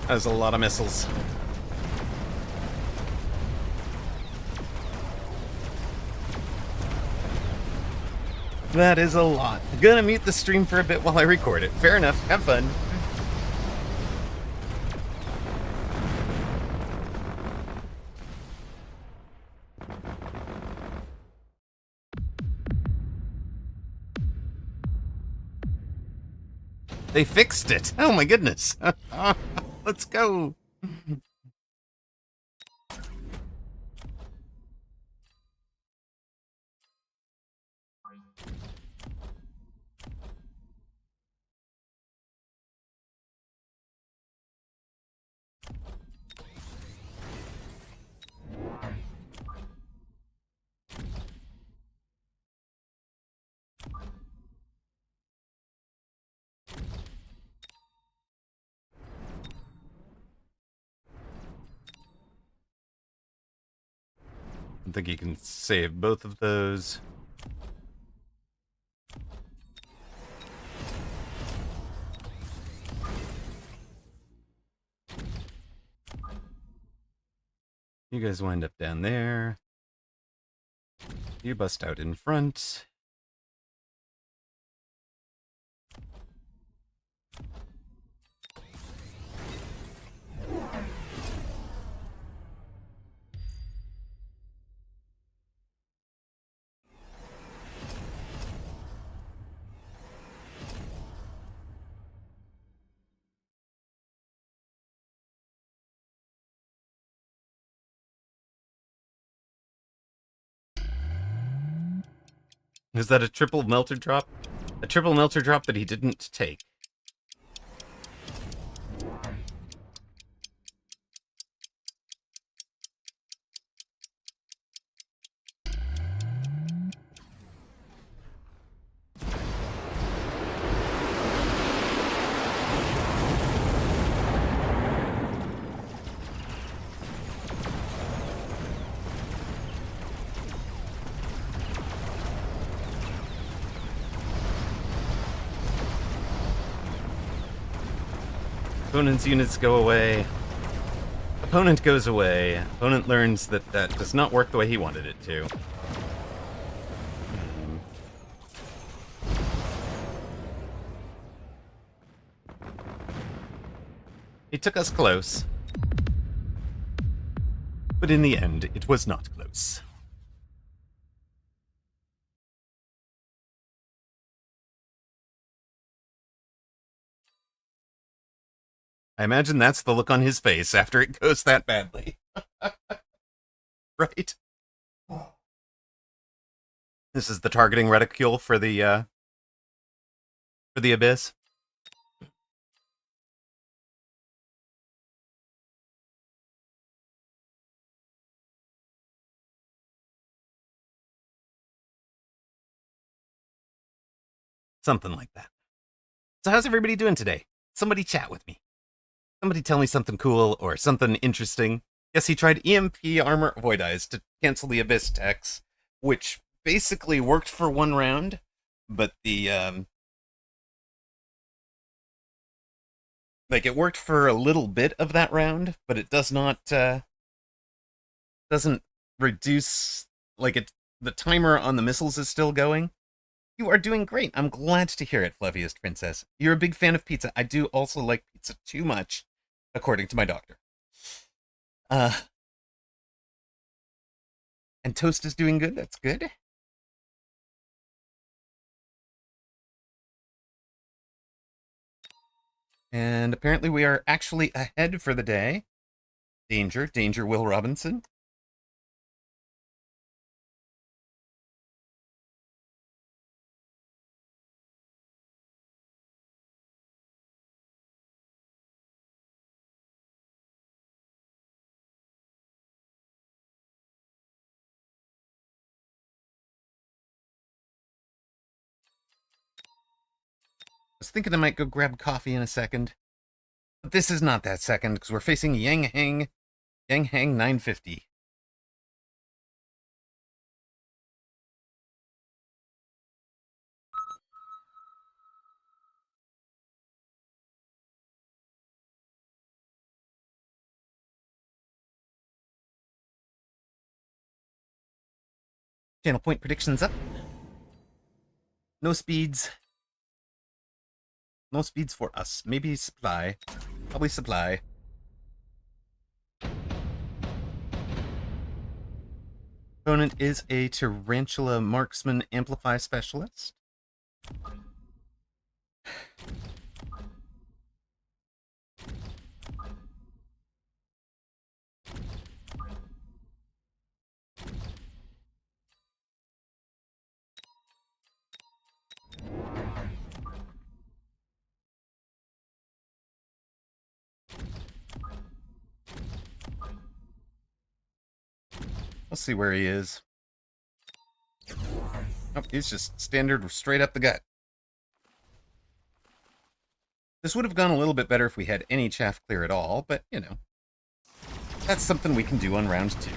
That's a lot of missiles. That is a lot. Gonna mute the stream for a bit while I record it. Fair enough. Have fun. They fixed it. Oh my goodness. Let's go. I think you can save both of those. You guys wind up down there. You bust out in front. Is that a triple melter drop? A triple melter drop that he didn't take. Opponent's units go away. Opponent goes away. Opponent learns that that does not work the way he wanted it to. He took us close. But in the end, it was not close. I imagine that's the look on his face after it goes that badly. Right? This is the targeting reticule for the Abyss. Something like that. So how's everybody doing today? Somebody chat with me. Somebody tell me something cool or something interesting. Yes, he tried EMP Armor Void Eyes to cancel the Abyss techs, which basically worked for one round, but the like it worked for a little bit of that round, but it does not doesn't reduce like it. The timer on the missiles is still going. You are doing great. I'm glad to hear it, Fluffiest Princess. You're a big fan of pizza. I do also like pizza too much, according to my doctor. And Toast is doing good. That's good. And apparently we are actually ahead for the day. Danger, danger, Will Robinson. I was thinking I might go grab coffee in a second. But this is not that second, because we're facing Yang Hang 950. Channel point predictions up. No speeds. No speeds for us. Maybe supply. Probably supply. Opponent is a Tarantula Marksman Amplify Specialist. We'll see where he is. Oh, he's just standard straight up the gut. This would have gone a little bit better if we had any chaff clear at all, but, you know. That's something we can do on round 2.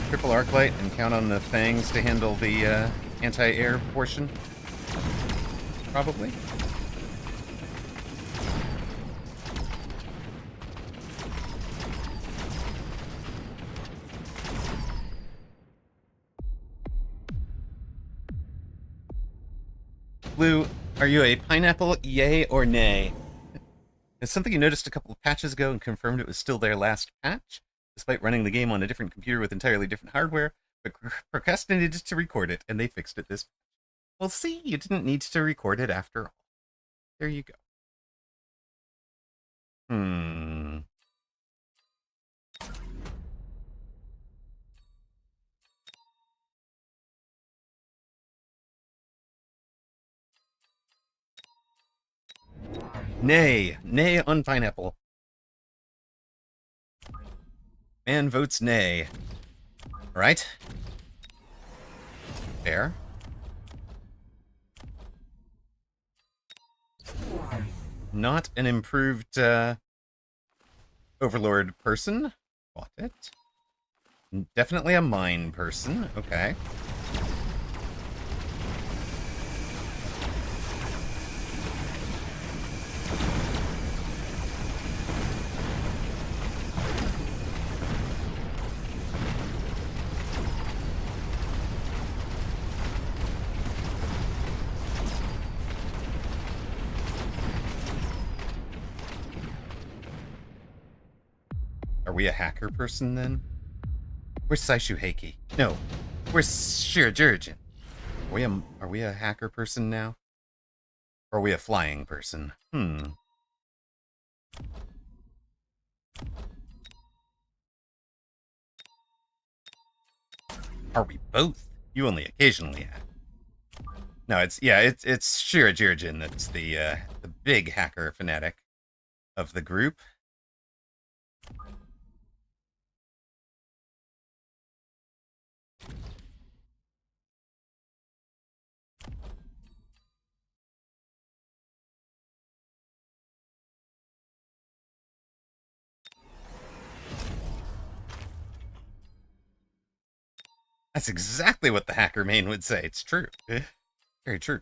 Triple Arclight and count on the Fangs to handle the anti-air portion. Probably. Blue, are you a pineapple, yay or nay? It's something you noticed a couple of patches ago and confirmed it was still there last patch, despite running the game on a different computer with entirely different hardware, but procrastinated to record it, and they fixed it this patch. Well, see, you didn't need to record it after all. There you go. Nay. Nay on pineapple. Man votes nay. Right? Fair. Not an improved Overlord person. Bought it. Definitely a mine person. Okay. Are we a hacker person then? Where's Saishu Heiki? No. Where's Shirajurgen? Are we a hacker person now? Or are we a flying person? Are we both? You only occasionally hack. No, it's Shirajurgen that's the big hacker fanatic of the group. That's exactly what the hacker main would say. It's true. Very true.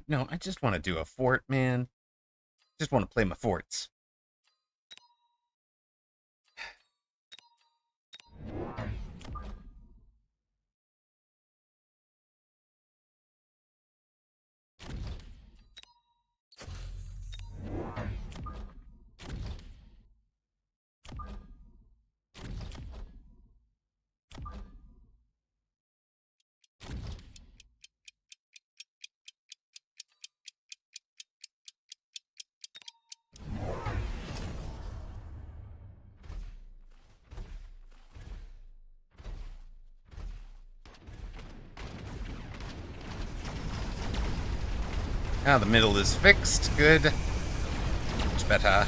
No, I just want to do a fort, man. Just want to play my forts. Ah, the middle is fixed. Good. Much better.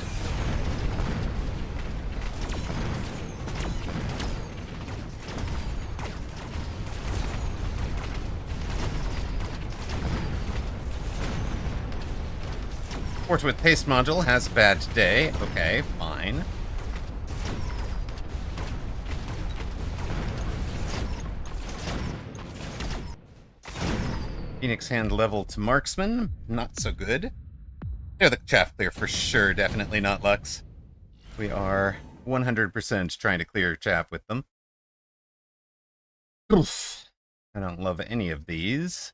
Fort with paste module has a bad day. Okay, fine. Phoenix hand level to marksman. Not so good. Yeah, the chaff clear for sure. Definitely not Lux. We are 100% trying to clear chaff with them. Oof. I don't love any of these.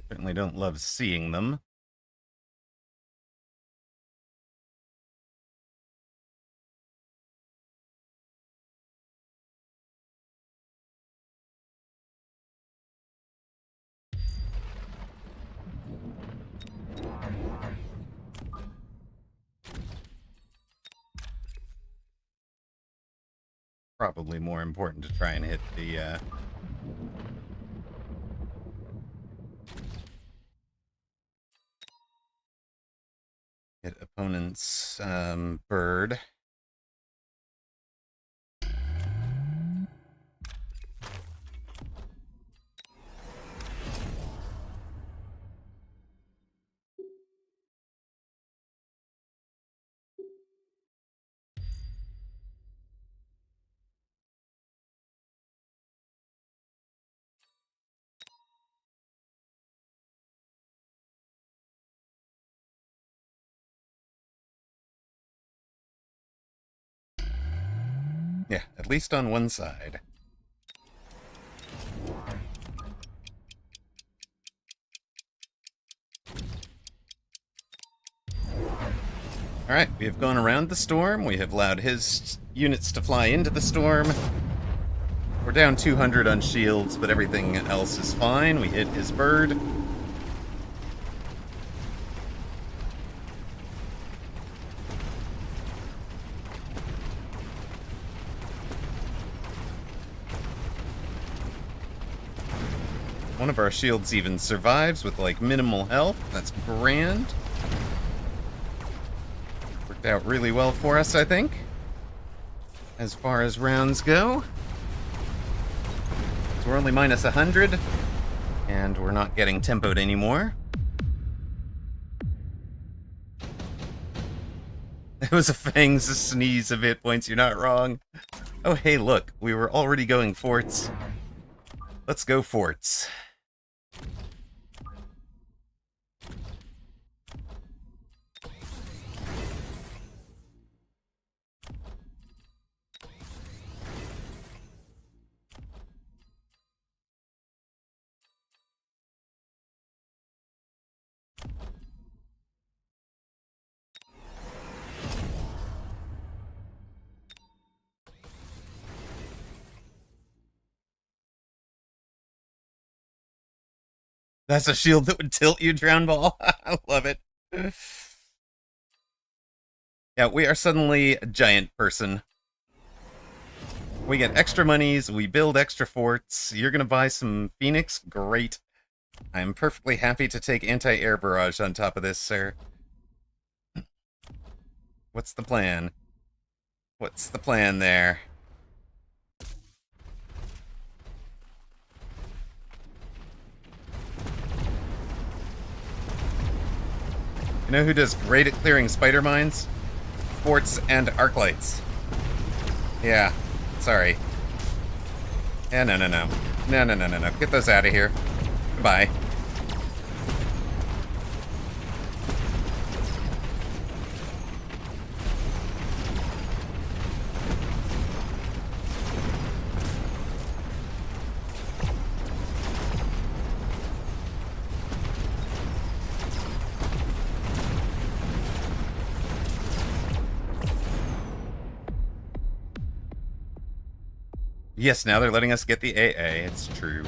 Certainly don't love seeing them. Probably more important to try and hit the hit opponent's bird. Yeah, at least on one side. Alright, we have gone around the storm. We have allowed his units to fly into the storm. We're down 200 on shields, but everything else is fine. We hit his bird. One of our shields even survives with, like, minimal health. That's grand. Worked out really well for us, I think. As far as rounds go. So we're only minus 100. And we're not getting tempoed anymore. It was a Fang's sneeze of hit points, you're not wrong. Oh, hey, look. We were already going forts. Let's go forts. That's a shield that would tilt you, Drown Ball. I love it. Yeah, we are suddenly a giant person. We get extra monies, we build extra forts. You're gonna buy some Phoenix? Great. I'm perfectly happy to take anti-air barrage on top of this, sir. What's the plan? What's the plan there? You know who does great at clearing spider mines? Forts and arc lights. Yeah, sorry. Yeah, no. No. Get those out of here. Goodbye. Yes, now they're letting us get the AA. It's true.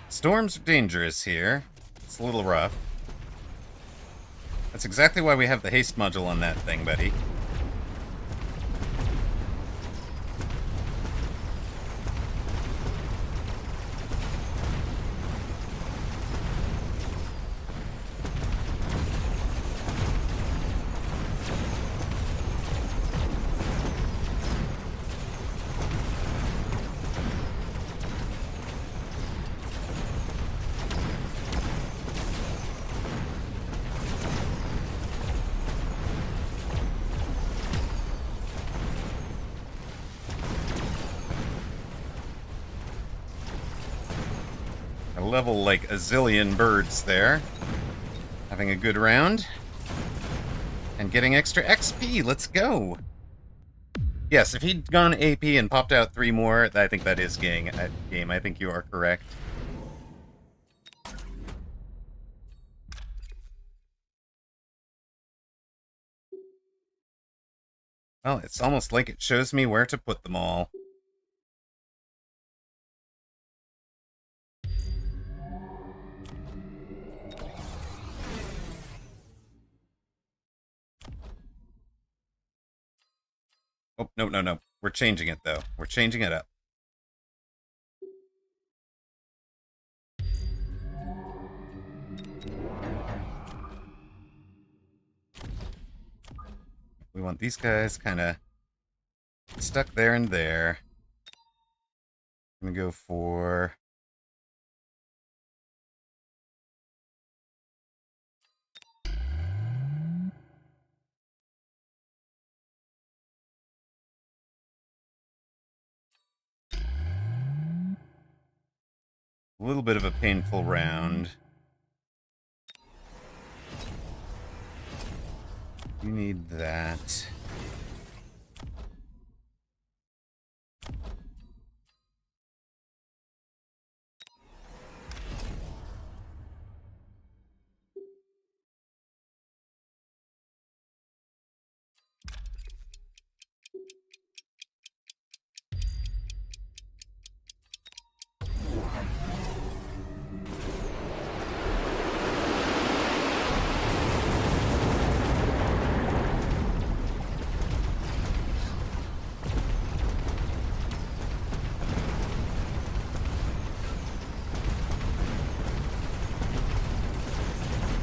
Storms are dangerous here. It's a little rough. That's exactly why we have the haste module on that thing, buddy. I level like a zillion birds there. Having a good round. And getting extra XP. Let's go. Yes, if he'd gone AP and popped out 3 more, I think that is game. I think you are correct. Well, it's almost like it shows me where to put them all. Oh, no, no, no. We're changing it, though. We're changing it up. We want these guys kind of stuck there and there. I'm gonna go for... a little bit of a painful round. You need that.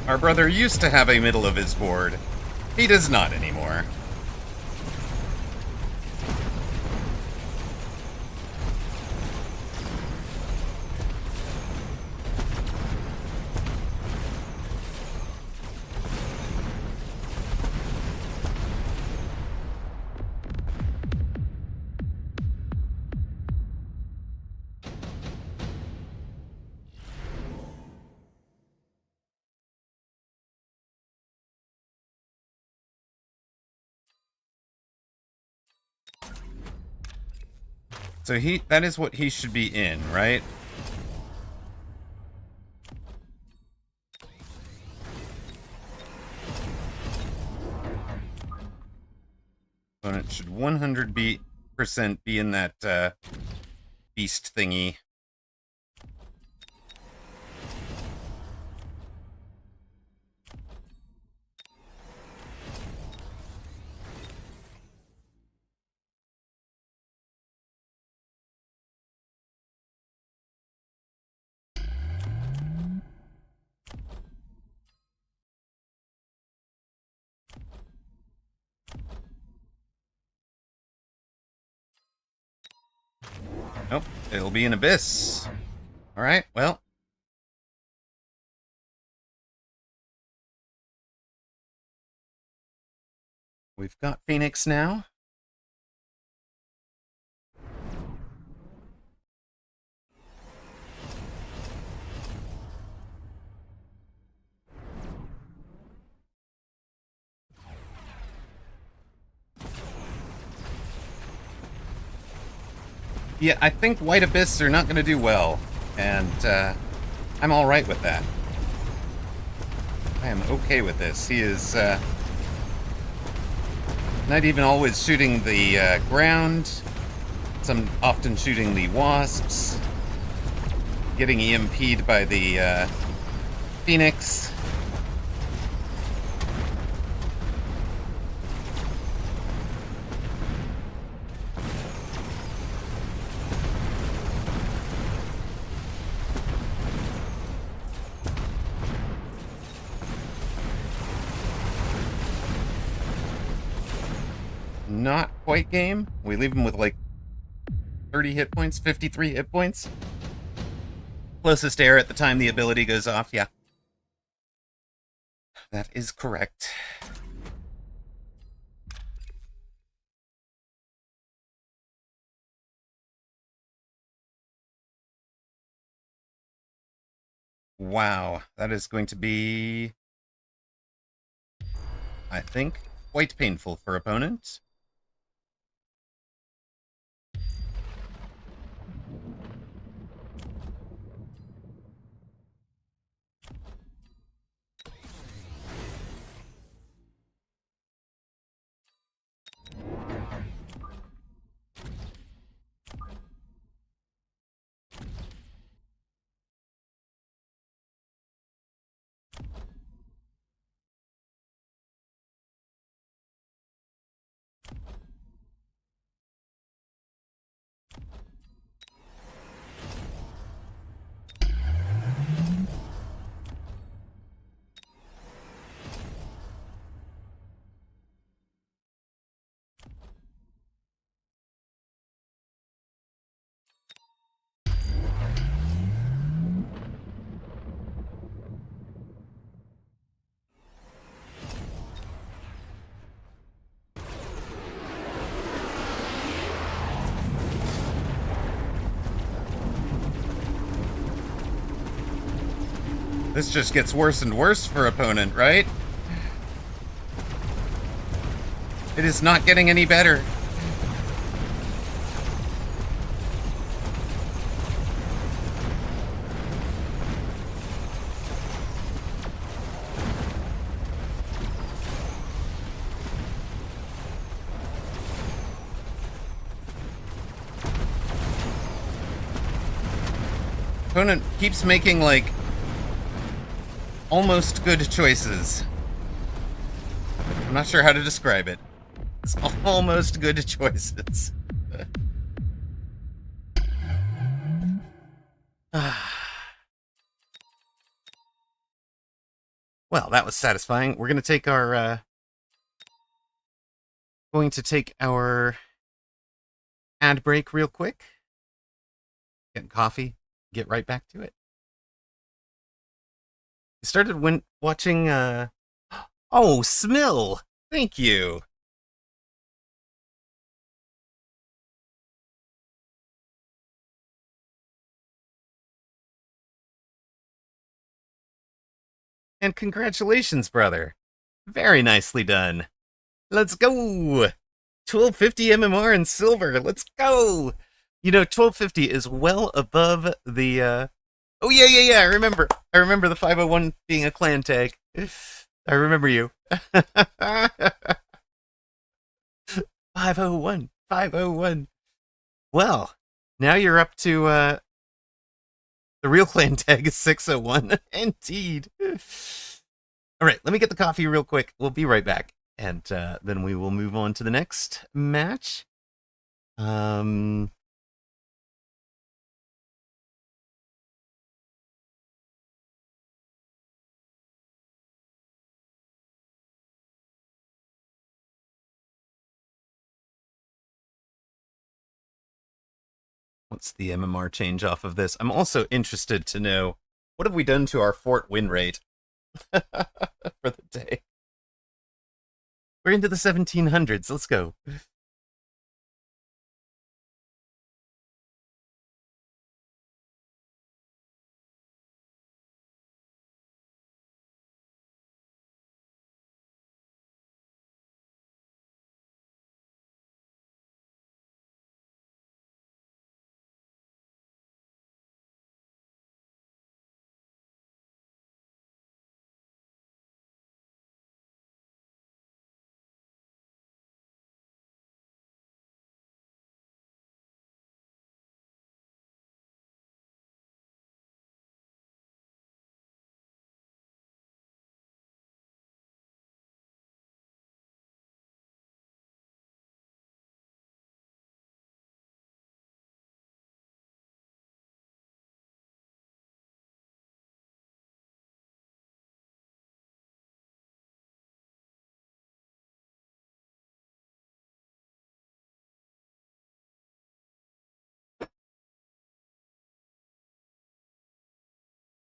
Our brother used to have a middle of his board. He does not anymore. So that is what he should be in, right? Opponent should 100% be in that beast thingy. Nope, it'll be an abyss. Alright, well. We've got Phoenix now. Yeah, I think White Abyss are not going to do well, and I'm alright with that. I am okay with this. He is not even always shooting the ground. Some often shooting the wasps. Getting EMP'd by the Phoenix. Not quite game. We leave him with like 30 hit points, 53 hit points. Closest air at the time the ability goes off, yeah. That is correct. Wow, that is going to be, I think, quite painful for opponents. This just gets worse and worse for opponent, right? It is not getting any better. Opponent keeps making, like, almost good choices. I'm not sure how to describe it. It's almost good choices. Well, that was satisfying. We're going to take our ad break real quick. Get coffee. Get right back to it. You started watching. Oh, Smill. Thank you. And congratulations, brother. Very nicely done. Let's go. 1250 MMR in silver. Let's go. You know, 1250 is well above the Oh yeah. I remember the 501 being a clan tag. I remember you. 501. Well, now you're up to the real clan tag is 601. Indeed. All right, let me get the coffee real quick. We'll be right back, and then we will move on to the next match. What's the MMR change off of this? I'm also interested to know, what have we done to our fort win rate for the day? We're into the 1700s. Let's go.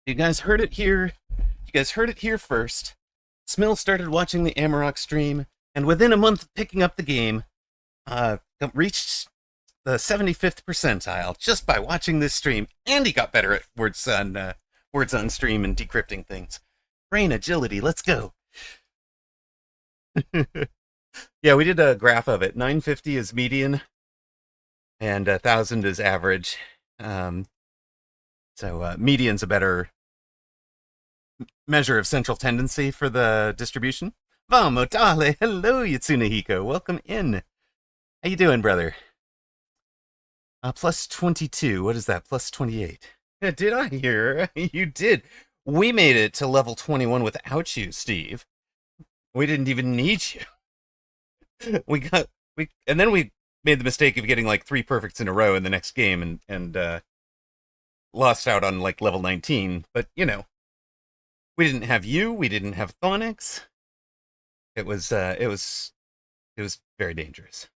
You guys heard it here. You guys heard it here first. Smill started watching the Amarok stream, and within a month of picking up the game, reached the 75th percentile just by watching this stream, and he got better at words on stream and decrypting things. Brain agility, let's go. Yeah, we did a graph of it. 950 is median, and 1,000 is average. So median's a better measure of central tendency for the distribution. Vamo dale, hello Yatsunehiko, welcome in. How you doing, brother? Plus 22, what is that? Plus 28. Did I hear? You did. We made it to level 21 without you, Steve. We didn't even need you. And then we made the mistake of getting like 3 perfects in a row in the next game and lost out on like level 19, but you know, we didn't have you, we didn't have Thonix. It was very dangerous.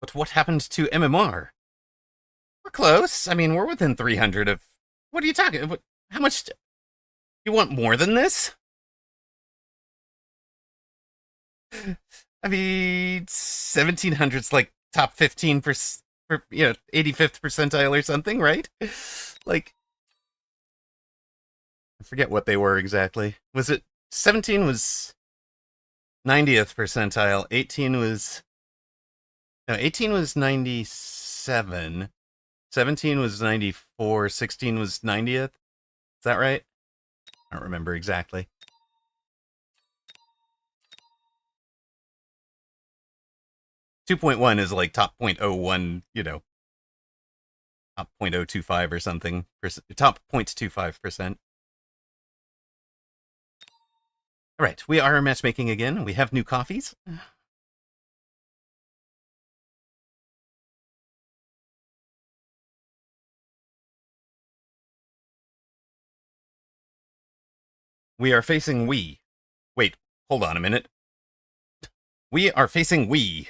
But what happened to MMR? We're close. I mean, we're within 300 of... What are you talking? How much... You want more than this? I mean, 1700's like top 15%. for 85th percentile or something, right? Like, I forget what they were exactly. Was it 17 was 90th percentile, 18 was 18 was 97, 17 was 94, 16 was 90th. Is that right? I don't remember exactly. .1 is like top 0.01, top 0.025 or something, top 0.25%. All right, we are matchmaking again. We have new coffees. We are facing we. Wait, hold on a minute. We are facing we.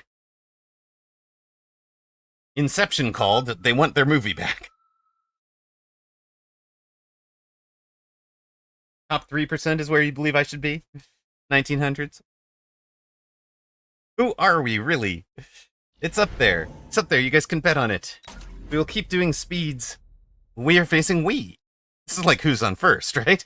Inception called. They want their movie back. Top 3% is where you believe I should be? 1900s? Who are we, really? It's up there. It's up there. You guys can bet on it. We will keep doing speeds. We are facing we. This is like who's on first, right?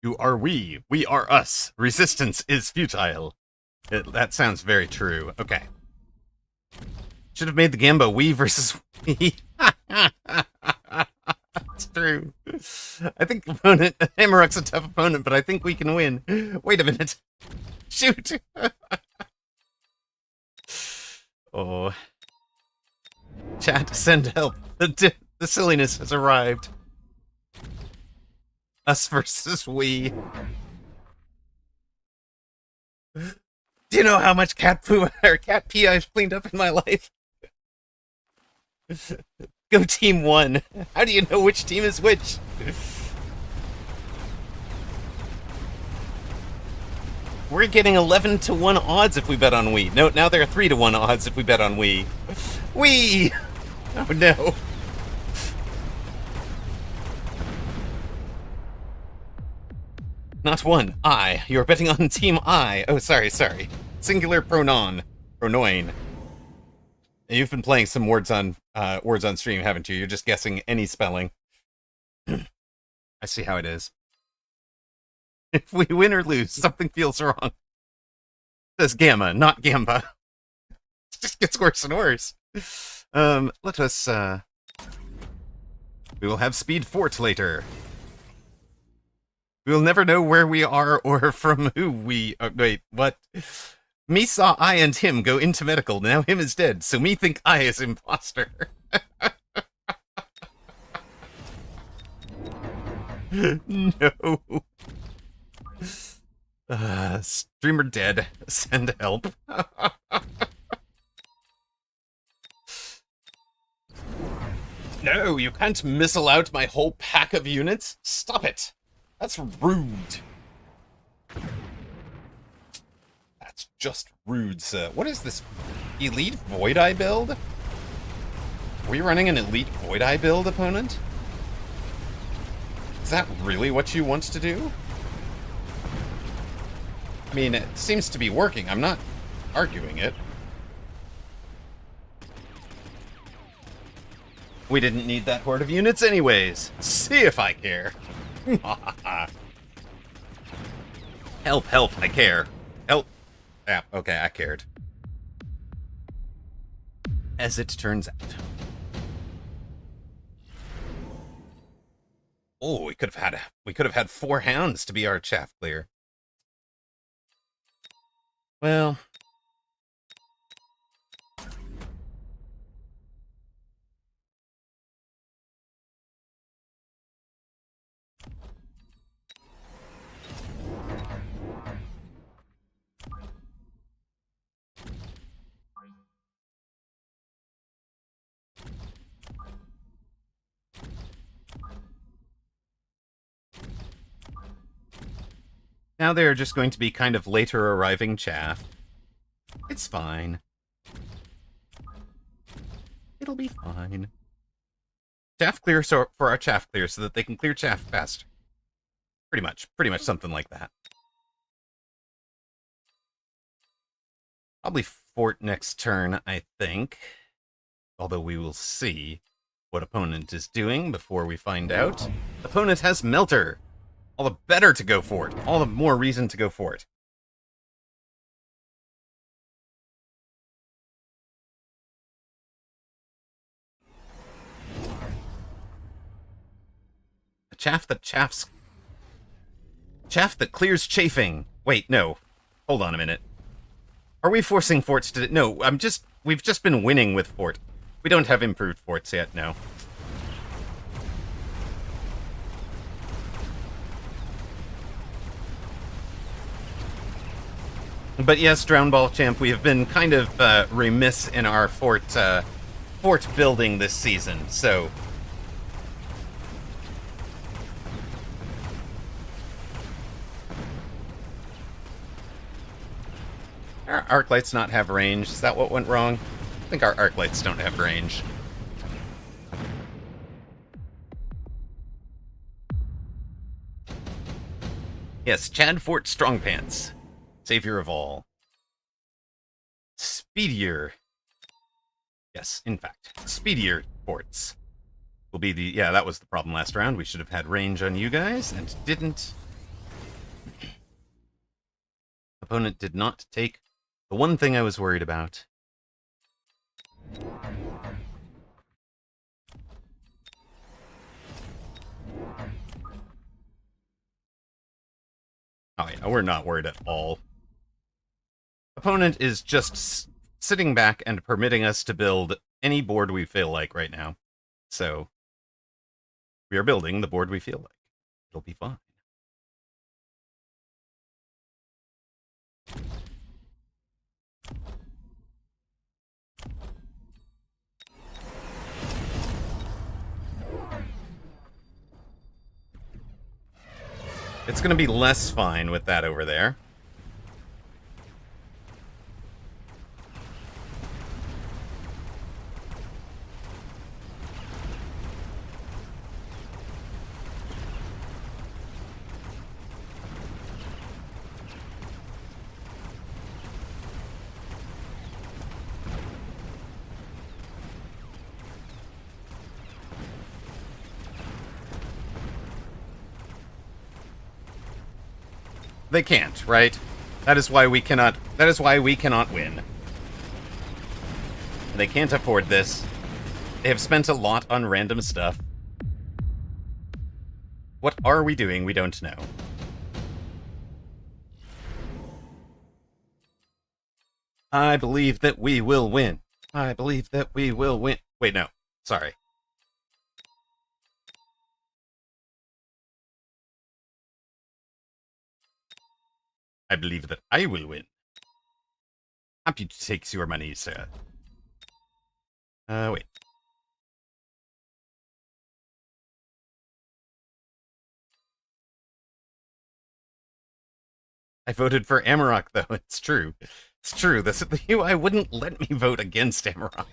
You are we. We are us. Resistance is futile. That sounds very true. Okay. Should have made the Gamba we versus we. It's true. I think opponent Amarok's a tough opponent, but I think we can win. Wait a minute. Shoot. Oh. Chat, send help. The silliness has arrived. Us versus we. Do you know how much cat poo or cat pee I've cleaned up in my life? Go team one. How do you know which team is which? We're getting 11-1 odds if we bet on we. No, now there are 3-1 odds if we bet on we. We! Oh no. Not one. I. You're betting on team I. Oh, sorry. Singular pronoun. Pronoin. You've been playing some words on stream, haven't you? You're just guessing any spelling. I see how it is. If we win or lose, something feels wrong. It says Gamma, not Gamba. It just gets worse and worse. Let us, we will have Speed Fort later. We will never know where we are or from who we... wait, what? Me saw I and him go into medical. Now him is dead, so me think I is imposter. No. Streamer dead. Send help. No, you can't missile out my whole pack of units. Stop it. That's rude. That's just rude, sir. What is this? Elite Void Eye build? Are we running an Elite Void Eye build, opponent? Is that really what you want to do? I mean, it seems to be working. I'm not arguing it. We didn't need that horde of units anyways. See if I care. Help, I care. Help. Yeah, okay, I cared. As it turns out. Oh, we could have had 4 hounds to be our chaff clear. Well, Now they're just going to be kind of later arriving chaff. It's fine. It'll be fine. Chaff clear for our chaff clear so that they can clear chaff faster. Pretty much something like that. Probably fort next turn, I think. Although we will see what opponent is doing before we find out. Opponent has Melter. All the better to go for it. All the more reason to go for it. The chaff that chaffs. Chaff that clears chafing. Wait, no. Hold on a minute. Are we forcing forts to... No, we've just been winning with fort. We don't have improved forts yet, no. But yes, Drownball Champ, we have been kind of remiss in our fort building this season, so... Our arc lights not have range? Is that what went wrong? I think our arc lights don't have range. Yes, Chad Fort Strongpants. Savior of all. Speedier. Yes, in fact. Speedier forts will be the... Yeah, that was the problem last round. We should have had range on you guys, and didn't. Opponent did not take the one thing I was worried about. Oh yeah, we're not worried at all. Opponent is just sitting back and permitting us to build any board we feel like right now. So, we are building the board we feel like. It'll be fine. It's going to be less fine with that over there. They can't, right? That is why we cannot win. They can't afford this. They have spent a lot on random stuff. What are we doing? We don't know. I believe that we will win. I believe that we will win. Wait, no. Sorry. I believe that I will win. Happy to take your money, sir. Wait. I voted for Amarok, though. It's true. It's true. The UI wouldn't let me vote against Amarok.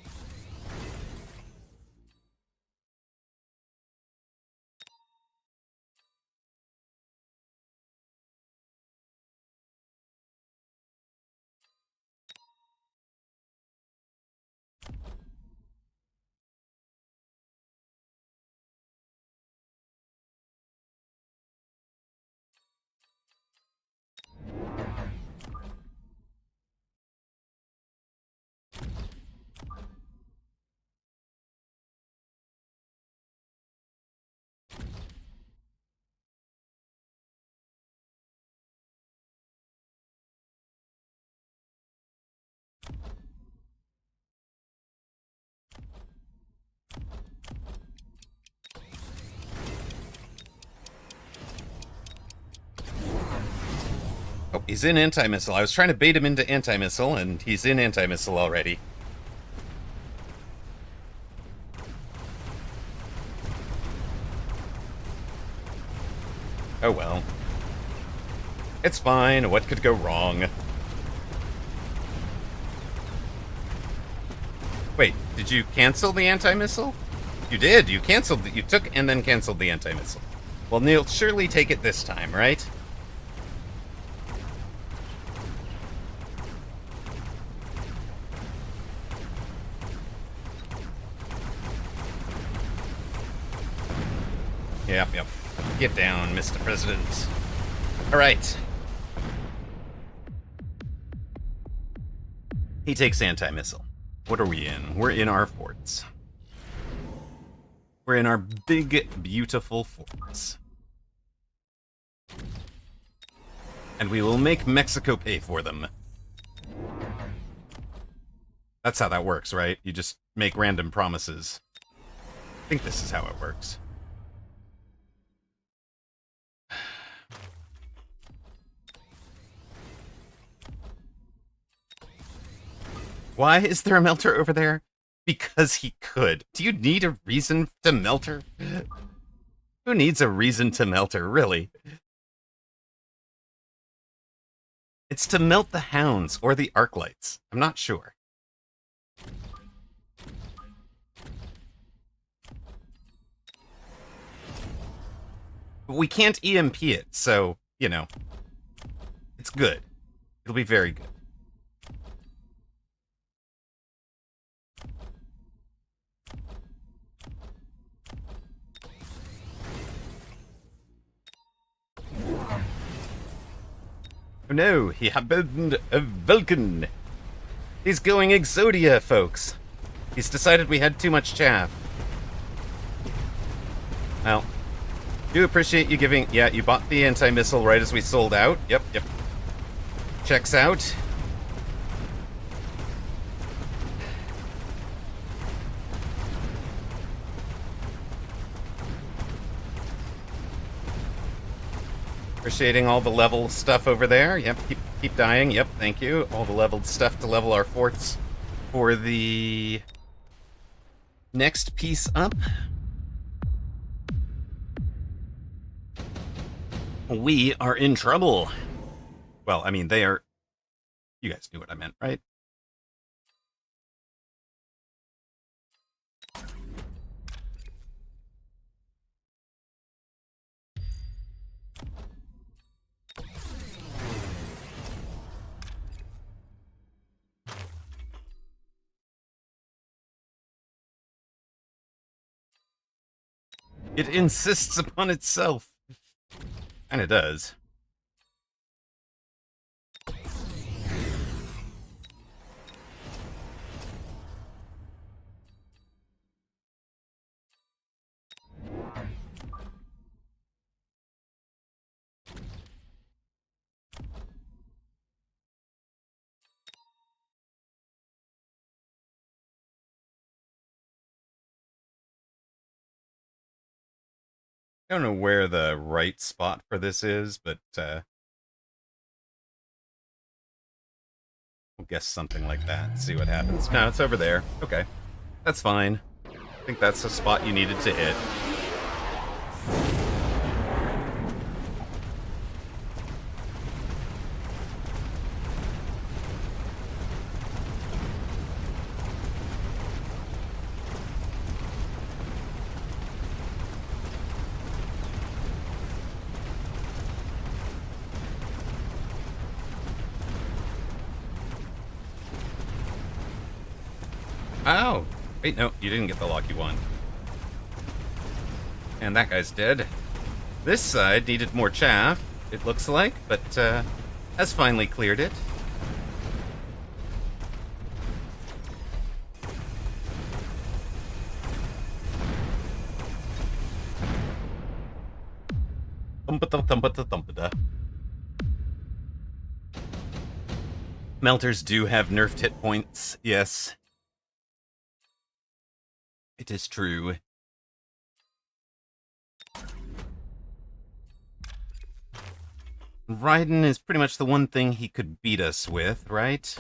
Oh, he's in anti-missile. I was trying to bait him into anti-missile, and he's in anti-missile already. Oh well. It's fine. What could go wrong? Wait, did you cancel the anti-missile? You did. You canceled. You took and then canceled the anti-missile. Well, Neil, surely take it this time, right? Yep. Get down, Mr. President. All right. He takes anti-missile. What are we in? We're in our forts. We're in our big, beautiful forts. And we will make Mexico pay for them. That's how that works, right? You just make random promises. I think this is how it works. Why is there a melter over there? Because he could. Do you need a reason to melter? Who needs a reason to melter, really? It's to melt the hounds or the arc lights. I'm not sure. But we can't EMP it, so, you know, it's good. It'll be very good. Oh no, he happened a Vulcan. He's going Exodia, folks. He's decided we had too much chaff. Well, do appreciate you giving... Yeah, you bought the anti-missile right as we sold out. Yep. Checks out. Appreciating all the level stuff over there. Yep, keep dying. Yep, thank you. All the leveled stuff to level our forts for the next piece up. We are in trouble. Well, I mean, they are... You guys knew what I meant, right? It insists upon itself. And it does. I don't know where the right spot for this is, but we'll guess something like that. See what happens. No, it's over there. Okay. That's fine. I think that's the spot you needed to hit. Oh! Wait, no, you didn't get the lucky one. And that guy's dead. This side needed more chaff, it looks like, but has finally cleared it. Melters do have nerfed hit points, yes. It is true. Raiden is pretty much the one thing he could beat us with, right?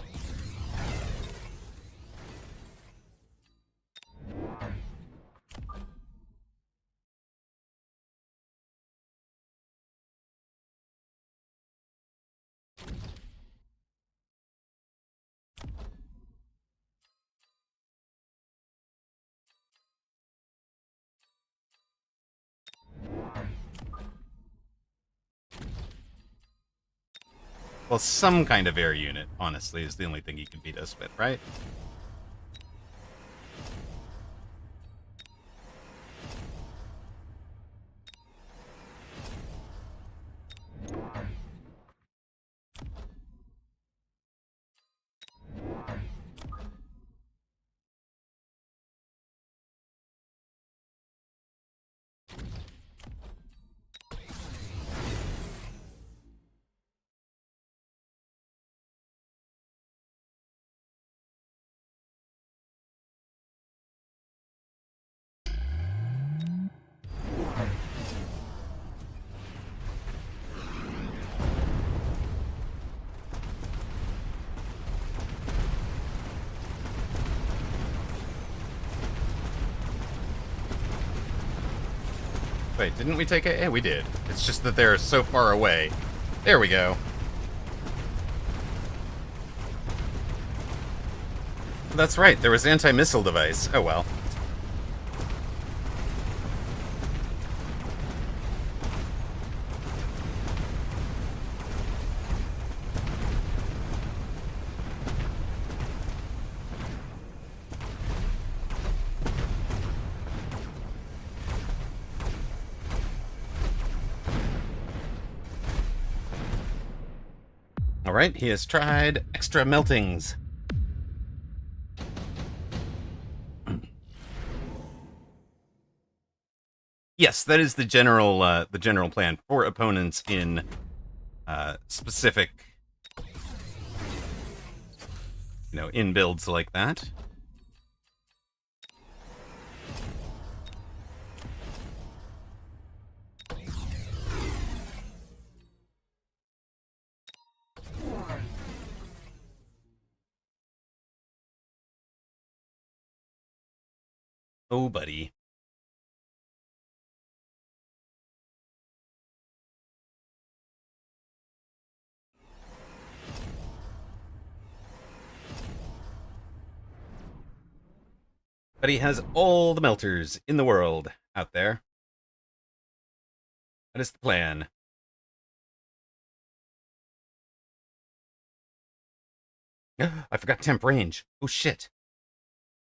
Well, some kind of air unit, honestly, is the only thing he can beat us with, right? Wait, didn't we take it? Yeah, we did. It's just that they're so far away. There we go. That's right, there was anti-missile device. Oh well. Alright, he has tried extra meltings. Yes, that is the general plan for opponents in specific, in builds like that. Oh, buddy. But he has all the melters in the world out there. That is the plan. I forgot temp range. Oh shit.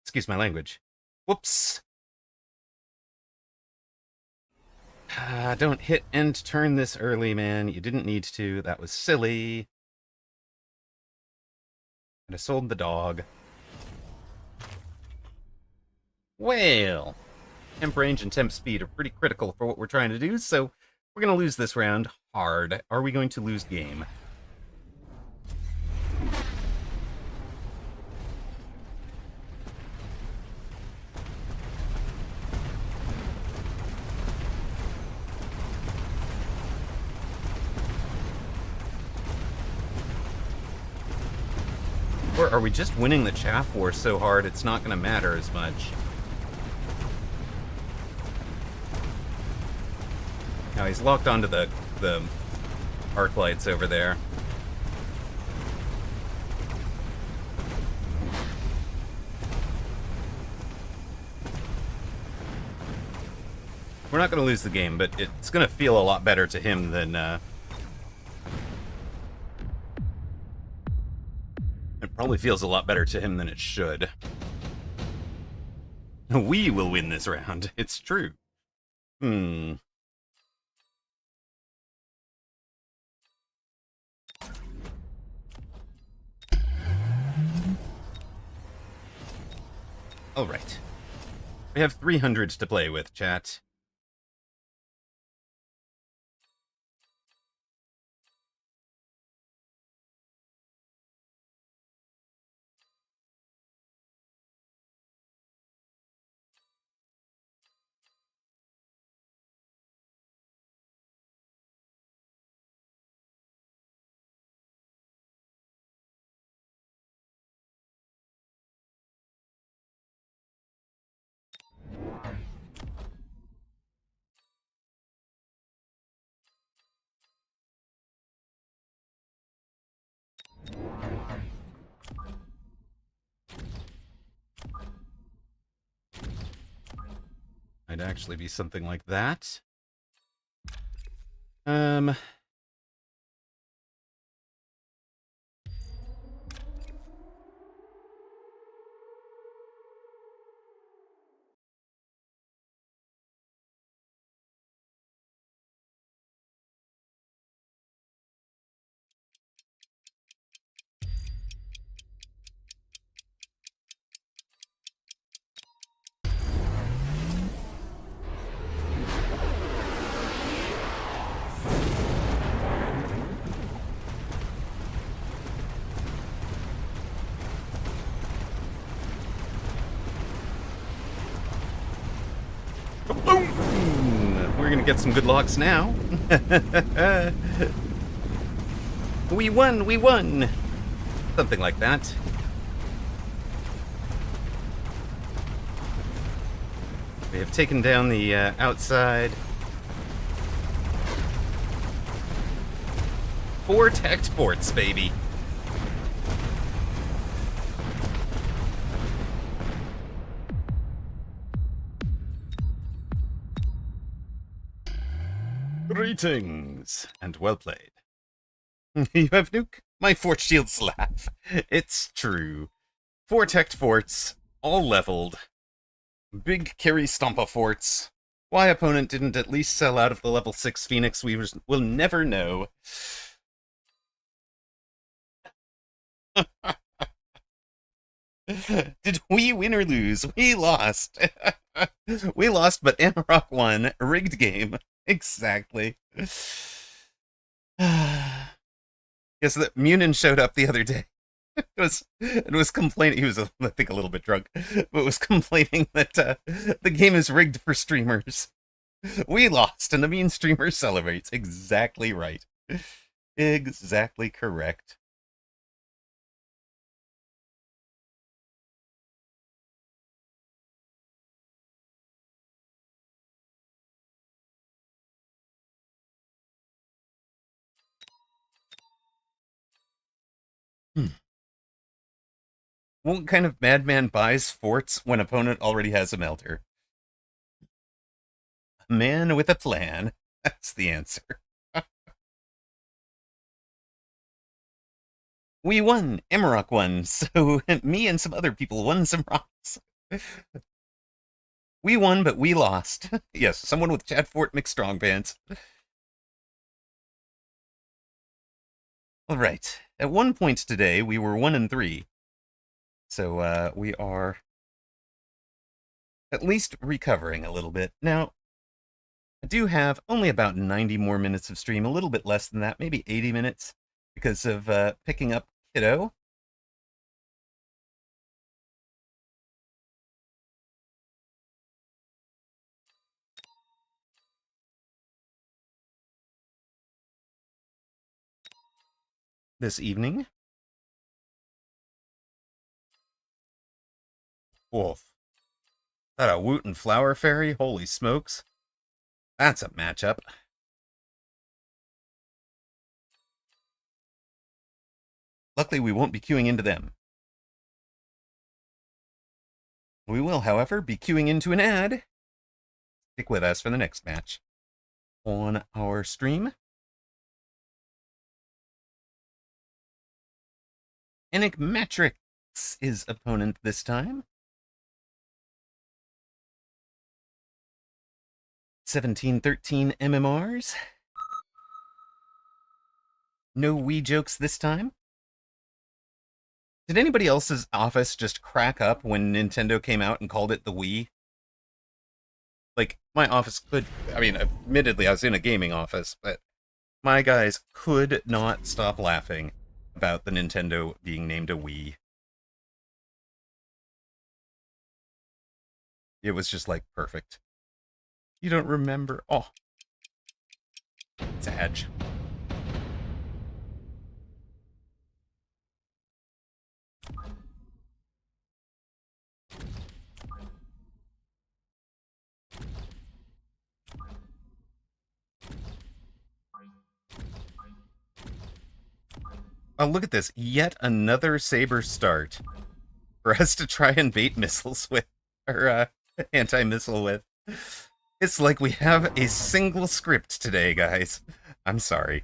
Excuse my language. Whoops. Don't hit end turn this early, man. You didn't need to. That was silly. And I sold the dog. Well, temp range and temp speed are pretty critical for what we're trying to do, so we're going to lose this round hard. Are we going to lose game? Or are we just winning the chaff war so hard it's not going to matter as much? Now he's locked onto the arc lights over there. We're not going to lose the game, but it's going to feel a lot better to him than... It probably feels a lot better to him than it should. We will win this round. It's true. Alright. We have 300 to play with, chat. Might actually be something like that. get some good locks now. We won, we won! Something like that. We have taken down the outside. 4 tech forts, baby. Greetings, and well played. You have nuke? My fort shields laugh. It's true. 4 tech forts, all leveled. Big carry stompa forts. Why opponent didn't at least sell out of the level 6 Phoenix Weavers will never know. Did we win or lose? We lost. We lost, but Amarok won. Rigged game. Exactly. Yes, that Munin showed up the other day. It was complaining. He was, I think, a little bit drunk, but was complaining that the game is rigged for streamers. We lost, and the mean streamer celebrates. Exactly right. Exactly correct. What kind of madman buys forts when opponent already has a melter? A man with a plan. That's the answer. We won. Amarok won. So me and some other people won some rocks. We won, but we lost. Yes, someone with Chad Fort McStrong pants. All right. At one point today, we were 1-3. So we are at least recovering a little bit. Now, I do have only about 90 more minutes of stream, a little bit less than that, maybe 80 minutes, because of picking up Kiddo. This evening. Wolf. That a Wooten Flower Fairy? Holy smokes. That's a matchup. Luckily, we won't be queuing into them. We will, however, be queuing into an ad. Stick with us for the next match on our stream. Enigmatrix is opponent this time. 1713 MMRs. No Wii jokes this time. Did anybody else's office just crack up when Nintendo came out and called it the Wii? Like, my office could... I mean, admittedly, I was in a gaming office, but my guys could not stop laughing about the Nintendo being named a Wii. It was just, like, perfect. You don't remember... Oh. Sad. Oh, look at this. Yet another Saber start for us to try and bait missiles with, or anti-missile with. It's like we have a single script today, guys. I'm sorry.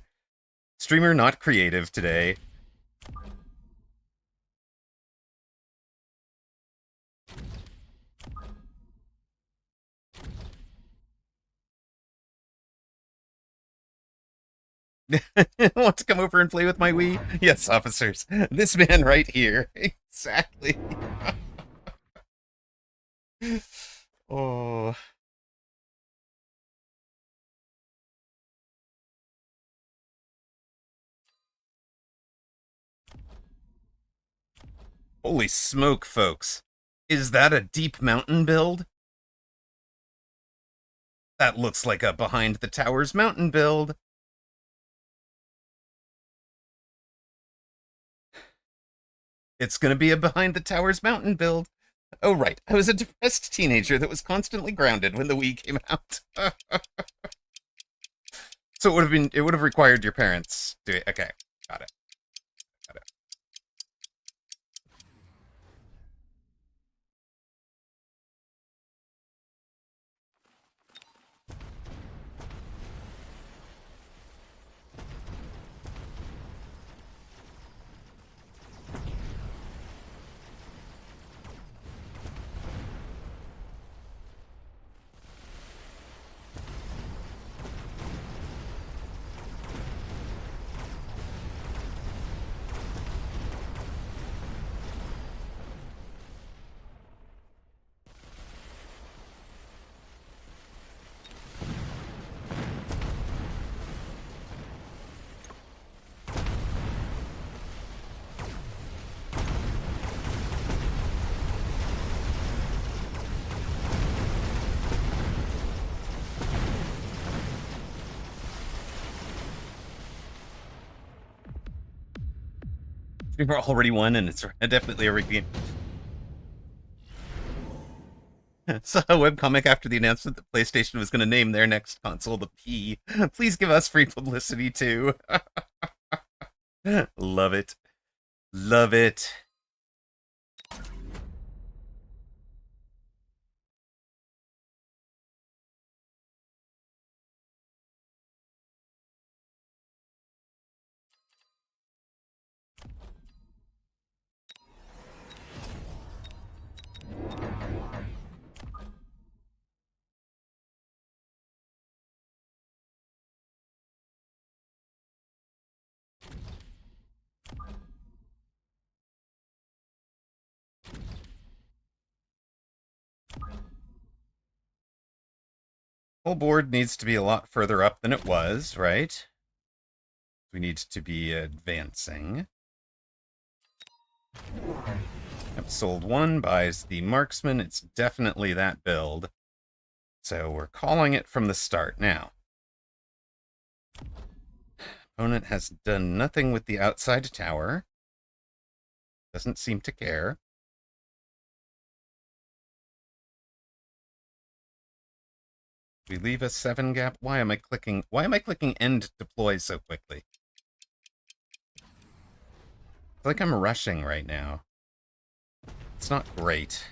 Streamer not creative today. Want to come over and play with my Wii? Yes, officers. This man right here. Exactly. Oh. Holy smoke, folks. Is that a deep mountain build? That looks like a behind the towers mountain build. It's gonna be a behind the towers mountain build. Oh right, I was a depressed teenager that was constantly grounded when the Wii came out. So it would have required your parents to okay, got it. Got it. We're already won, and it's definitely a repeat. Saw a webcomic after the announcement that PlayStation was going to name their next console the P. Please give us free publicity too. Love it. Love it. Whole board needs to be a lot further up than it was, right? We need to be advancing. Yep, sold one, buys the marksman. It's definitely that build. So we're calling it from the start now. Opponent has done nothing with the outside tower. Doesn't seem to care. We leave a 7 gap. Why am I clicking end deploy so quickly? I feel like I'm rushing right now. It's not great.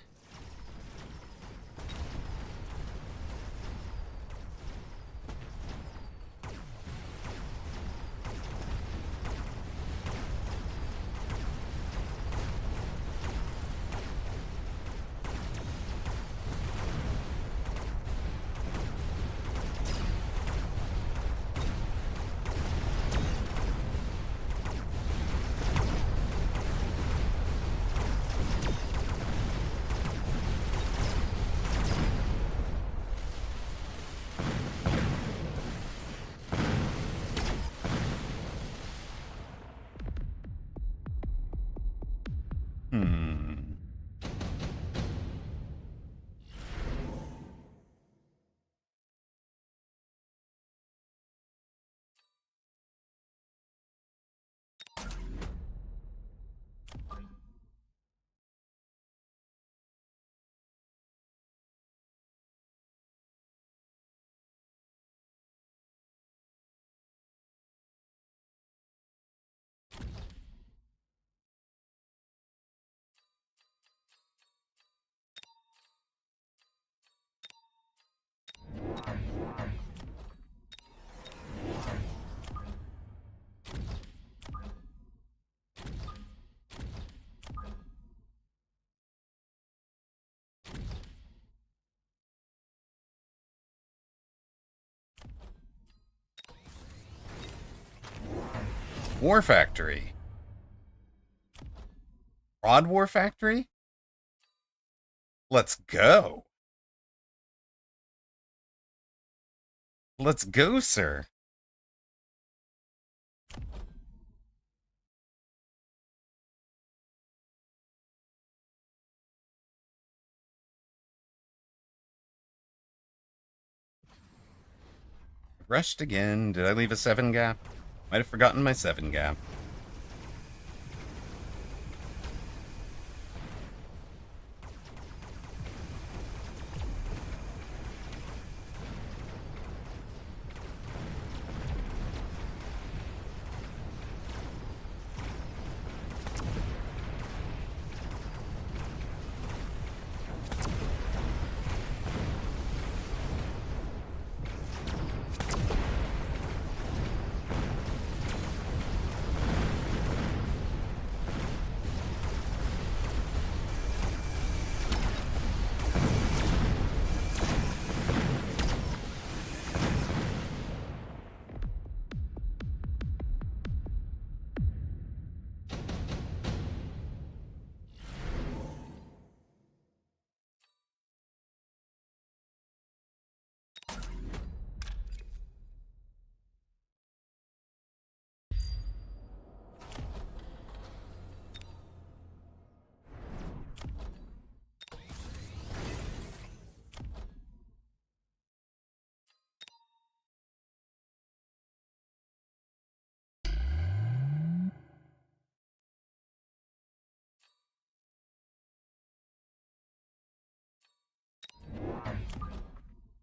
Hmm. War Factory. Prod War Factory? Let's go. Let's go, sir. rushed again. Did I leave a 7 gap? Might have forgotten my 7 gap.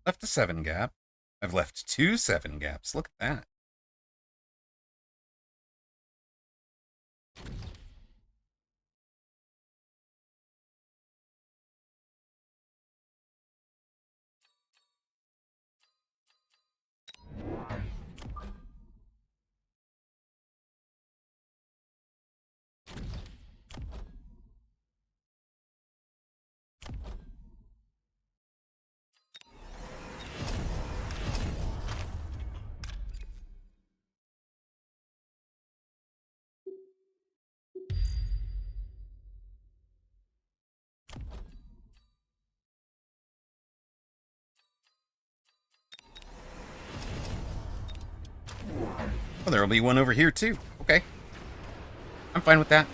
Left a 7 gap. I've left 2 7 gaps. Look at that. Oh, there'll be one over here too. Okay. I'm fine with that.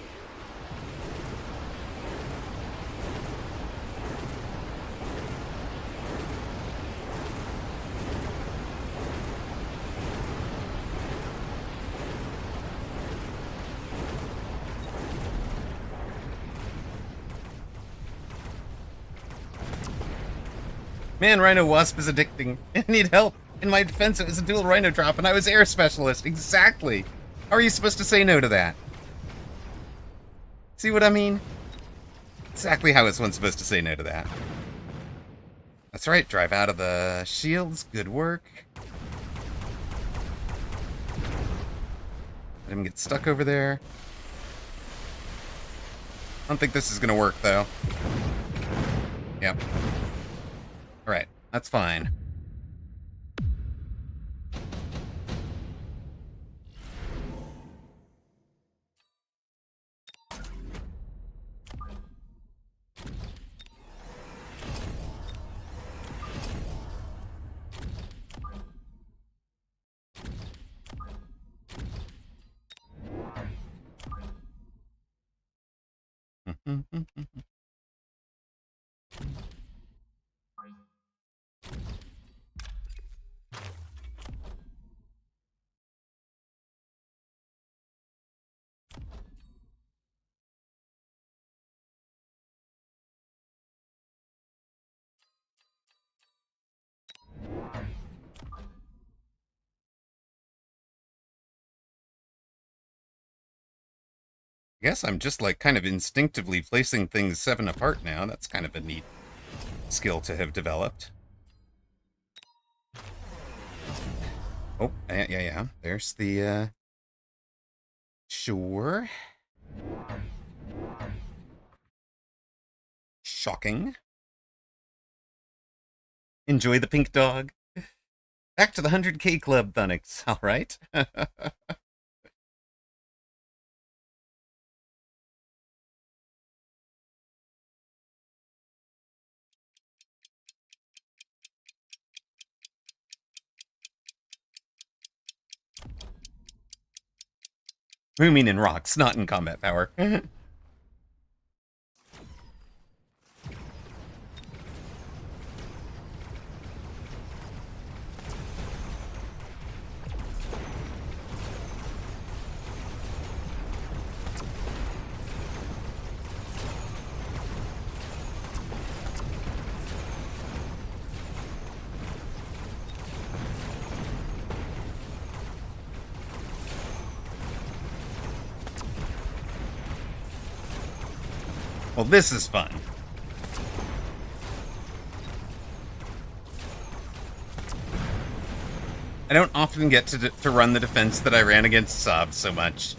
Man, Rhino Wasp is addicting. I need help. In my defense, it was a dual Rhino drop, and I was air specialist. Exactly. How are you supposed to say no to that? See what I mean? Exactly how is one supposed to say no to that? That's right, drive out of the shields. Good work. Let him get stuck over there. I don't think this is gonna work, though. Yep. Alright, that's fine. I guess I'm just like kind of instinctively placing things 7 apart now. That's kind of a neat skill to have developed. Oh, yeah. There's the, Sure. Shocking. Enjoy the pink dog. Back to the 100K club, Thunix. All right. We mean in rocks, not in combat power. Well, this is fun. I don't often get to run the defense that I ran against Saab so much.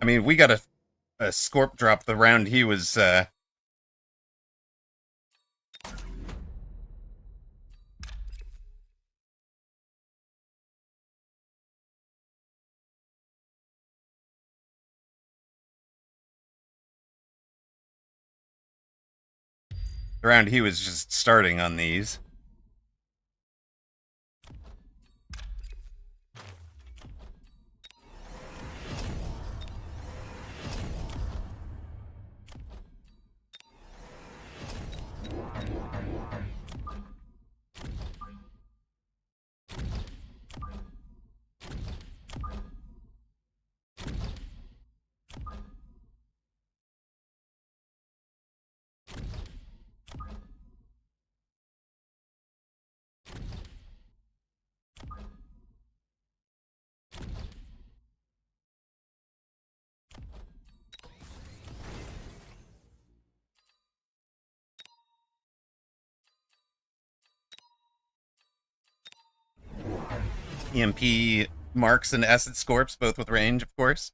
I mean, we got a Scorp drop the round he was the round he was just starting on these. EMP marks and acid scorps, both with range, of course.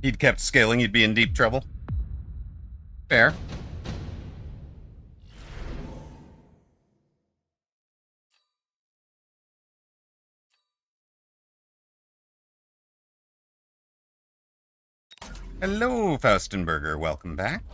He'd kept scaling, he'd be in deep trouble. Fair. Hello, Faustenberger. Welcome back.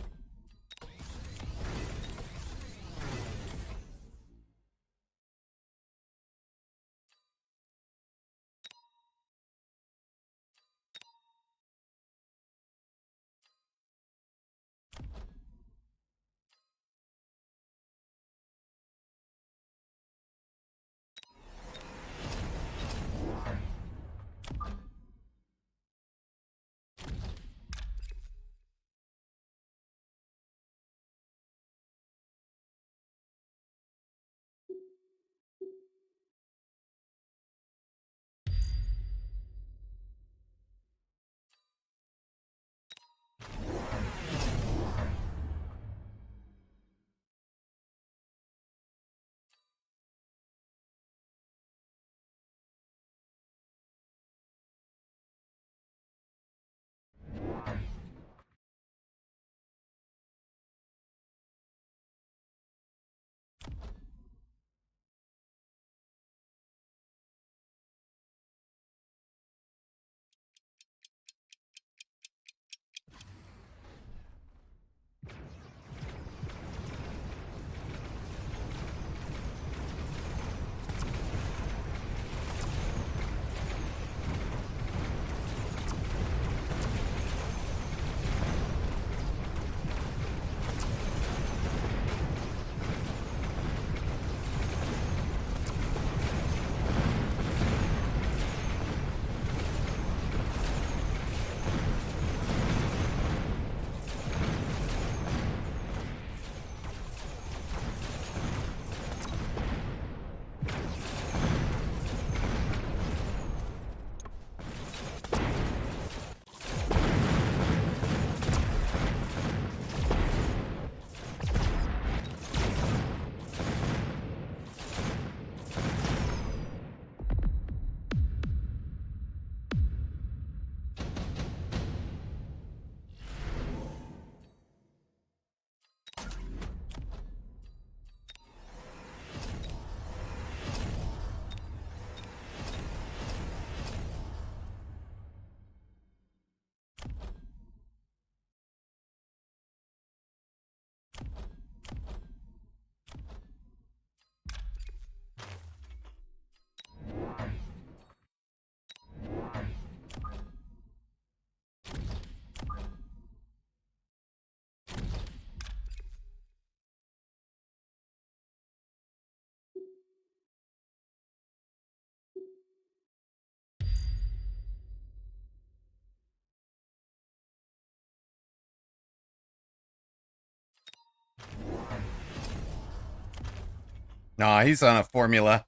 Nah, he's on a formula.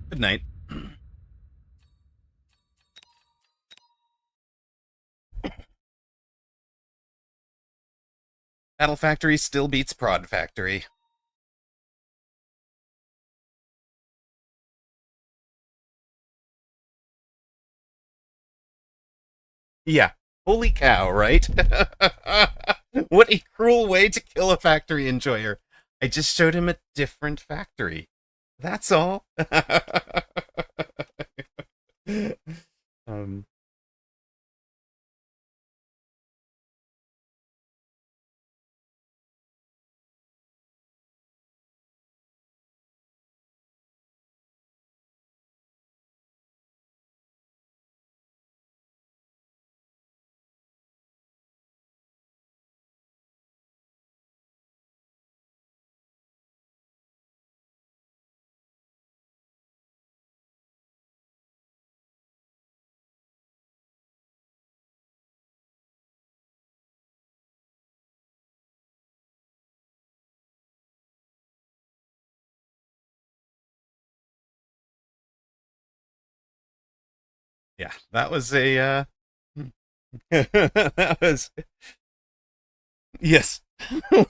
Good night. Battle Factory still beats Prod Factory. Yeah. Holy cow, right? What a cruel way to kill a factory enjoyer. I just showed him a different factory. That's all. um, yeah, that was a that was yes.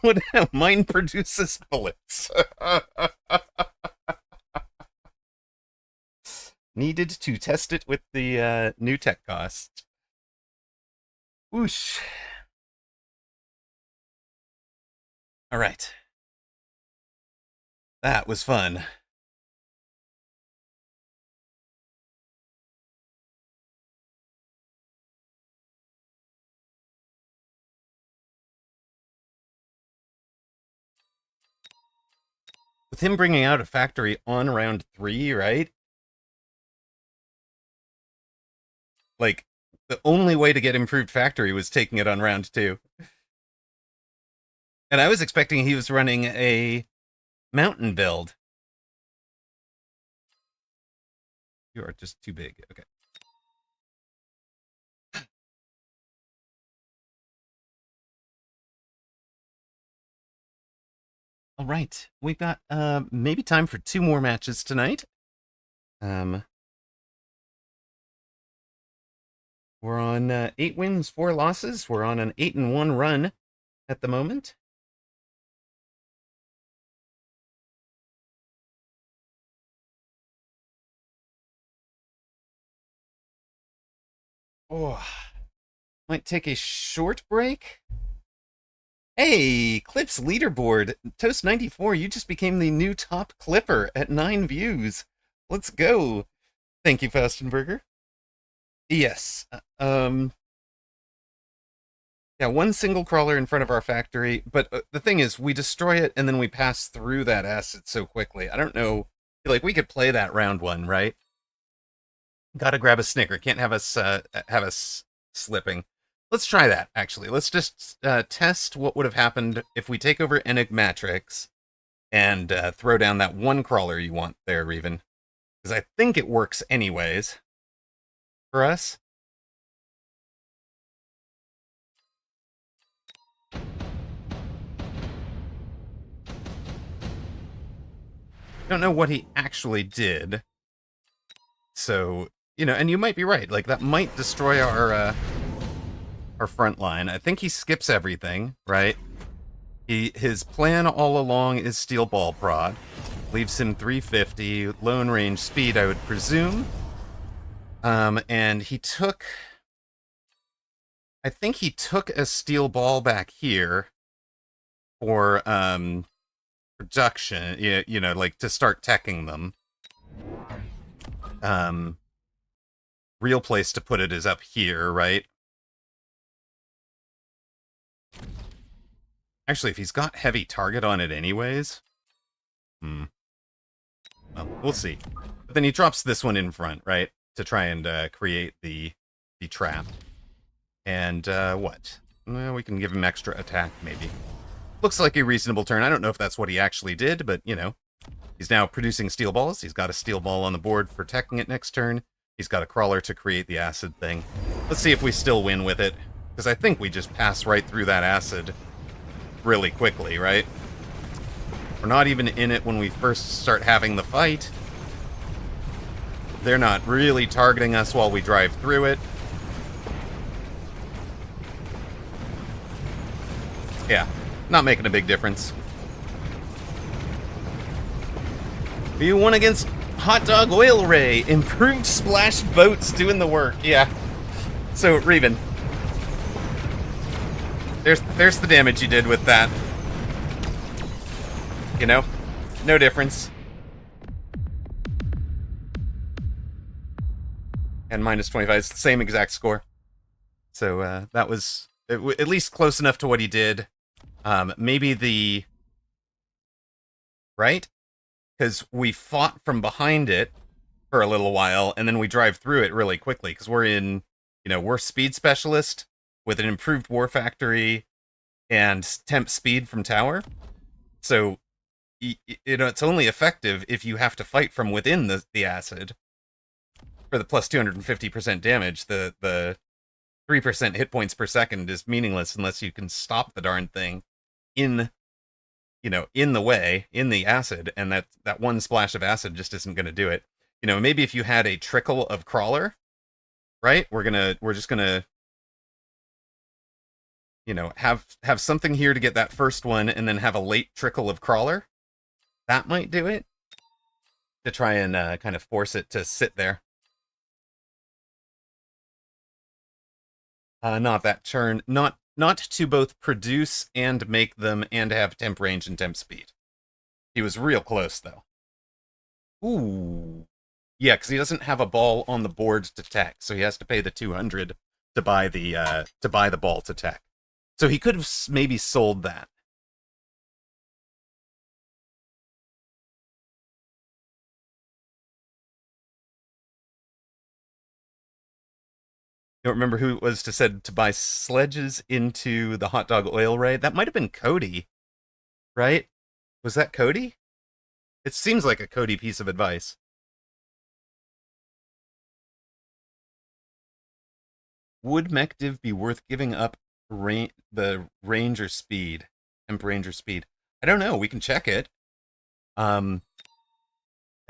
What mine produces bullets. Needed to test it with the new tech cost. Whoosh. All right. That was fun. With him bringing out a factory on round 3, right? Like, the only way to get improved factory was taking it on round 2. And I was expecting he was running a mountain build. You are just too big. Okay. All right. We've got maybe time for 2 more matches tonight. Um, we're on 8 wins, 4 losses. We're on an 8-1 run at the moment. Oh, might take a short break. Hey, Clips leaderboard. Toast94, you just became the new top clipper at 9 views. Let's go. Thank you, Fastenberger. Yes. Yeah, one single crawler in front of our factory, but the thing is, we destroy it and then we pass through that acid so quickly. I don't know. Like, we could play that round 1, right? Gotta grab a Snicker. Can't have us slipping. Let's try that, actually. Let's just test what would have happened if we take over Enigmatrix and throw down that one crawler you want there, Reven. Because I think it works anyways for us. Don't know what he actually did. So, you know, and you might be right. Like, that might destroy our front line. I think he skips everything, right? His plan all along is steel ball prod. Leaves him 350, lone range speed, I would presume. And he took... I think he took a steel ball back here for, production, you know, like, to start teching them. Real place to put it is up here, right? Actually, if he's got heavy target on it anyways... Well, we'll see. But then he drops this one in front, right? To try and create the trap. And what? Well, we can give him extra attack, maybe. Looks like a reasonable turn. I don't know if that's what he actually did, but, you know. He's now producing steel balls. He's got a steel ball on the board for teching it next turn. He's got a crawler to create the acid thing. Let's see if we still win with it. Because I think we just pass right through that acid really quickly, right? We're not even in it when we first start having the fight. They're not really targeting us while we drive through it. Yeah, not making a big difference. You won against Hot Dog Oil Ray. Improved splash boats doing the work. Yeah. So, Reven. There's the damage you did with that. You know? No difference. And minus 25. It's the same exact score. So, that was at least close enough to what he did. Maybe the... Right? Because we fought from behind it for a little while, and then we drive through it really quickly, because we're in, you know, we're speed specialist with an improved war factory and temp speed from tower. So, you know, it's only effective if you have to fight from within the acid. For the plus 250% damage, the 3% hit points per second is meaningless unless you can stop the darn thing in... you know, in the way, in the acid, and that one splash of acid just isn't going to do it. You know, maybe if you had a trickle of crawler, right? We're just gonna, you know, have something here to get that first one, and then have a late trickle of crawler. That might do it. To try and kind of force it to sit there. Not that turn. Not to both produce and make them and have temp range and temp speed. He was real close, though. Ooh. Yeah, because he doesn't have a ball on the board to tech, so he has to pay the 200 to buy the ball to tech. So he could have maybe sold that. You don't remember who it was to said to buy sledges into the Hot Dog Oil Ray? That might have been Cody, right? Was that Cody? It seems like a Cody piece of advice. Would Mech Div be worth giving up the range or speed? Temp range or speed? I don't know. We can check it. I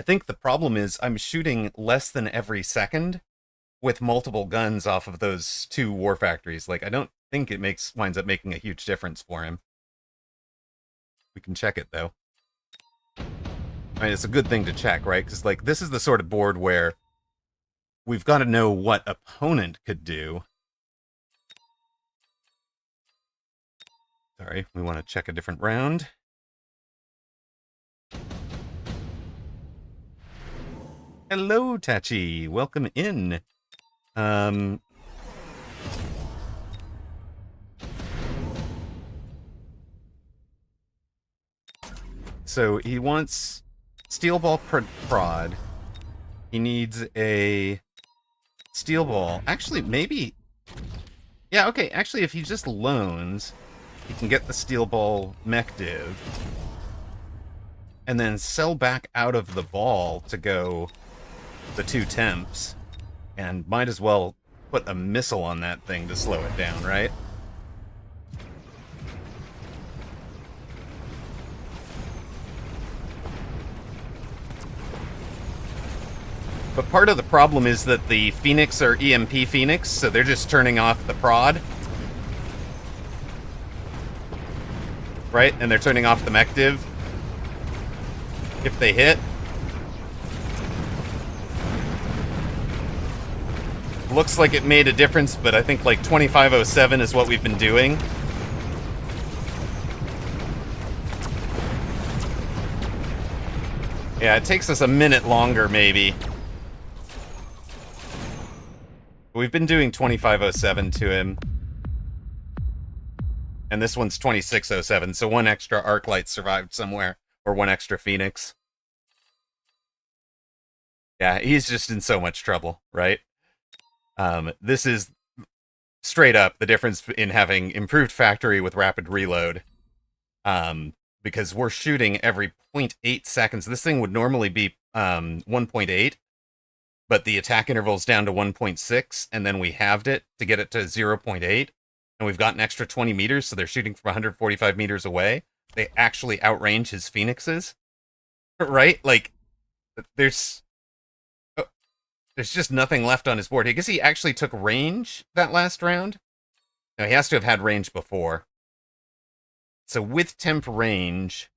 think the problem is I'm shooting less than every second with multiple guns off of those two war factories. Like, I don't think it winds up making a huge difference for him. We can check it, though. I mean, it's a good thing to check, right? Because, like, this is the sort of board where we've got to know what opponent could do. Sorry, we want to check a different round. Hello, Tachi. Welcome in. So he wants steel ball prod. He needs a steel ball. Actually, maybe... Yeah, okay. Actually, if he just loans, he can get the steel ball mech div. And then sell back out of the ball to go the two temps. And might as well put a missile on that thing to slow it down, right? But part of the problem is that the Phoenix are EMP Phoenix, so they're just turning off the prod. Right? And they're turning off the mech-div if they hit. Looks like it made a difference, but I think like 2507 is what we've been doing. Yeah, it takes us a minute longer, maybe. We've been doing 2507 to him. And this one's 2607, so one extra arc light survived somewhere. Or one extra Phoenix. Yeah, he's just in so much trouble, right? This is straight up the difference in having improved factory with rapid reload. Because we're shooting every 0.8 seconds. This thing would normally be 1.8, but the attack interval's down to 1.6, and then we halved it to get it to 0.8, and we've got an extra 20 meters, so they're shooting from 145 meters away. They actually outrange his Phoenixes, right? Like, there's just nothing left on his board. I guess he actually took range that last round. No, he has to have had range before. So with temp range,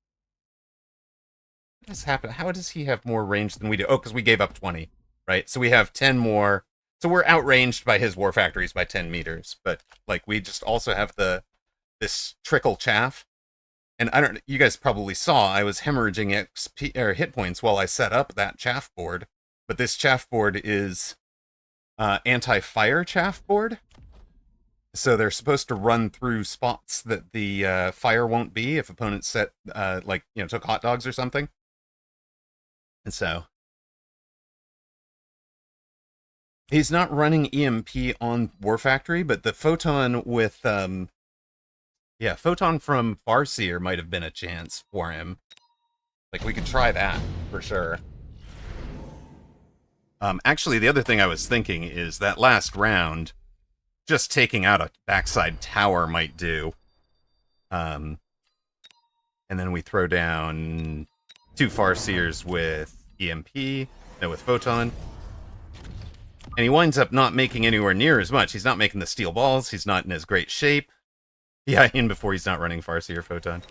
what has happened? How does he have more range than we do? Oh, because we gave up 20, right? So we have 10 more. So we're outranged by his war factories by 10 meters. But like we just also have this trickle chaff. And I don't. You guys probably saw I was hemorrhaging XP or hit points while I set up that chaff board. But this chaff board is anti-fire chaff board. So they're supposed to run through spots that the fire won't be if opponents set, like, you know, took hot dogs or something. And so he's not running EMP on War Factory, but the Photon with, yeah, Photon from Farseer might have been a chance for him. Like, we could try that for sure. Actually, the other thing I was thinking is that last round, just taking out a backside tower might do. And then we throw down 2 Farseers with EMP, no, with Photon. And he winds up not making anywhere near as much. He's not making the steel balls. He's not in as great shape. Yeah, in before he's not running Farseer Photon.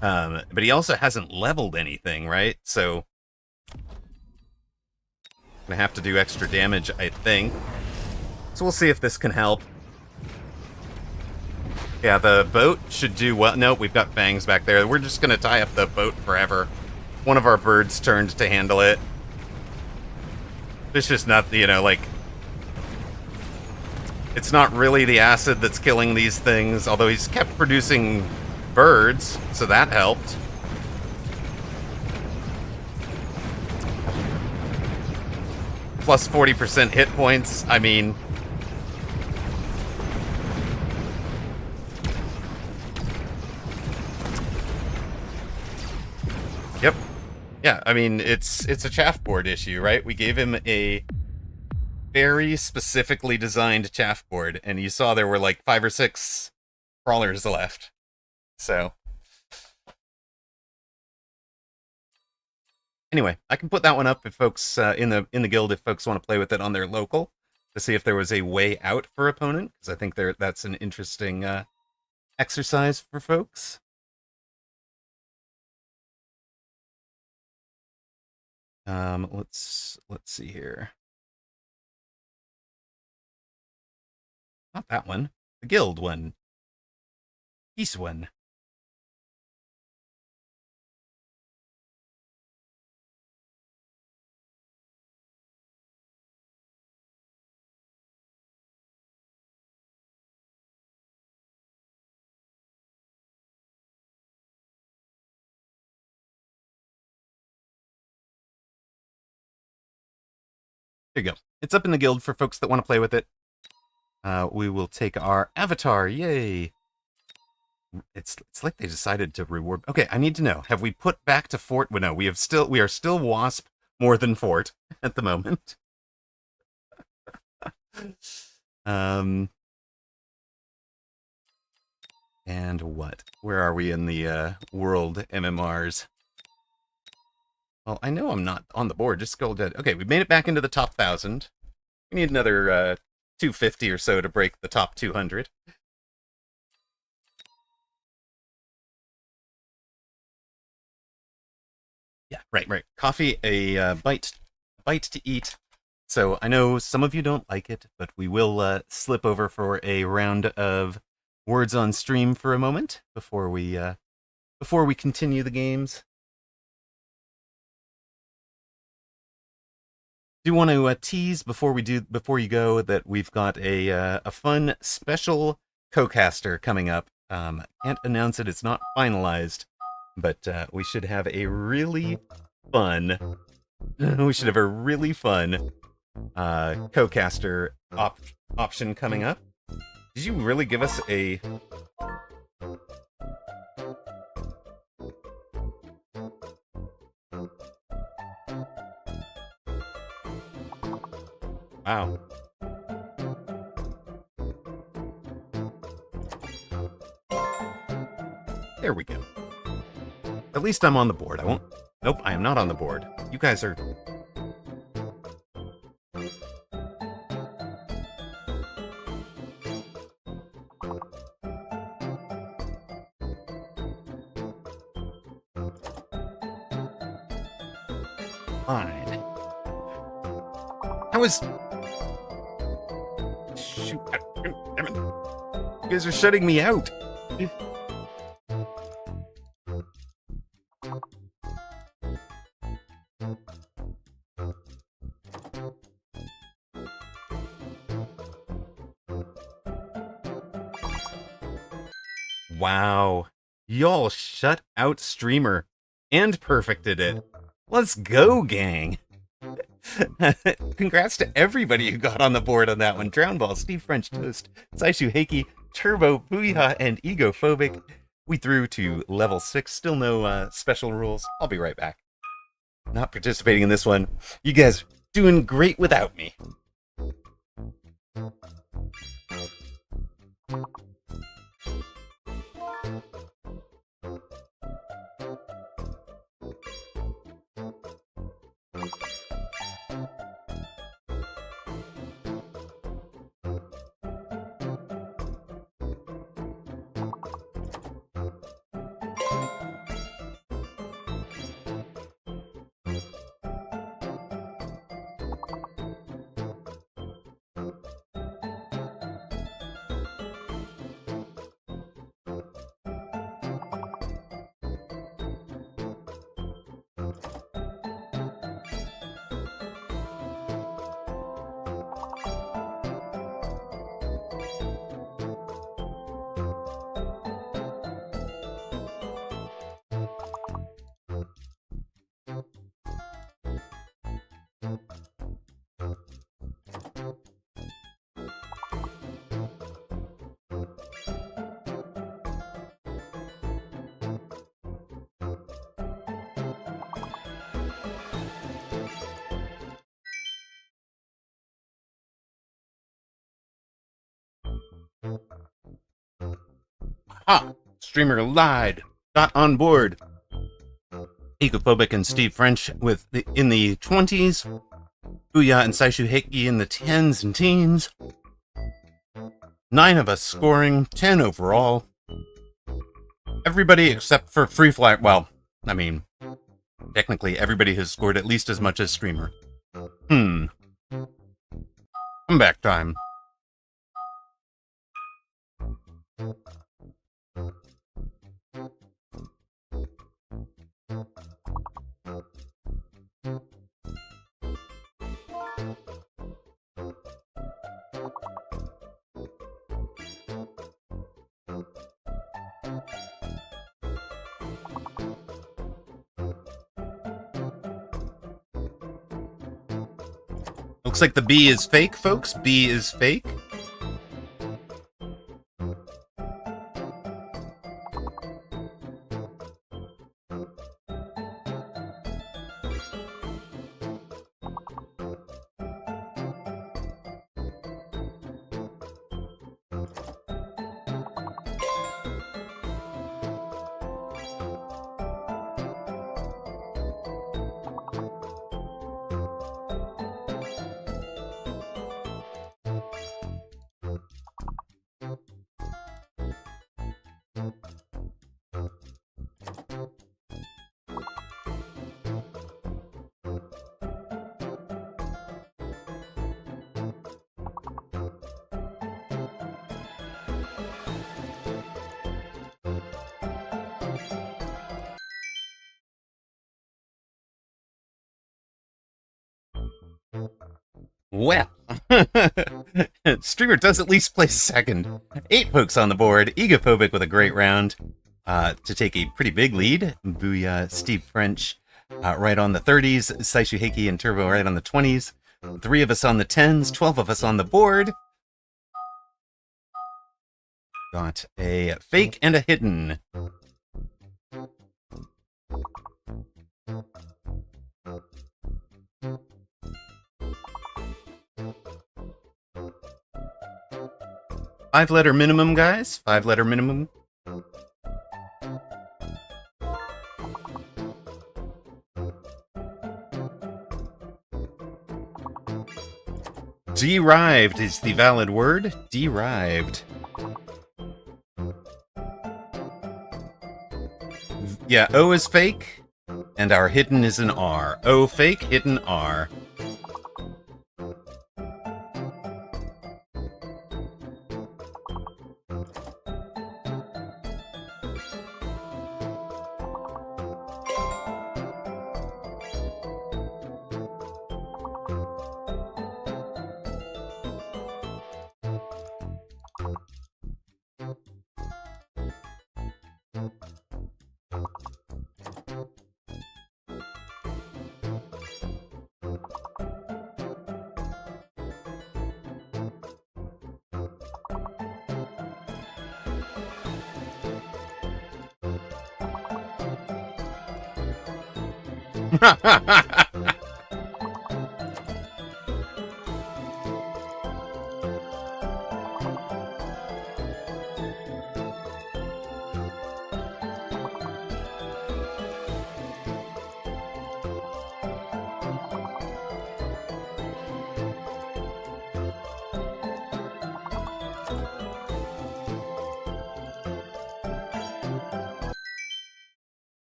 But he also hasn't leveled anything, right? So gonna have to do extra damage, I think. So we'll see if this can help. Yeah, the boat should do well. Nope, we've got fangs back there. We're just gonna tie up the boat forever. One of our birds turned to handle it. It's just not, you know, like... It's not really the acid that's killing these things, although he's kept producing birds, so that helped. Plus 40% hit points, I mean... Yep. Yeah, I mean, it's a chaff board issue, right? We gave him a very specifically designed chaff board, and you saw there were like 5 or 6 crawlers left. So... Anyway, I can put that one up if folks in the guild, if folks want to play with it on their local, to see if there was a way out for opponent, because I think that's an interesting exercise for folks. Let's see here. Not that one. The guild one. Peace one. There you go. It's up in the guild for folks that want to play with it. We will take our avatar. Yay! It's like they decided to reward. Okay, I need to know. Have we put back to Fort? Well, no, we are still Wasp more than Fort at the moment. And what? Where are we in the world MMRs? Well, I know I'm not on the board. Just scroll dead. Okay, we made it back into the top 1,000. We need another 250 or so to break the top 200. Yeah, right. Coffee, a bite to eat. So I know some of you don't like it, but we will slip over for a round of words on stream for a moment before we continue the games. Do want to tease before you go that we've got a fun special co-caster coming up. Can't announce it; it's not finalized, but we should have a really fun. We should have a really fun co-caster option coming up. Did you really give us a? Wow. There we go. At least I'm on the board. I won't. Nope, I am not on the board. You guys are. Fine. I was. Shoot. Damn it. You guys are shutting me out. Wow. Y'all shut out Streamer and perfected it. Let's go, gang. Congrats to everybody who got on the board on that one. Drownball, Steve French Toast, Saishu Heiki, Turbo, Booyah, and Egophobic. We threw to level 6. Still no special rules. I'll be right back. Not participating in this one. You guys are doing great without me. Ah, Streamer lied. Got on board. Egophobic and Steve French in the 20s. Booyah and Saishu Heiki in the 10s and teens. 9 of us scoring, 10 overall. Everybody except for Free Fly. Well, I mean, technically everybody has scored at least as much as Streamer. Comeback time. Looks like the B is fake, folks. B is fake. Well, Streamer does at least place second. 8 folks on the board. Egophobic with a great round to take a pretty big lead. Booyah, Steve French right on the 30s. Saishu Heiki and Turbo right on the 20s. 3 of us on the 10s. 12 of us on the board. Got a fake and a hidden. Five-letter minimum, guys. 5-letter minimum. Derived is the valid word. Derived. Yeah, O is fake, and our hidden is an R. O fake, hidden R.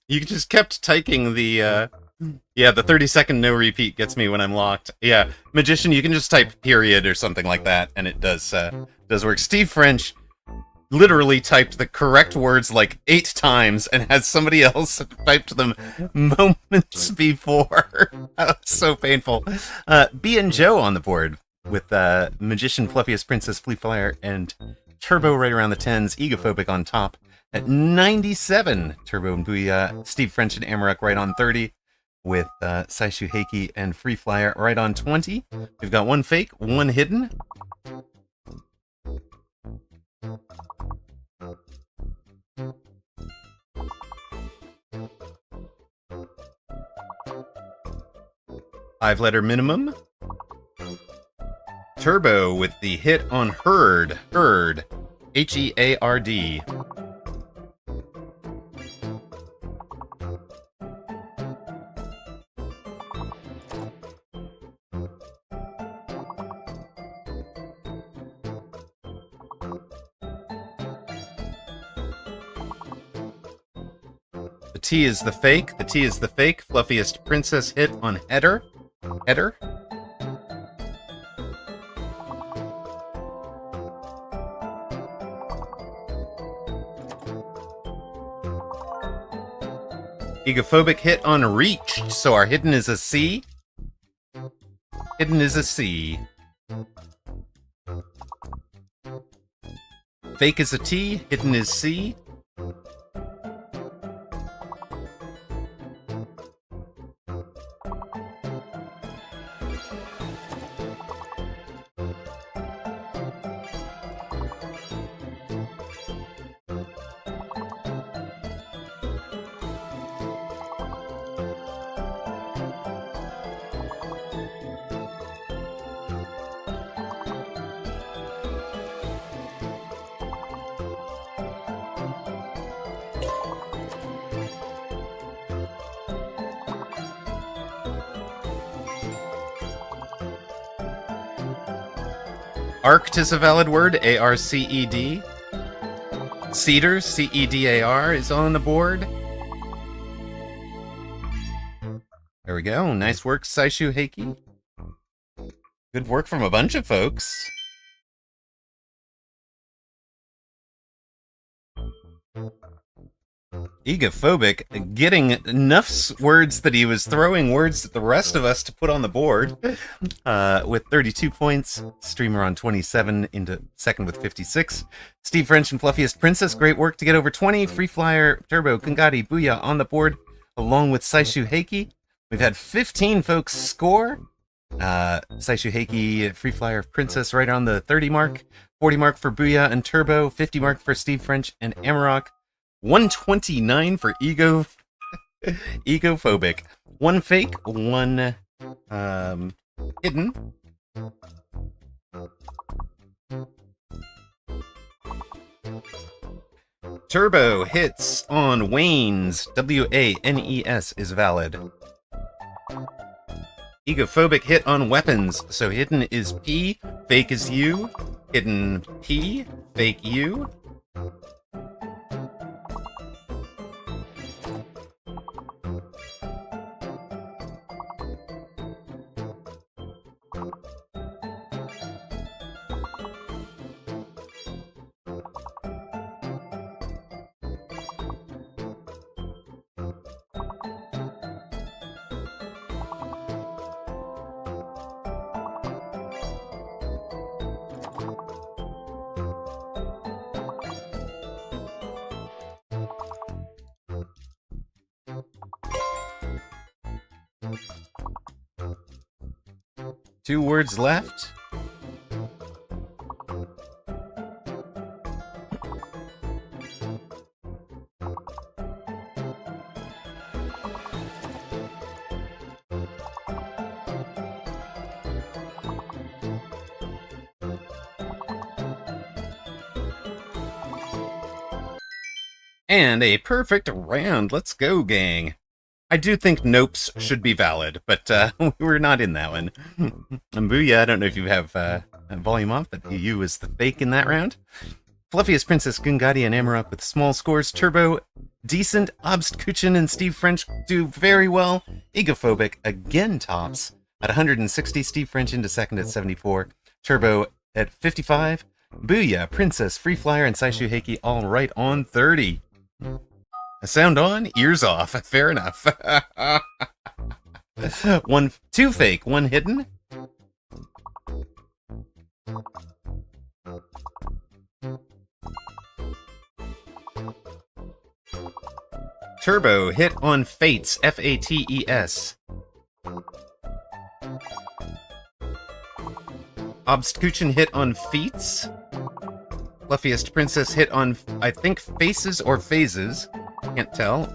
You just kept typing the, yeah, the 30-second no repeat gets me when I'm locked. Yeah, Magician, you can just type period or something like that, and it does work. Steve French literally typed the correct words like 8 times and has somebody else typed them moments before. That was so painful. B and Joe on the board with Magician, Fluffiest Princess, Flea Flyer, and Turbo right around the 10s, Egophobic on top. At 97, Turbo and Booyah, Steve French and Amarok right on 30, with Saishu Heiki and Free Flyer right on 20. We've got 1 fake, 1 hidden. Five-letter minimum. Turbo with the hit on Herd. Herd. H-E-A-R-D. The T is the fake. The T is the fake. Fluffiest Princess hit on header. Header. Egophobic hit on reached. So our hidden is a C. Hidden is a C. Fake is a T. Hidden is C. Arced is a valid word, A-R-C-E-D. Cedar, C-E-D-A-R, is on the board. There we go. Nice work, Saishu Heiki. Good work from a bunch of folks. Egophobic getting enough words that he was throwing words at the rest of us to put on the board with 32 points. Streamer on 27 into second with 56. Steve French and Fluffiest Princess, great work to get over 20. Free Flyer, Turbo, Kangadi, Booyah on the board along with Saishu Heiki. We've had 15 folks score. Saishu Heiki, Free Flyer, Princess right on the 30 mark. 40 mark for Booyah and Turbo. 50 mark for Steve French and Amarok. 129 for Egophobic. One fake, one hidden. Turbo hits on Wanes. W-A-N-E-S is valid. Egophobic hit on weapons. So hidden is P, fake is U. Hidden P, fake U. Two words left. And a perfect round. Let's go, gang. I do think nopes should be valid, but we're not in that one. And Booyah, I don't know if you have volume off, but you is the fake in that round. Fluffiest Princess, Gungadi, and Amarok with small scores. Turbo, decent. Obstkuchen and Steve French do very well. Egophobic again tops at 160. Steve French into second at 74. Turbo at 55. Booyah, Princess, Free Flyer, and Saishu Heiki all right on 30. Sound on, ears off. Fair enough. Two fake, one hidden. Turbo hit on Fates, F-A-T-E-S. Obstkuchen hit on Feats. Fluffiest Princess hit on, I think, Faces or Phases. Can't tell.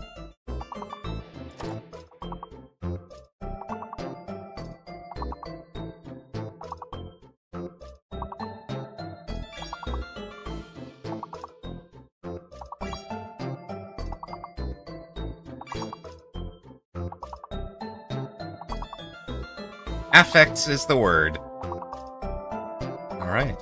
Affects is the word. All right.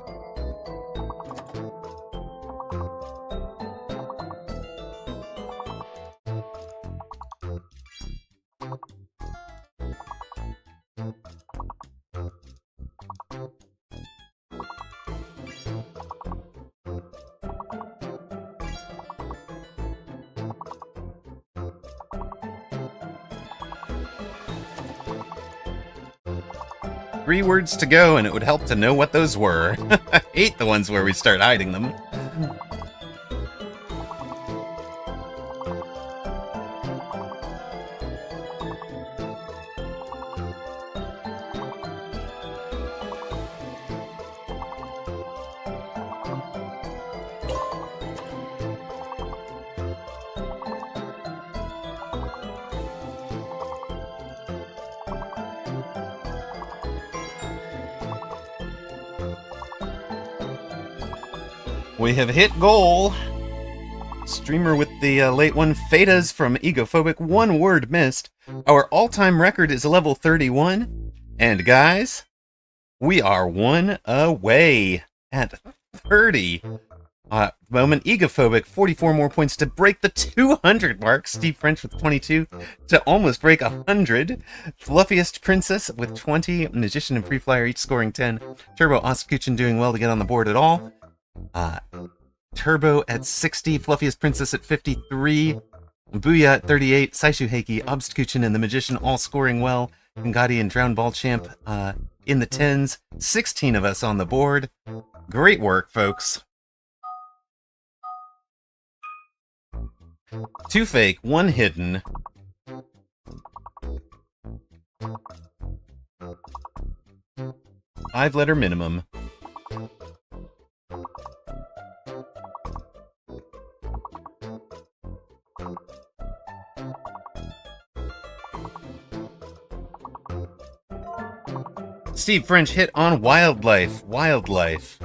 Three words to go, and it would help to know what those were. I hate the ones where we start hiding them. We have hit goal. Streamer with the late one. Fedas from Egophobic. One word missed. Our all-time record is level 31. And guys, we are one away at 30. Moment. Egophobic, 44 more points to break the 200 mark. Steve French with 22 to almost break 100. Fluffiest Princess with 20. Magician and Free Flyer each scoring 10. Turbo, Obstkuchen doing well to get on the board at all. Turbo at 60, Fluffiest Princess at 53, Booyah at 38, Saishu Heiki, Obstacuchin, and the Magician all scoring well. Ngati and Drowned Ball Champ in the 10s. 16 of us on the board. Great work, folks. 2 fake, 1 hidden. Five-letter minimum. Steve French hit on Wildlife. Wildlife.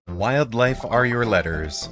Wildlife are your letters.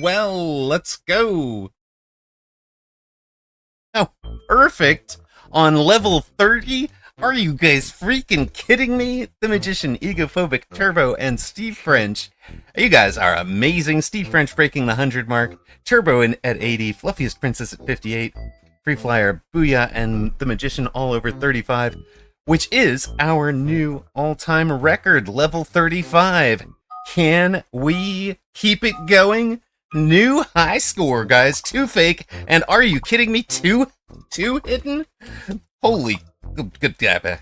Well, let's go. Oh, perfect. On level 30? Are you guys freaking kidding me? The Magician, Egophobic, Turbo, and Steve French. You guys are amazing. Steve French breaking the 100 mark. Turbo at 80. Fluffiest Princess at 58. Free Flyer, Booyah, and the Magician all over 35. Which is our new all-time record, level 35. Can we keep it going? New high score, guys. 2 fake, and are you kidding me? Two hidden? Holy good gabba.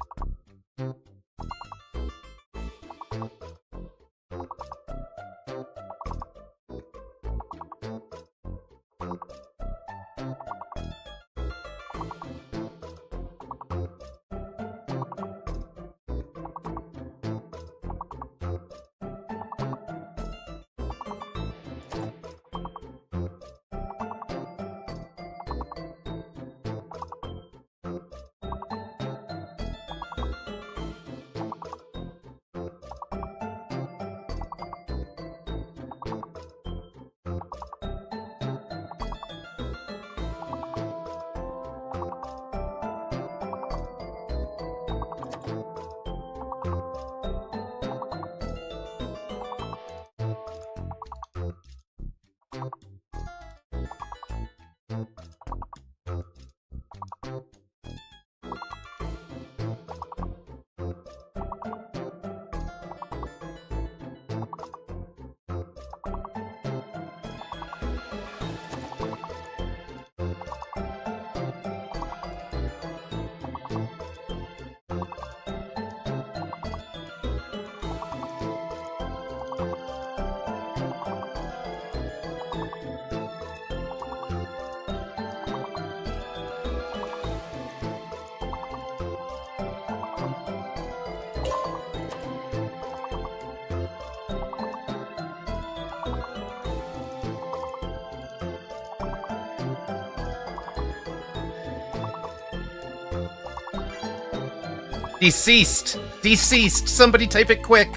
Deceased! Deceased! Somebody type it quick!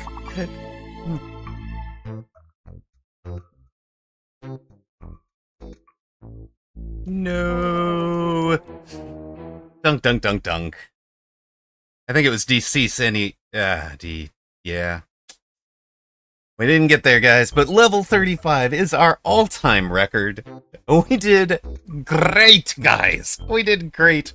No! Dunk, dunk, dunk, dunk. I think it was deceased any... yeah. We didn't get there, guys, but level 35 is our all-time record. We did great, guys! We did great!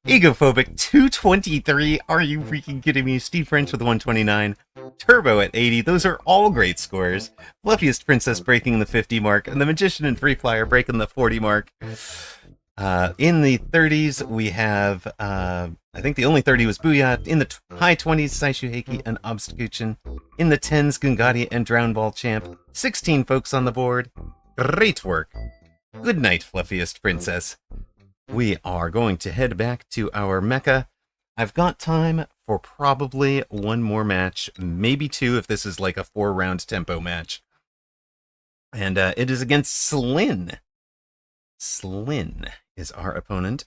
Egophobic 223. Are you freaking kidding me? Steve French with 129. Turbo at 80. Those are all great scores. Fluffiest Princess breaking the 50 mark. And the Magician and Free Flyer breaking the 40 mark. In the 30s, we have, I think the only 30 was Booyah. In the high 20s, Saishu Heiki and Obstacuchin. In the 10s, Gungati and Drowned Ball Champ. 16 folks on the board. Great work. Good night, Fluffiest Princess. We are going to head back to our Mecca. I've got time for probably one more match, maybe two if this is like a 4-round tempo match. And it is against Slyn. Slyn is our opponent.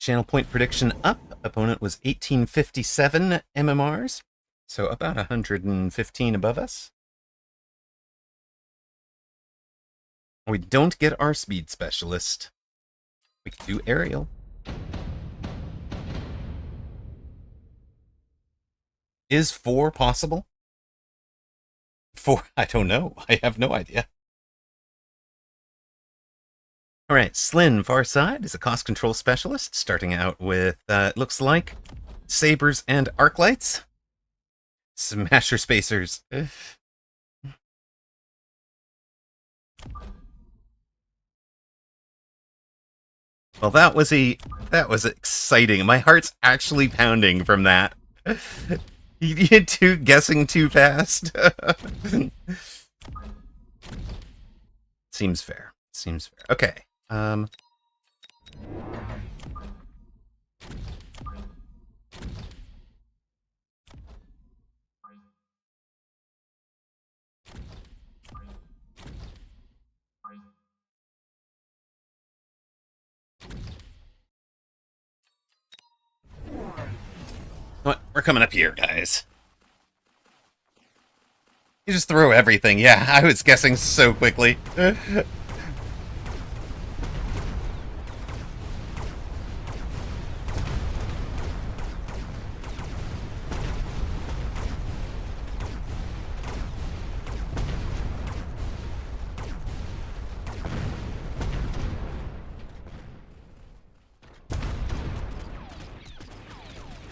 Channel point prediction up. Opponent was 1857 MMRs, so about 115 above us. We don't get our speed specialist. We can do aerial. Is 4 possible? 4? I don't know. I have no idea. All right, Slyn, far side, is a cost control specialist, starting out with, it looks like, sabers and arc lights. Smasher spacers. Well, that was exciting. My heart's actually pounding from that. You two guessing too fast. Seems fair. Seems fair. Okay. What? We're coming up here, guys. You just throw everything. Yeah, I was guessing so quickly.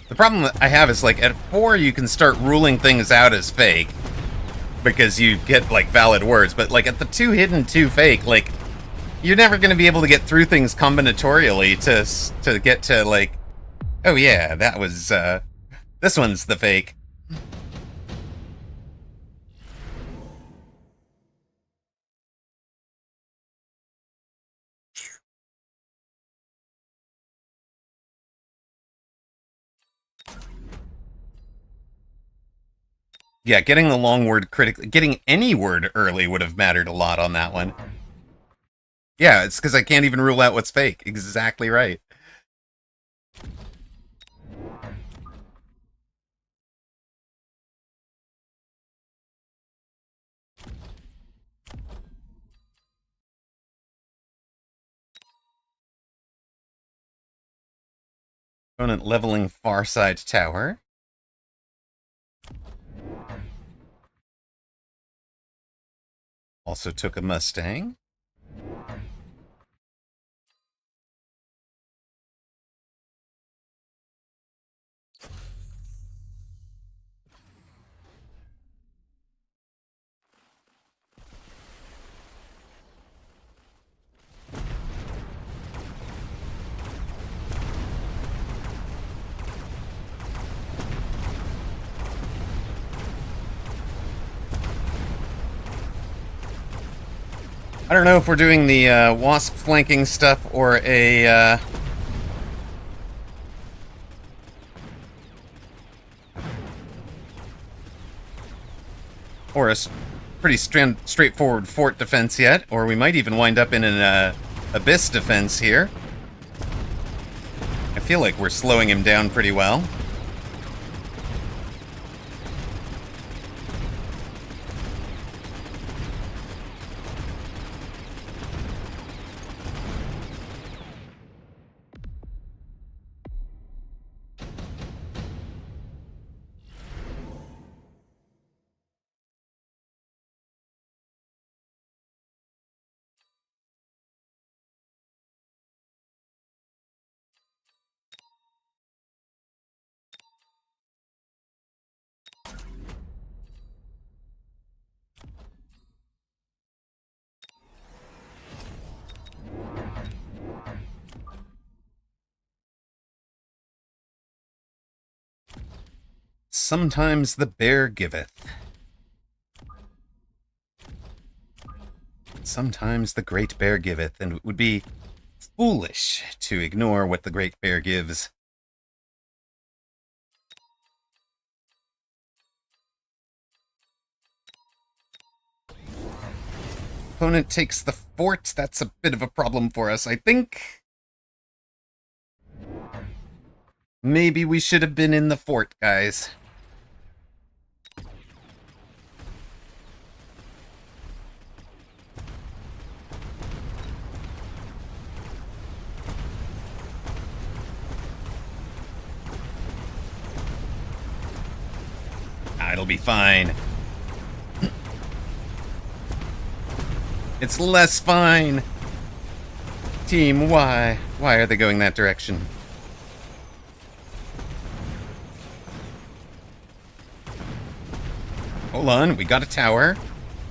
The problem that I have is, like, at 4 you can start ruling things out as fake because you get, like, valid words, but, like, at the 2 hidden, 2 fake, like, you're never going to be able to get through things combinatorially to get to, like, oh yeah, that was, this one's the fake. Yeah, getting the long word critically, getting any word early would have mattered a lot on that one. Yeah, it's because I can't even rule out what's fake. Exactly right. Opponent leveling far side tower. Also took a Mustang. I don't know if we're doing the wasp flanking stuff or a pretty straightforward fort defense yet, or we might even wind up in an abyss defense here. I feel like we're slowing him down pretty well. Sometimes the bear giveth. Sometimes the great bear giveth, and it would be foolish to ignore what the great bear gives. Opponent takes the fort. That's a bit of a problem for us, I think. Maybe we should have been in the fort, guys. It'll be fine. It's less fine. Team, why? Why are they going that direction? Hold on, we got a tower.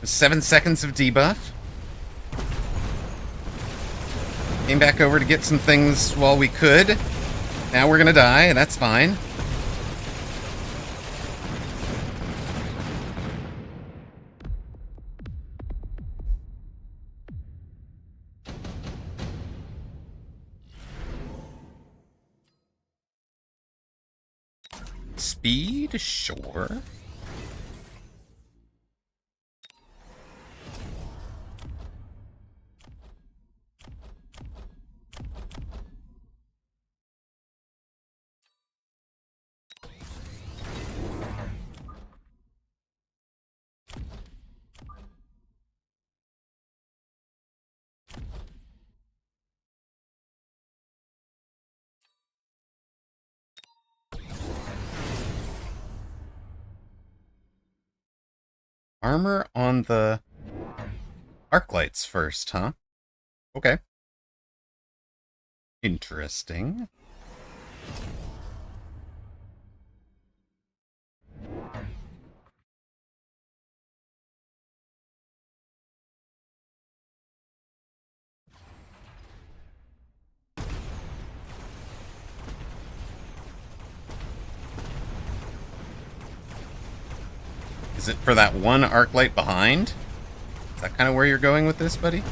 7 seconds of debuff. Came back over to get some things while we could. Now we're gonna die, that's fine. Speed? Sure. Armor on the arc lights first, huh? Okay. Interesting. Is it for that one arc light behind? Is that kind of where you're going with this, buddy?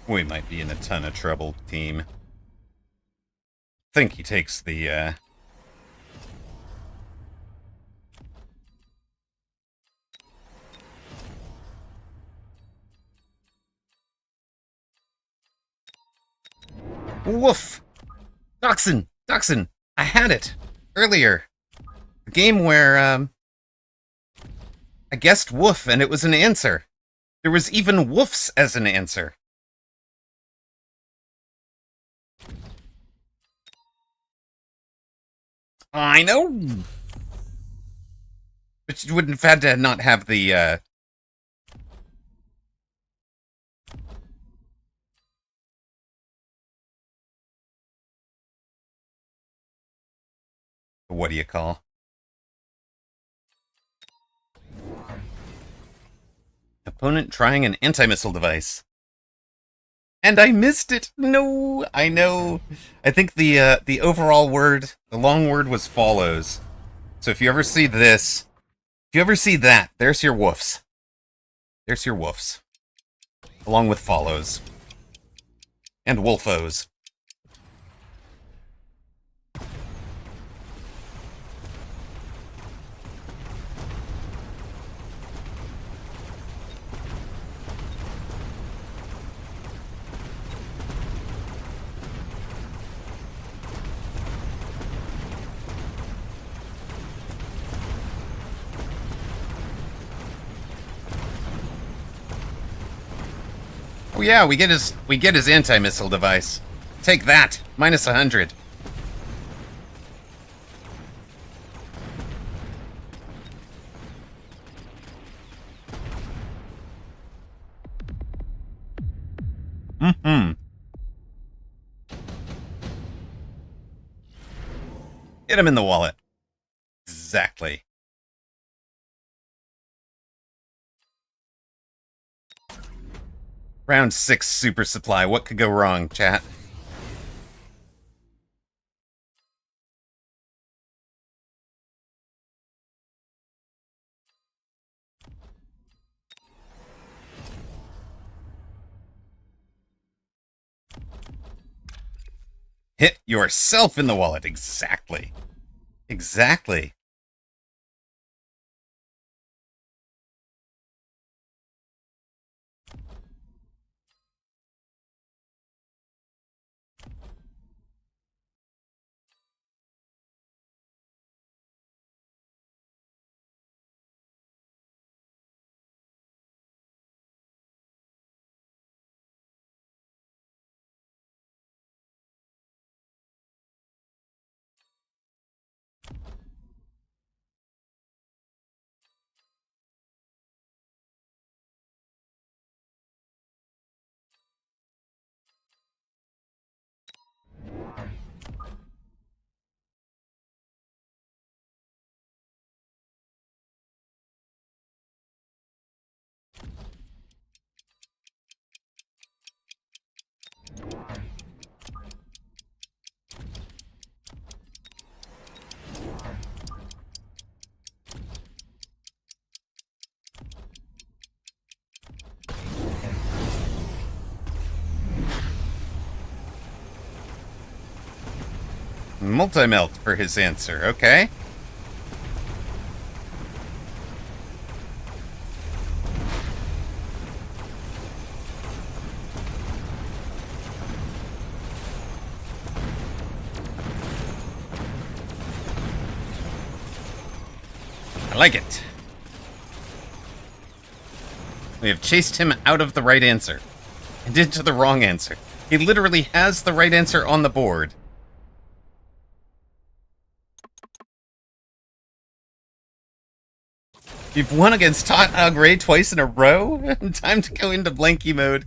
We might be in a ton of trouble, team. Think he takes the, Woof! Dachshund! Dachshund! I had it! Earlier! A game where, I guessed woof and it was an answer. There was even woofs as an answer. I know! But you wouldn't have had to not have the, what do you call? Opponent trying an anti-missile device. And I missed it! No! I know. I think the overall word, the long word was follows. So if you ever see this, if you ever see that, there's your woofs. There's your woofs. Along with follows. And wolfos. Oh yeah, we get his anti-missile device. Take that! Minus 100. Mm-hmm. Hit him in the wallet. Exactly. Round 6 super supply. What could go wrong, chat? Hit yourself in the wallet. Exactly. Exactly. Multi-melt for his answer. Okay. I like it. We have chased him out of the right answer and into the wrong answer. He literally has the right answer on the board. You've won against Tautog Ray twice in a row? Time to go into blanky mode.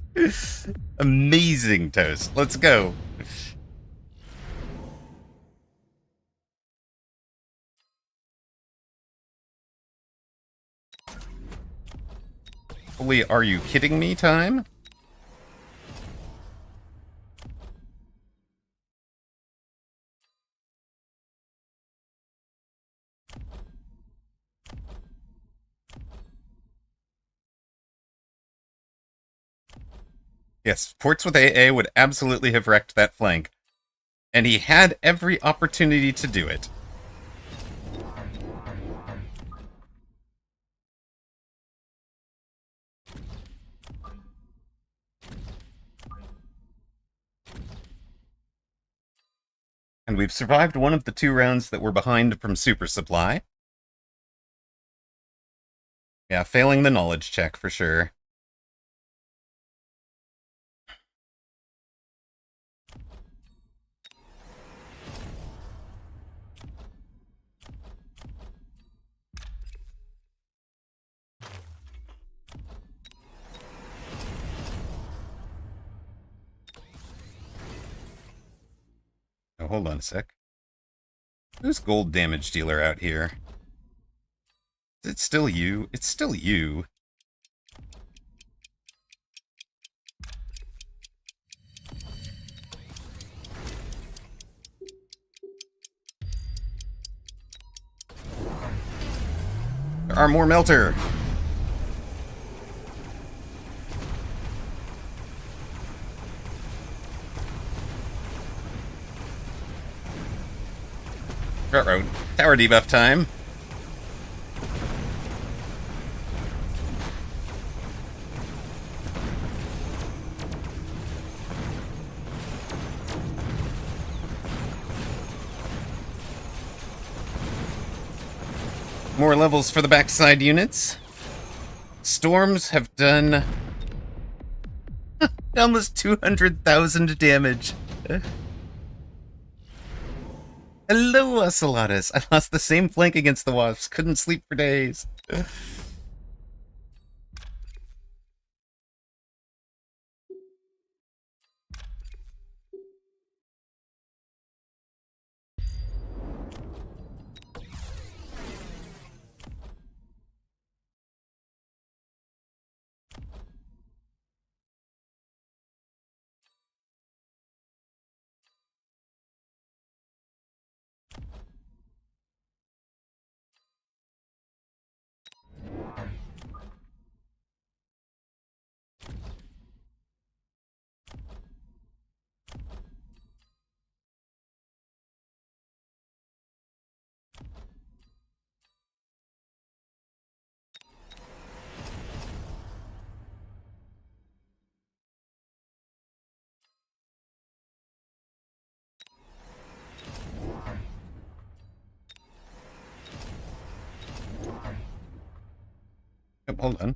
Amazing, Toast. Let's go. Holy, are you kidding me time? Yes, ports with AA would absolutely have wrecked that flank. And he had every opportunity to do it. And we've survived one of the 2 rounds that were behind from Super Supply. Yeah, failing the knowledge check for sure. Oh, hold on a sec. Who's gold damage dealer out here? Is it still you? It's still you. There are more melter. Ruh-roh. Tower debuff time. More levels for the backside units. Storms have done almost 200,000 damage. Hello, Ocelotus. I lost the same flank against the wasps. Couldn't sleep for days. Yep, hold on.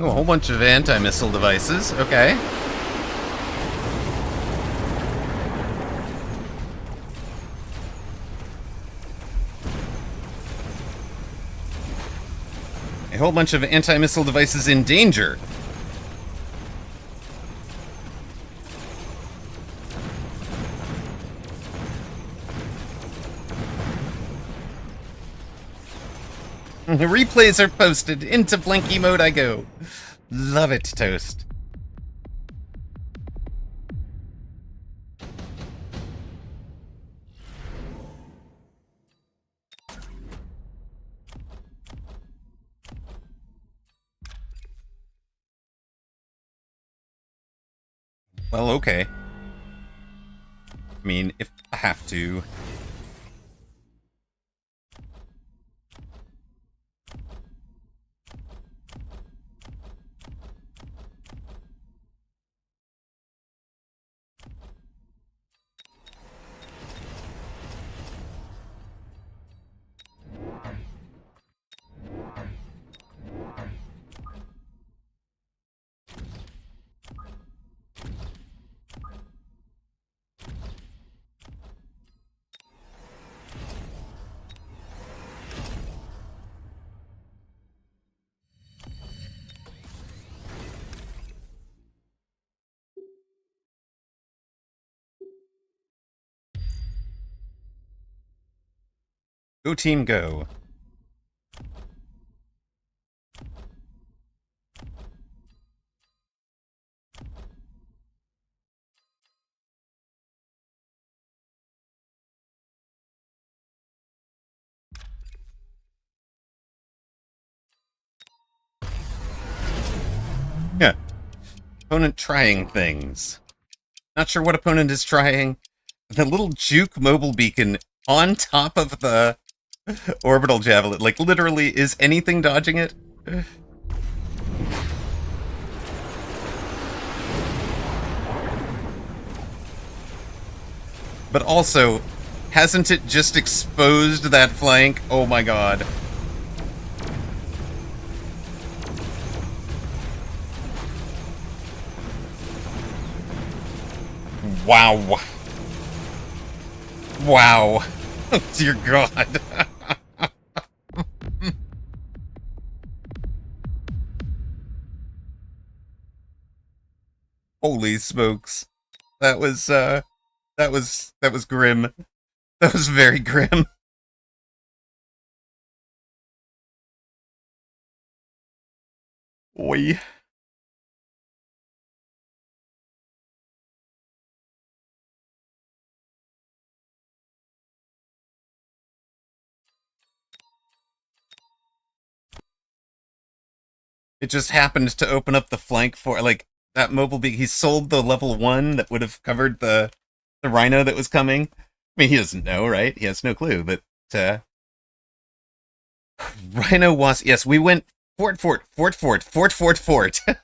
Oh, a whole bunch of anti-missile devices. Okay. A whole bunch of anti-missile devices in danger. Replays are posted. Into flanky mode I go. Love it, Toast. Well, okay. I mean, if I have to. Go team, go. Yeah. Opponent trying things. Not sure what opponent is trying. The little juke mobile beacon on top of the orbital javelin. Like, literally, is anything dodging it? But also, hasn't it just exposed that flank? Oh my god. Wow. Wow. Oh, dear god. Holy smokes. That was grim. That was very grim. Oi. It just happened to open up the flank for, like, that mobile beacon. He sold the level 1 that would have covered the rhino that was coming. I mean, he doesn't know, right? He has no clue. But uh, Rhino was, yes, we went fort.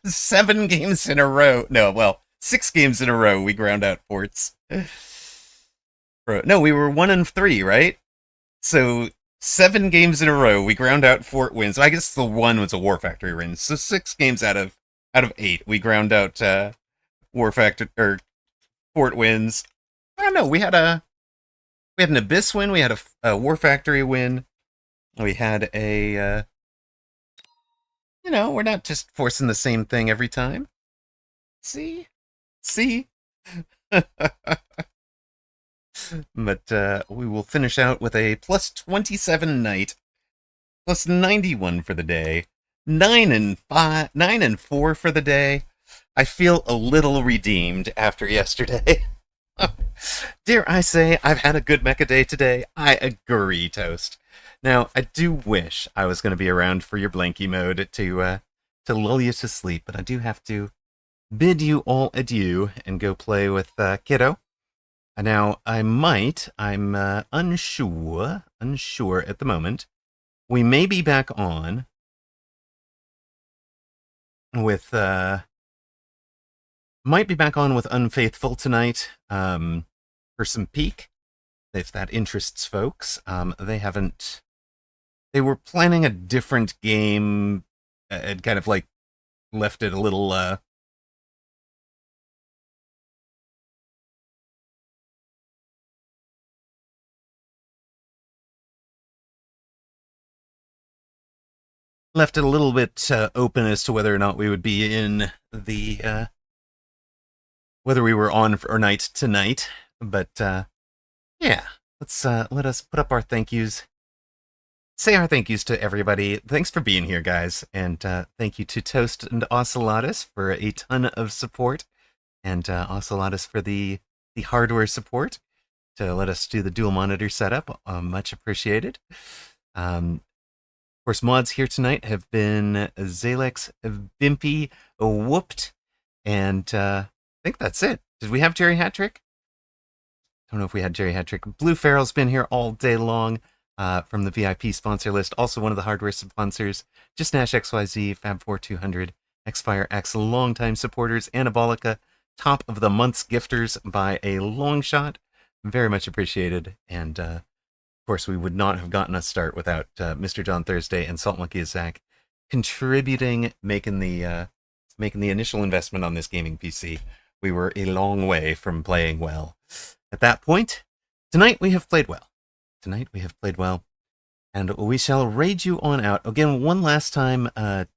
7 games in a row. No, well, 6 games in a row. We ground out forts. Bro, no, we were 1-3, right? So 7 games in a row, we ground out fort wins. I guess the one was a War Factory win. So 6 games out of 8, we ground out War Factory or fort wins. I don't know. We had an Abyss win. We had a War Factory win. We had we're not just forcing the same thing every time. See. But we will finish out with a plus 27 night, plus 91 for the day, 9 and 4 for the day. I feel a little redeemed after yesterday. Dare I say I've had a good mecha day today? I agree, Toast. Now, I do wish I was going to be around for your blankie mode to lull you to sleep, but I do have to bid you all adieu and go play with Kiddo. Now, I'm unsure at the moment. We may be back on with, might be back on with Unfaithful tonight for some peak, if that interests folks. They were planning a different game, and kind of like left it a little, left it a little bit open as to whether or not we would be in the whether we were on for night tonight. But yeah, let us put up our thank yous. Say our thank yous to everybody. Thanks for being here, guys, and thank you to Toast and Ocelotus for a ton of support, and Ocelotus for the hardware support to let us do the dual monitor setup. Much appreciated. Of course, mods here tonight have been Zalex, Vimpy, Whooped, and I think that's it. Did we have Jerry Hattrick? Don't know if we had Jerry Hattrick. Blue Farrell's been here all day long from the VIP sponsor list. Also one of the hardware sponsors. Just Nash XYZ, Fab4200, Xfire X, longtime supporters. Anabolica, top of the month's gifters by a long shot. Very much appreciated. And of course, we would not have gotten a start without Mr. John Thursday and Salt Monkey Zach contributing, making the initial investment on this gaming PC. We were a long way from playing well. At that point, tonight we have played well. And we shall raid you on out. Again, one last time,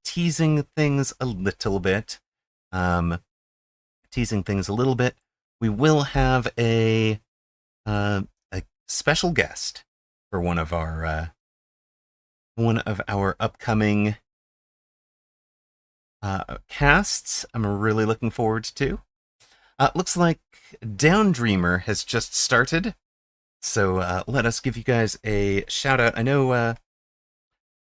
teasing things a little bit. We will have a special guest for one of our upcoming casts. I'm really looking forward to. Looks like Down Dreamer has just started, so let us give you guys a shout out. I know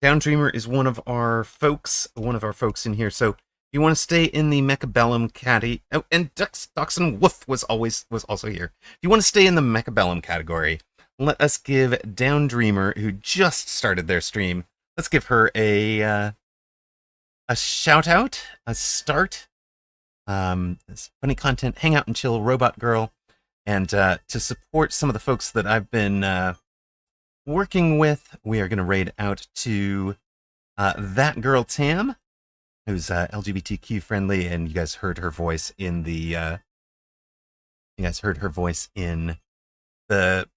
Down Dreamer is one of our folks in here. So if you want to stay in the Mechabellum caddy, oh, and Dachshund Woof was also here. If you want to stay in the Mechabellum category, let us give Down Dreamer, who just started their stream, let's give her a shout out, a start. Funny content, hang out and chill, Robot Girl, and to support some of the folks that I've been working with, we are going to raid out to That Girl Tam, who's LGBTQ friendly, and you guys heard her voice in the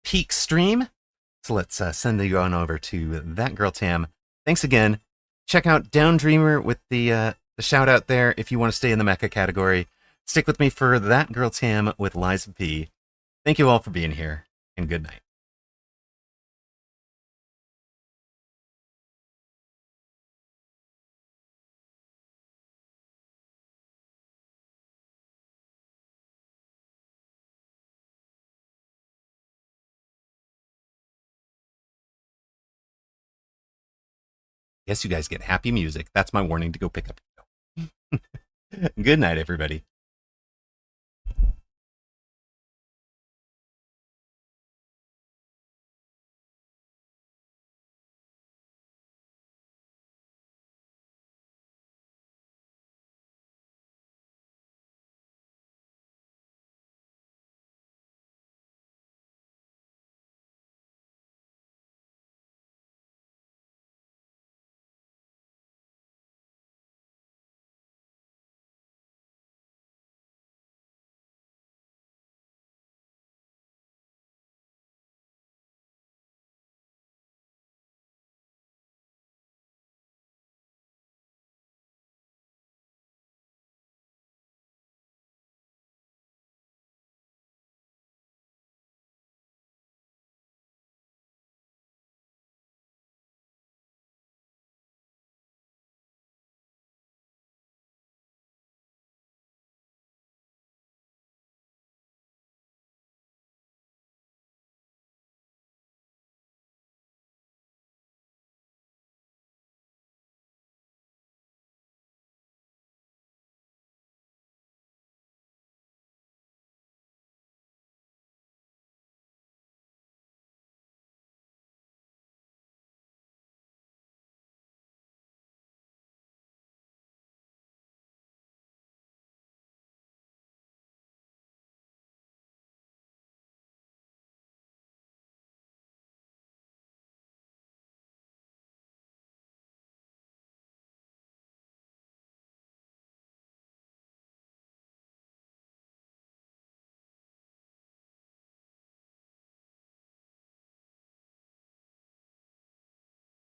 Peak stream. So let's send you on over to That Girl Tam. Thanks again. Check out Down Dreamer with the shout out there if you want to stay in the mecha category. Stick with me for That Girl Tam with Liza P. Thank you all for being here, and good night. Yes, you guys get happy music. That's my warning to go pick up. Good night, everybody.